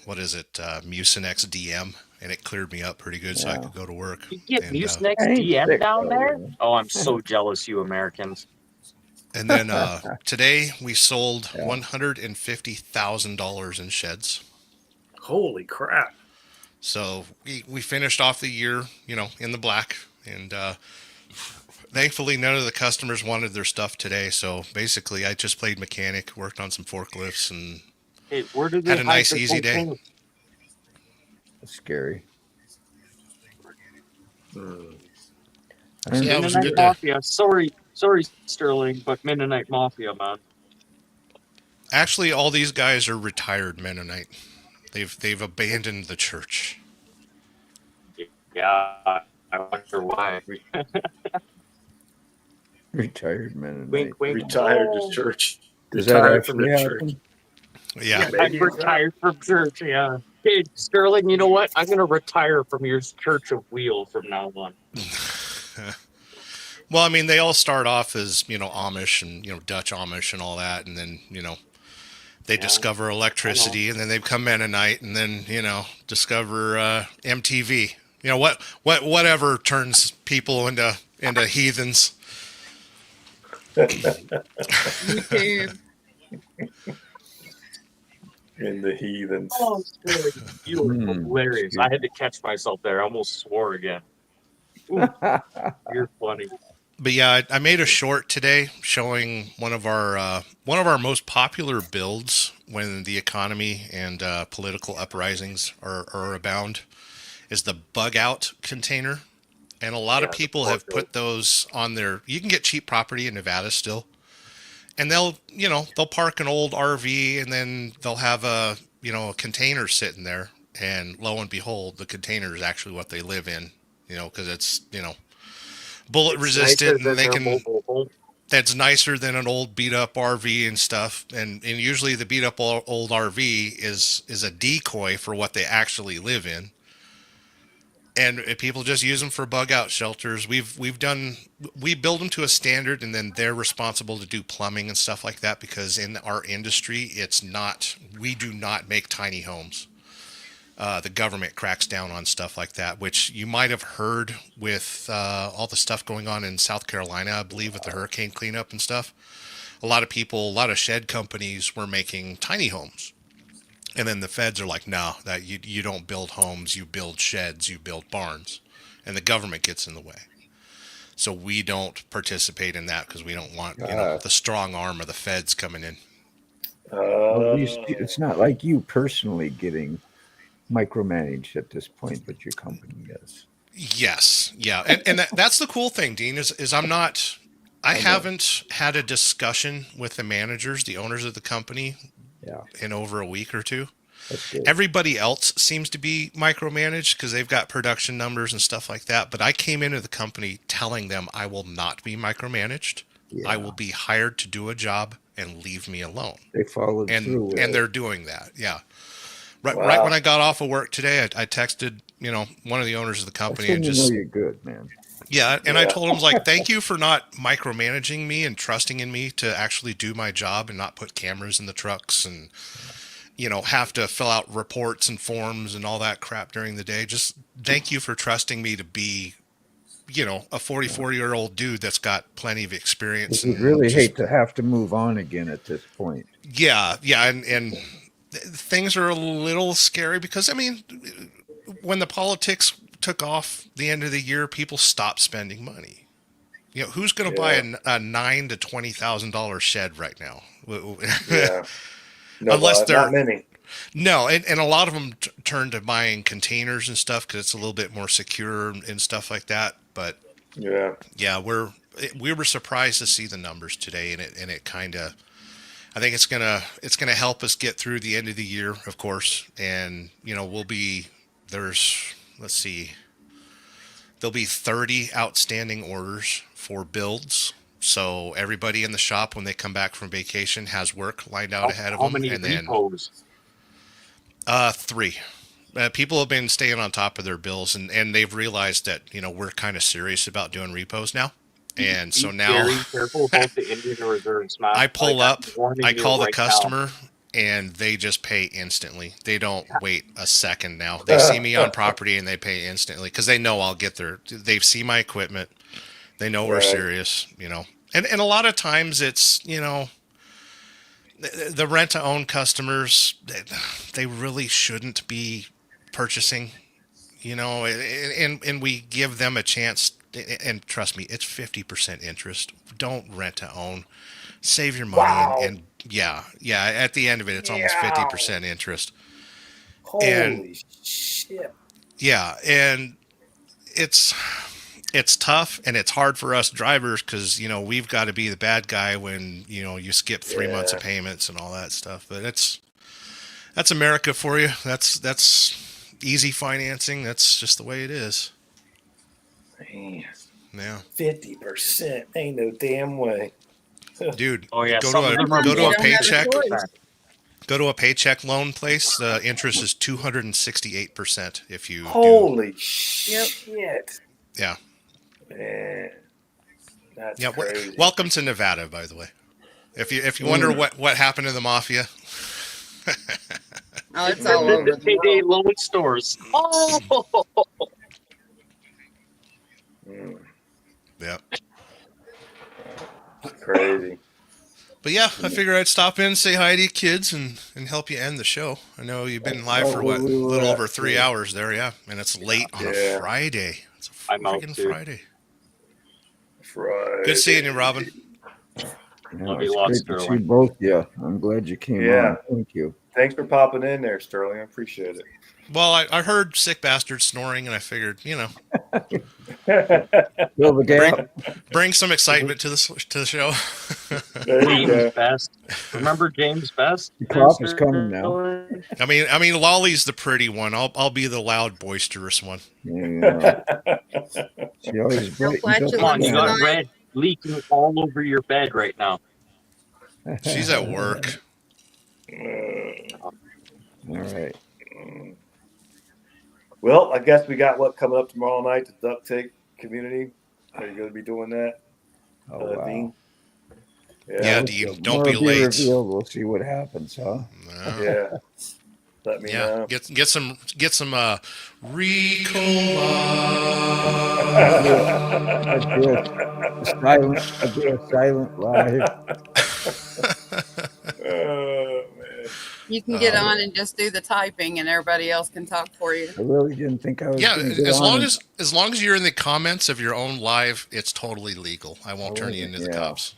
Mucinex DM, and it cleared me up pretty good, so I could go to work. You get and, Mucinex I ain't DM sick, down though, there? you know. Oh, I'm so jealous, you Americans. And then today we sold $150,000 in sheds. Holy crap. So we finished off the year, in the black, and thankfully none of the customers wanted their stuff today. So basically, I just played mechanic, worked on some forklifts, and Hey, where did they had a hide nice, the easy day. cocaine? It's scary. Yeah, it was Mennonite good to. Mafia. Sorry, Sterling, but Mennonite Mafia, man. Actually, all these guys are retired Mennonite. They've abandoned the church. Yeah, I wonder why. Retired Mennonite. Wink, wink. Retired Oh. to church. Does that Retired from actually the church. happen? Yeah. I retired from church, yeah. Hey, Sterling, you know what? I'm going to retire from your Church of Wheel from now on. Well, I mean, they all start off as, Amish and, Dutch Amish and all that. And then, they discover electricity, and then they become Mennonite, and then, discover MTV. Whatever turns people into heathens. YouTube. In the heathens. Oh, Sterling, you were hilarious. I had to catch myself there. I almost swore again. Ooh, you're funny. But yeah, I made a short today showing one of our most popular builds when the economy and political uprisings are abound is the bug out container, and a lot of people have put those on their. You can get cheap property in Nevada still, and they'll park an old RV, and then they'll have a container sitting there, and lo and behold, the container is actually what they live in, because it's bullet resistant, and they can. That's nicer than an old beat up RV and stuff, and usually the beat up old RV is a decoy for what they actually live in, and people just use them for bug out shelters. We build them to a standard, and then they're responsible to do plumbing and stuff like that, because in our industry we do not make tiny homes. The government cracks down on stuff like that, which you might have heard with all the stuff going on in South Carolina, I believe, with the hurricane cleanup and stuff. A lot of shed companies were making tiny homes. And then the feds are like, no, that you don't build homes, you build sheds, you build barns. And the government gets in the way. So we don't participate in that because we don't want the strong arm of the feds coming in. Well, at least it's not like you personally getting micromanaged at this point, but your company is. Yes, yeah, and that's the cool thing, Dean, is I haven't had a discussion with the managers, the owners of the company, in over a week or two. Everybody else seems to be micromanaged because they've got production numbers and stuff like that. But I came into the company telling them I will not be micromanaged. I will be hired to do a job and leave me alone. They followed through with and it. they're doing that. Yeah. Right when I got off of work today, I texted, one of the owners of the company and just, you're good, man. Yeah, and I told him, like, thank you for not micromanaging me and trusting in me to actually do my job and not put cameras in the trucks and, have to fill out reports and forms and all that crap during the day. Just thank you for trusting me to be, a 44-year-old dude that's got plenty of experience. You really hate to have to move on again at this point. Yeah, and things are a little scary because, when the politics took off the end of the year, people stopped spending money. Who's going to buy a $9,000 to $20,000 shed right now? Yeah. No, Unless they're not many. No, and a lot of them turn to buying containers and stuff because it's a little bit more secure and stuff like that. But yeah, we were surprised to see the numbers today, and it kind of, I think it's gonna help us get through the end of the year, of course, and there'll be 30 outstanding orders for builds. So everybody in the shop, when they come back from vacation, has work lined out ahead of them. How many repos? 3. People have been staying on top of their bills, and they've realized that we're kind of serious about doing repos now. And so now, very careful about the Indian Reserve smash. I pull up, I call the right customer, now. and they just pay instantly. They don't wait a second now. They see me on property and they pay instantly because they know I'll get there. They've seen my equipment. They know we're serious, And a lot of times it's, the rent-to-own customers, they really shouldn't be purchasing, and we give them a chance. And trust me, it's 50% interest. Don't rent to own. Save your money. And yeah. At the end of it, it's almost 50% interest. Holy shit. Yeah. And it's tough and it's hard for us drivers because, we've got to be the bad guy when, you skip 3 months of payments and all that stuff. But that's America for you. That's easy financing. That's just the way it is. Man. Yeah. 50%. Ain't no damn way. Dude, Oh yeah, go to a paycheck. Go to a paycheck loan place. Interest is 268% if you. Holy shit! Yeah. Man, that's crazy. Welcome to Nevada, by the way. If you wonder what happened to the mafia. Oh, it's all over the payday loan stores. Oh. Yeah. Crazy. But yeah, I figured I'd stop in, say hi to you kids, and help you end the show. I know you've been live for a little over 3 hours there, yeah, and it's late on a Friday. It's a freaking Friday. Good seeing you, Robin. It's great to see both. Yeah, I'm glad you came on. Thank you. Thanks for popping in there, Sterling. I appreciate it. Well, I heard sick bastard snoring, and I figured, bring some excitement to the show. James Best. Remember James Best? The crop is coming now. I mean, Lolly's the pretty one. I'll be the loud, boisterous one. Yeah. She always Come on, you got red leaking all over your bed right now. She's at work. All right. Well, I guess we got what coming up tomorrow night, the duct tape community. Are you going to be doing that? Oh, wow. Dean? Yeah, Dean, don't be late. We'll see what happens, huh? No. Yeah. Let me know. Get some Rico. silent live. Oh, man. You can get on and just do the typing, and everybody else can talk for you. I really didn't think I was. Yeah, as long as you're in the comments of your own live, it's totally legal. I won't turn you into the cops.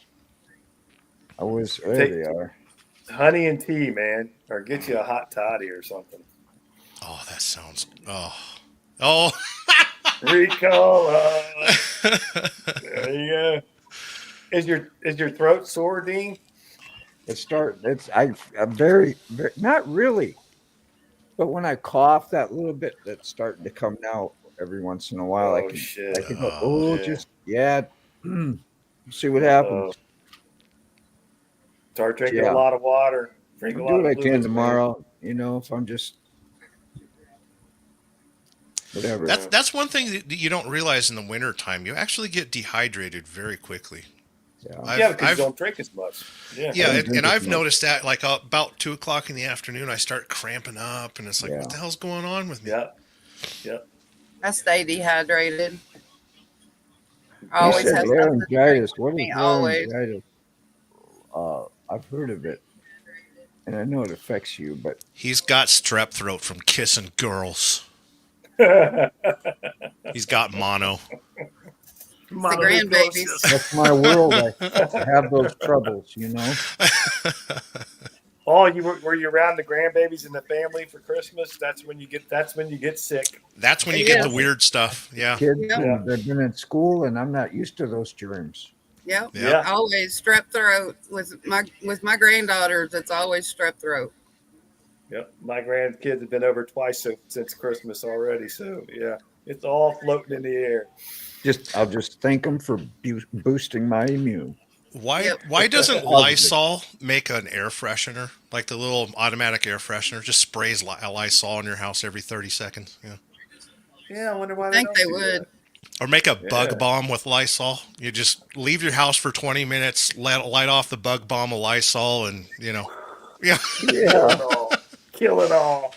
I was. There they are. Honey and tea, man, or get you a hot toddy or something. Oh, that sounds. Oh. Ricola. There you go. Is your throat sore, Dean? I'm very, not really. but when I cough, that little bit that's starting to come out every once in a while, I can go, oh, Yeah. just see what happens. Start drinking Yeah. a lot of water. Drink a I'll lot do what of I can fluids, tomorrow. If I'm just whatever. That's one thing that you don't realize in the winter time. You actually get dehydrated very quickly. Yeah, because you don't drink as much. Yeah, and I've noticed that like about 2:00 in the afternoon, I start cramping up, and it's like, what the hell's going on with me? Yeah. I stay dehydrated. I You always said have something to drink laryngitis. with What is me, always. laryngitis? I've heard of it, and I know it affects you, but He's got strep throat from kissing girls. He's got mono. The grandbabies. That's my world. I have those troubles, Oh, were you around the grandbabies in the family for Christmas? That's when you get sick. That's when you get the weird stuff. Yeah. Kids, they've been in school, and I'm not used to those germs. Yep. Yeah. Always strep throat with my granddaughters. It's always strep throat. Yep. My grandkids have been over twice since Christmas already. So yeah, it's all floating in the air. I'll just thank them for boosting my immune. Why doesn't Lysol make an air freshener, like the little automatic air freshener, just sprays Lysol in your house every 30 seconds? Yeah, I wonder why. I think they would. Or make a bug bomb with Lysol. You just leave your house for 20 minutes, light off the bug bomb of Lysol, and Kill it all.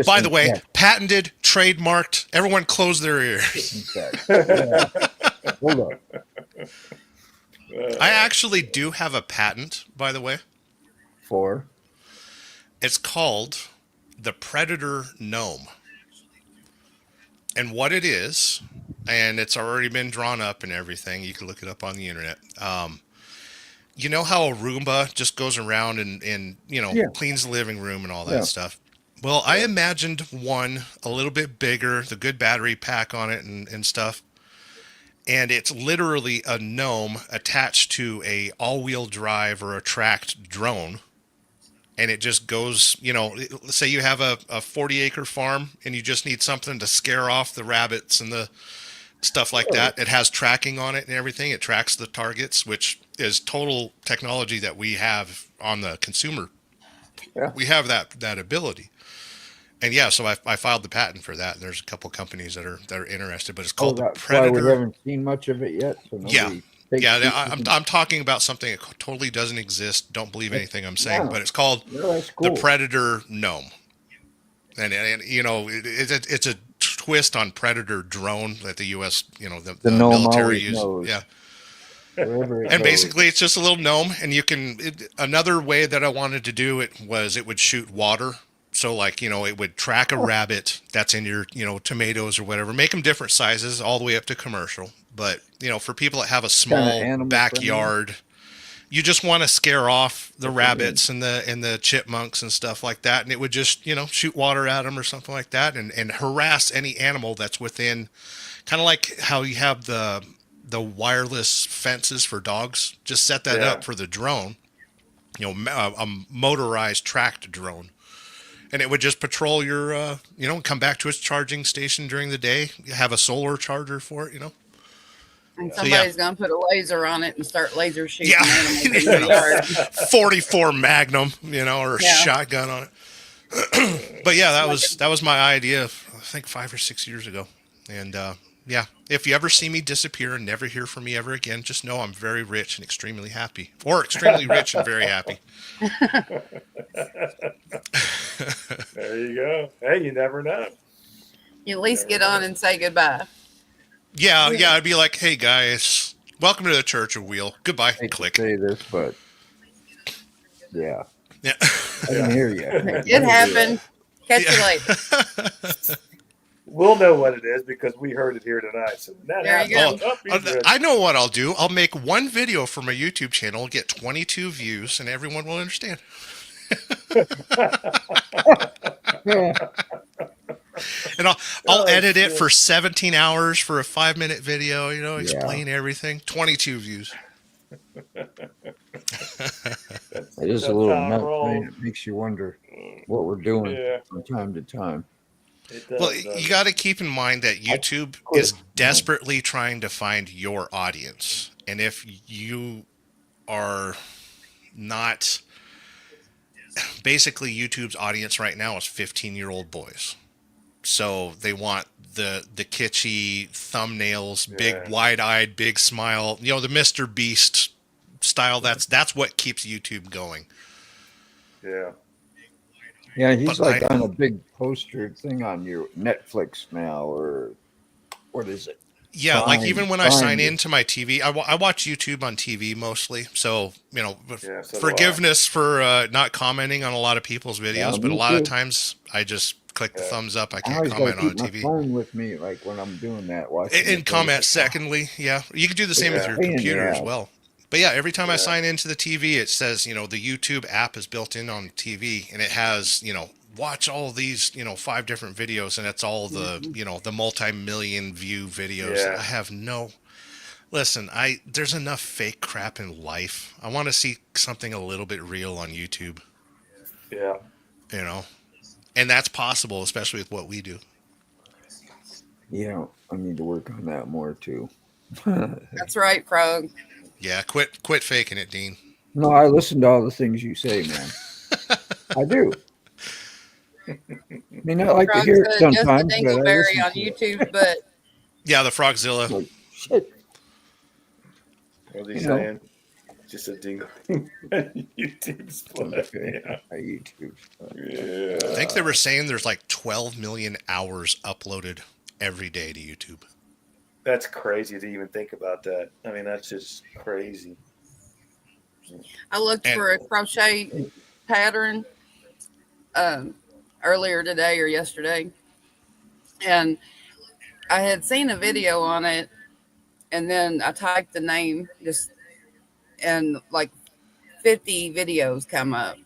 By the way, patented, trademarked. Everyone close their ears. Hold on. I actually do have a patent, by the way. For? It's called the Predator Gnome. And what it is, and it's already been drawn up and everything. You can look it up on the internet. You know how a Roomba just goes around and cleans the living room and all that stuff? Well, I imagined one a little bit bigger, the good battery pack on it and stuff. And it's literally a gnome attached to a all-wheel drive or a tracked drone. And it just goes, let's say you have a 40-acre farm and you just need something to scare off the rabbits and the stuff like that. It has tracking on it and everything. It tracks the targets, which is total technology that we have on the consumer. Yeah. We have that ability. And so I filed the patent for that. There's a couple companies that are interested, but it's called the Predator. Why we haven't seen much of it yet. So I'm talking about something that totally doesn't exist. Don't believe anything I'm saying, but it's called the Predator Gnome. And it's a twist on Predator drone that the U.S. The military uses. Yeah. And basically, it's just a little gnome, and you can. Another way that I wanted to do it was it would shoot water. So it would track a rabbit that's in your, tomatoes or whatever, make them different sizes all the way up to commercial. But, for people that have a small backyard, you just want to scare off the rabbits and the chipmunks and stuff like that. And it would just, shoot water at them or something like that and harass any animal that's within, kind of like how you have the wireless fences for dogs. Just set that up for the drone, a motorized tracked drone. And it would just patrol your, come back to its charging station during the day. You have a solar charger for it, And somebody's going to put a laser on it and start laser shooting. 44 Magnum, or a shotgun on it. But that was my idea, I think 5 or 6 years ago. And if you ever see me disappear and never hear from me ever again, just know I'm very rich and extremely happy. Or extremely rich and very happy. There you go. Hey, you never know. You at least get on and say goodbye. Yeah, I'd be like, hey guys, welcome to the Church of Wheel. Goodbye. I Click. Say this, but yeah. I didn't hear you. It happened. Catch you later. We'll know what it is because we heard it here tonight. So there you go. I know what I'll do. I'll make one video for my YouTube channel, get 22 views, and everyone will understand. And I'll edit it for 17 hours for a 5-minute video, explain everything. 22 views. It is a little nut. It makes you wonder. what we're doing Yeah. from time to time. It does, Well, doesn't you it? got to keep in mind that YouTube is desperately trying to find your audience. And if you are not, basically YouTube's audience right now is 15-year-old boys. So they want the kitschy thumbnails, big Yeah. wide-eyed, big smile, you know, the Mr. Beast style. That's what keeps YouTube going. Yeah. Yeah, he's But like on a big poster thing on your Netflix now, or what is it? Yeah, like Prime- even when I Prime sign is- into my TV, I watch YouTube on TV mostly. So, you know, Yeah, so do forgiveness for not commenting on a lot of people's videos, but a me lot of too. times I just click the Yeah. thumbs up. I I can't always got to comment on keep my TV. phone with me, like when I'm doing that. Watching And the comment video. secondly, yeah. You can do the same with Yeah. your Pain in the computer as ass. well. But yeah, every time I Yeah. sign into the TV, it says, you know, the YouTube app is built in on TV and it has, you know, watch all these, you know, 5 different videos and it's all the, you know, the multi-million view videos. Yeah. I have no Listen, there's enough fake crap in life. I want to see something a little bit real on YouTube, Yeah. you know. And that's possible, especially with what we do. Yeah, I need to work on that more too. That's right, Frog. Yeah, quit faking it, Dean. No, I listen to all the things you say, man. I do. I mean, I like to Frog's hear it just a sometimes, but I dingleberry listen on to it. YouTube, but Yeah, the Frogzilla. Like, shit. What are you You know. saying? Just a dingle. YouTube's fun. Okay. Yeah. YouTube. Yeah. I think they were saying there's like 12 million hours uploaded every day to YouTube. That's crazy to even think about that. I mean, that's just crazy. I looked And- for a crochet pattern earlier today or yesterday, and I had seen a video on it, and then I typed the name and like 50 videos come up.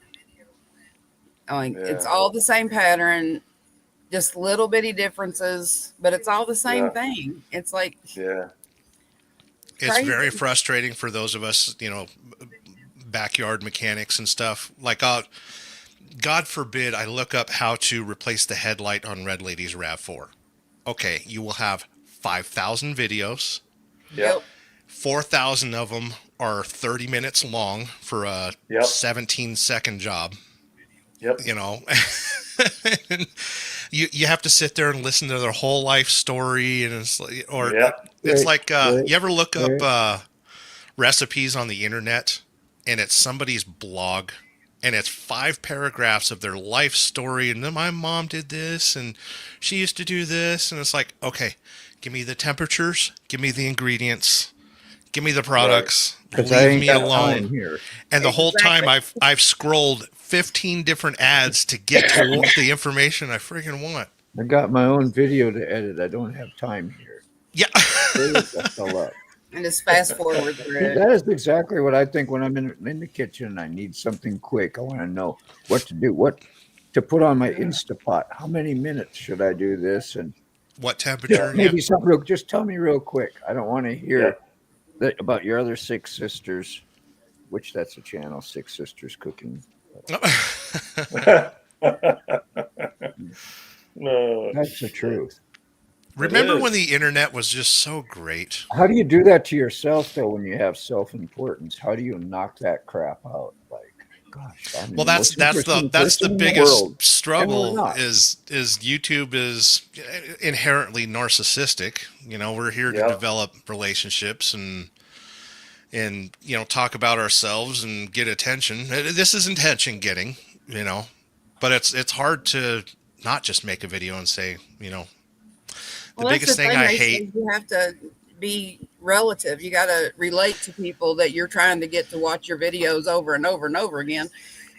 Like it's Yeah. all the same pattern, just little bitty differences, but it's all the same Yeah. thing. It's like Yeah. It's Crazy. very frustrating for those of us, you know, backyard mechanics and stuff. Like, God forbid I look up how to replace the headlight on Red Lady's RAV4. Okay, you will have 5,000 videos. Yep. 4,000 of them are 30 minutes long for a Yep. 17-second job. Yep. You know, you have to sit there and listen to their whole life story, and it's like, or Yep. it's Right, like right, you ever look up right. recipes on the internet, and it's somebody's blog, and it's 5 paragraphs of their life story, and then my mom did this, and she used to do this, and it's like, okay, give me the temperatures, give me the ingredients, give me the products, Because I leave ain't me got alone. time here. And the whole time Exactly. I've scrolled 15 different ads to get to the information I freaking want. I got my own video to edit. I don't have time here. Yeah. That's all up. and just fast forward through it. That is exactly what I think when I'm in the kitchen and I need something quick. I want to know what to do, what to put on my Instapot. How many minutes should I do this? And What temperature? maybe something real. Just tell me real quick. I don't want to hear that about your other 6 sisters, which that's a channel, 6 Sisters Cooking. No. That's the truth. Remember is. when the internet was just so great? How do you do that to yourself though? When you have self-importance, how do you knock that crap out? Like, gosh. I mean, Well, that's most the interesting that's the person in the biggest world. struggle And we're not. is YouTube is inherently narcissistic. You know, we're here to Yeah. develop relationships and you know, talk about ourselves and get attention. This is attention getting, you know, but it's hard to not just make a video and say, you know, the Well, that's biggest thing thing I they say, hate. you have to be relative. You got to relate to people that you're trying to get to watch your videos over and over and over again.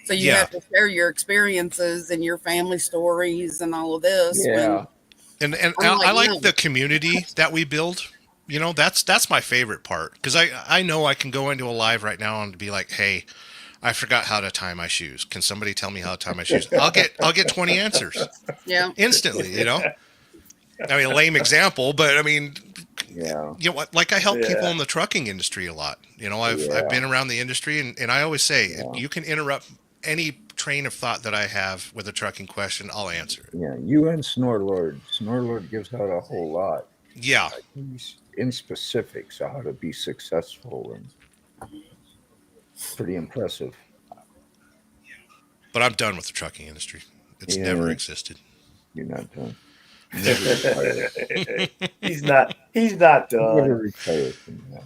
So you Yeah. have to share your experiences and your family stories and all of this. Yeah. And I'm I like, like no. the community that we build. You know, that's my favorite part, because I know I can go into a live right now and be like, hey, I forgot how to tie my shoes. Can somebody tell me how to tie my shoes? I'll get 20 answers Yeah. instantly. You know, I mean, a lame example, but I mean, Yeah. you know what? Like I help people Yeah. in the trucking industry a lot. You know, I've Yeah. been around the industry, and I always say Yeah. you can interrupt any train of thought that I have with a trucking question, I'll answer it. Yeah, you and Snorlord. Snorlord gives out a whole lot. Yeah. He's in specifics of how to be successful, and pretty impressive. But I'm done with the trucking industry. It's never existed. You're not done. He's not. He's not You better done. retire from that.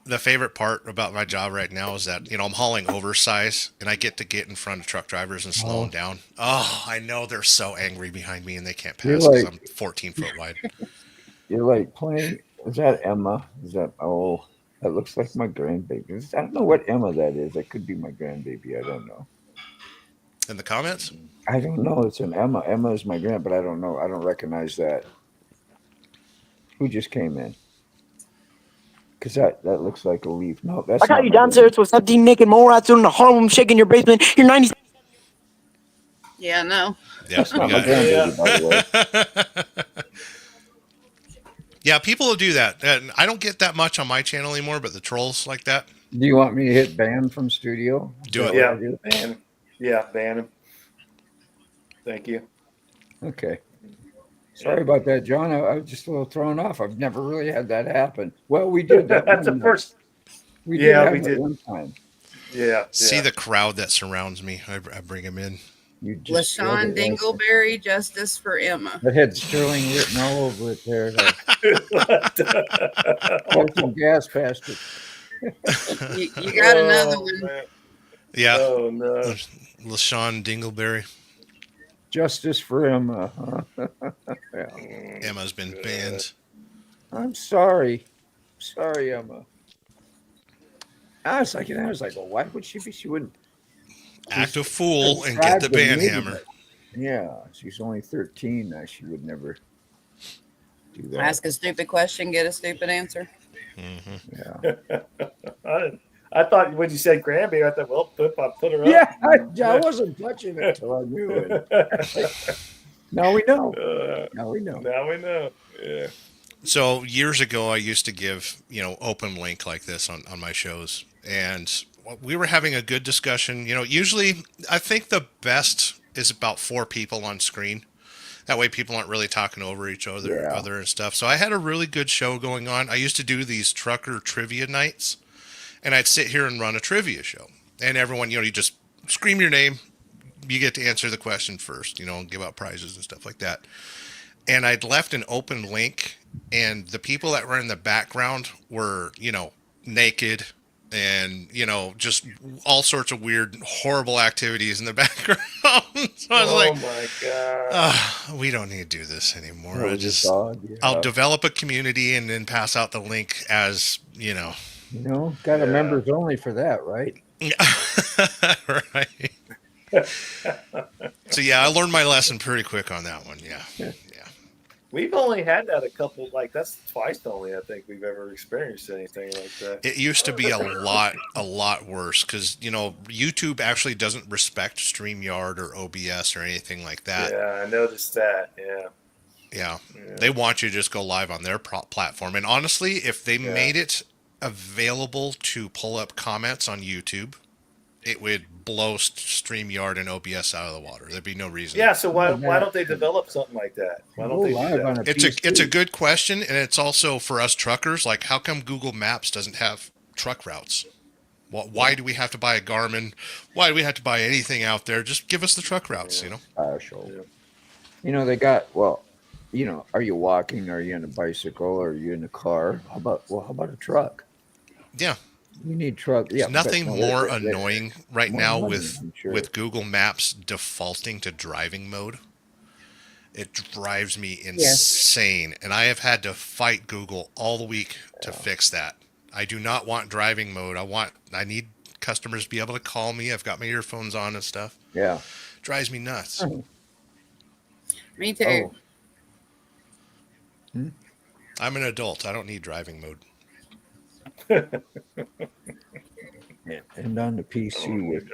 The favorite part about my job right now is that, I'm hauling oversize and I get in front of truck drivers and slow them down. Oh, I know they're so angry behind me and they can't pass because I'm 14 foot wide. You're like playing. Is that Emma? Is that that looks like my grandbaby. I don't know what Emma that is. That could be my grandbaby. I don't know. In the comments? I don't know. It's an Emma. Emma is my grand, but I don't know. I don't recognize that. Who just came in? Because that looks like a leaf. No, that's I got you downstairs with 17 naked mole rats in the Harlem Shake in your basement. You're 90. Yeah, no. Yes, my grandbaby, by the way. Yeah, people will do that. And I don't get that much on my channel anymore, but the trolls like that. Do you want me to hit ban from studio? Do it. Yeah, ban him. Yeah, ban him. Thank you. Okay. Sorry about that, John. I was just a little thrown off. I've never really had that happen. Well, we did that. That's the first. We did one time. Yeah. See the crowd that surrounds me. I bring them in. You just LaShawn Dingleberry, justice for Emma. It had Sterling written all over it there. Pour some gas past it. You got another one. Man. Yeah. Oh no. LaShawn Dingleberry. Justice for Emma. Yeah. Emma's been banned. I'm sorry. Sorry, Emma. I was like, well, why would she be? She wouldn't act a fool and get the ban hammer. Yeah, she's only 13. She would never do that. Ask a stupid question, get a stupid answer. Mm-hmm. Yeah. I thought when you said grandbaby, I thought, well, I put her up. Yeah, I wasn't touching it until I knew it. Now we know. Now we know. Now we know. Yeah. So years ago, I used to give, open link like this on my shows. And we were having a good discussion. Usually I think the best is about 4 people on screen. That way people aren't really talking over each other and stuff. So I had a really good show going on. I used to do these trucker trivia nights. And I'd sit here and run a trivia show. And everyone, you just scream your name. You get to answer the question first, and give out prizes and stuff like that. And I'd left an open link. And the people that were in the background were, naked and, just all sorts of weird, horrible activities in the background. So I was my God. We don't need to do this anymore. Oh, I'll develop a community and then pass out the link as, got a members only for that, right? Right. So yeah, I learned my lesson pretty quick on that one. Yeah. We've only had that a couple, that's twice only I think we've ever experienced anything like that. It used to be a lot worse because, YouTube actually doesn't respect StreamYard or OBS or anything like that. Yeah, I noticed that. Yeah. They want you to just go live on their platform. And honestly, if they made it available to pull up comments on YouTube, it would blow StreamYard and OBS out of the water. There'd be no reason. Yeah, so why don't they develop something like that? Why don't they do that? It's a good question, and it's also for us truckers. Like, how come Google Maps doesn't have truck routes? Well, why do we have to buy a Garmin? Why do we have to buy anything out there? Just give us the truck routes, Sure. They got, are you walking? Are you in a bicycle? Are you in a car? How about a truck? Yeah. You need truck. There's nothing more annoying right now with Google Maps defaulting to driving mode. It drives me insane. And I have had to fight Google all the week to fix that. I do not want driving mode. I need customers to be able to call me. I've got my earphones on and stuff. Yeah. Drives me nuts. Me too. I'm an adult. I don't need driving mode. And on the PC with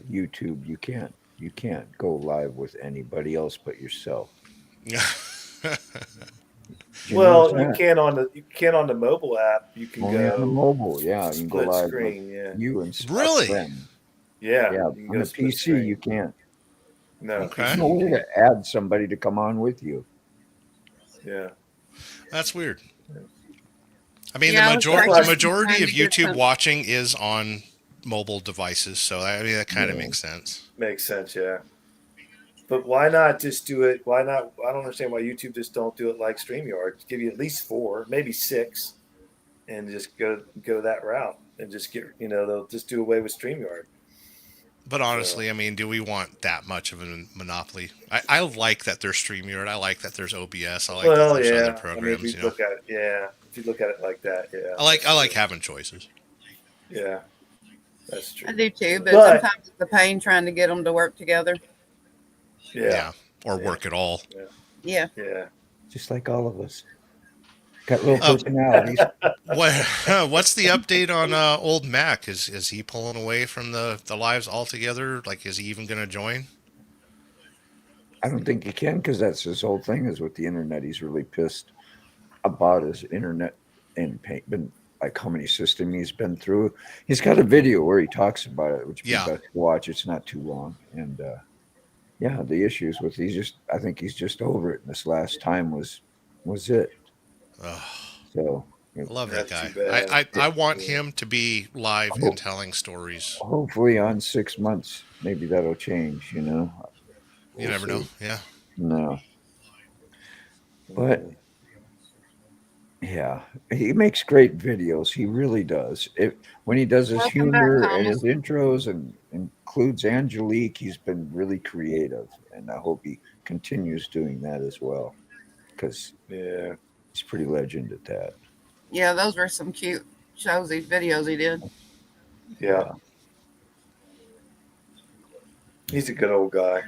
YouTube, you can't go live with anybody else but yourself. Well, you can on the mobile app. You can only go on the mobile. Yeah, you can go live screen. with you and really. friends. Yeah. Yeah, You can on go the split PC screen. you can't. No. Okay. There's no way to add somebody to come on with you. Yeah. That's weird. I mean, Yeah, I was the trying majority of to get YouTube some. watching is on mobile devices, so I mean that kind of Yeah. makes sense. Makes sense. Yeah. But why not just do it? Why not? I don't understand why YouTube just don't do it like StreamYard. Give you at least 4, maybe 6, and just go that route and just get they'll just do away with StreamYard. But honestly, So, I mean, do we want that much of a monopoly? I like that there's StreamYard. I like that there's OBS. I like that well, there's other yeah. I mean, if programs. you look at it, if you look at it like that, yeah, I like that's true. having choices. Yeah, that's true. I do too, So, but sometimes it's a pain trying to get them to work together. yeah, or work at all. Yeah. yeah. Just like all of us. Got little personalities. What's the update on old Mac? Is he pulling away from the lives altogether? Like, is he even going to join? I don't think he can because that's his whole thing is with the internet. He's really pissed about his internet and been like how many systems he's been through. He's got a video where he talks about it, which would be best to watch. It's not too long. And yeah, the issues with I think he's just over it. And this last time was it. So I love that guy. bad. I want him to be live and telling stories. Hopefully on 6 months, maybe that'll change, You never know. Yeah. No. But yeah, he makes great videos. He really does. When he does his Welcome back, humor and Thomas. his intros and includes Angelique, he's been really creative. And I hope he continues doing that as well. Because he's pretty legend at that. Yeah, those were some cute shows, these videos he did. Yeah. He's a good old guy.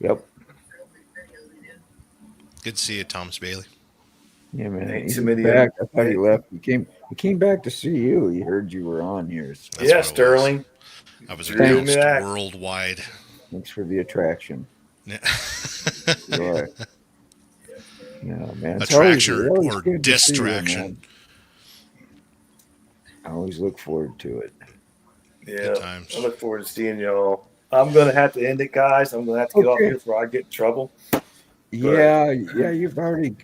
Yep. Good to see you, Thomas Bailey. Yeah, man. Ain't He's too many back. of- I thought he left. He came back to see you. He heard you were on here. That's what it was. Sterling. I was Drew announced back. worldwide. Thanks for the attraction. Yeah. Right. Yeah, man. It's Attraction always or good to see you, distraction. man. I always look forward to it. Yeah. Good times. I look forward to seeing y'all. I'm going to have to end it, guys. I'm going to have to get off Okay. here before I get in trouble. Yeah, you've already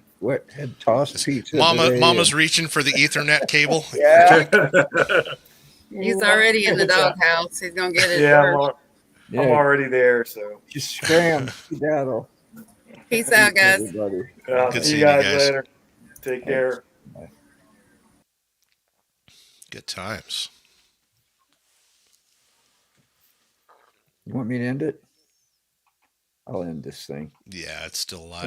had tossed pizza. today, Mama's reaching for the Ethernet cable. Yeah. He's already in the doghouse. He's gonna get it. Yeah, first. I'm already there. So just scram, skedaddle. Peace out, guys. Everybody. Good see seeing you you guys guys. later. Take care. Bye. Good times. You want me to end it? I'll end this thing. Yeah, it's still live.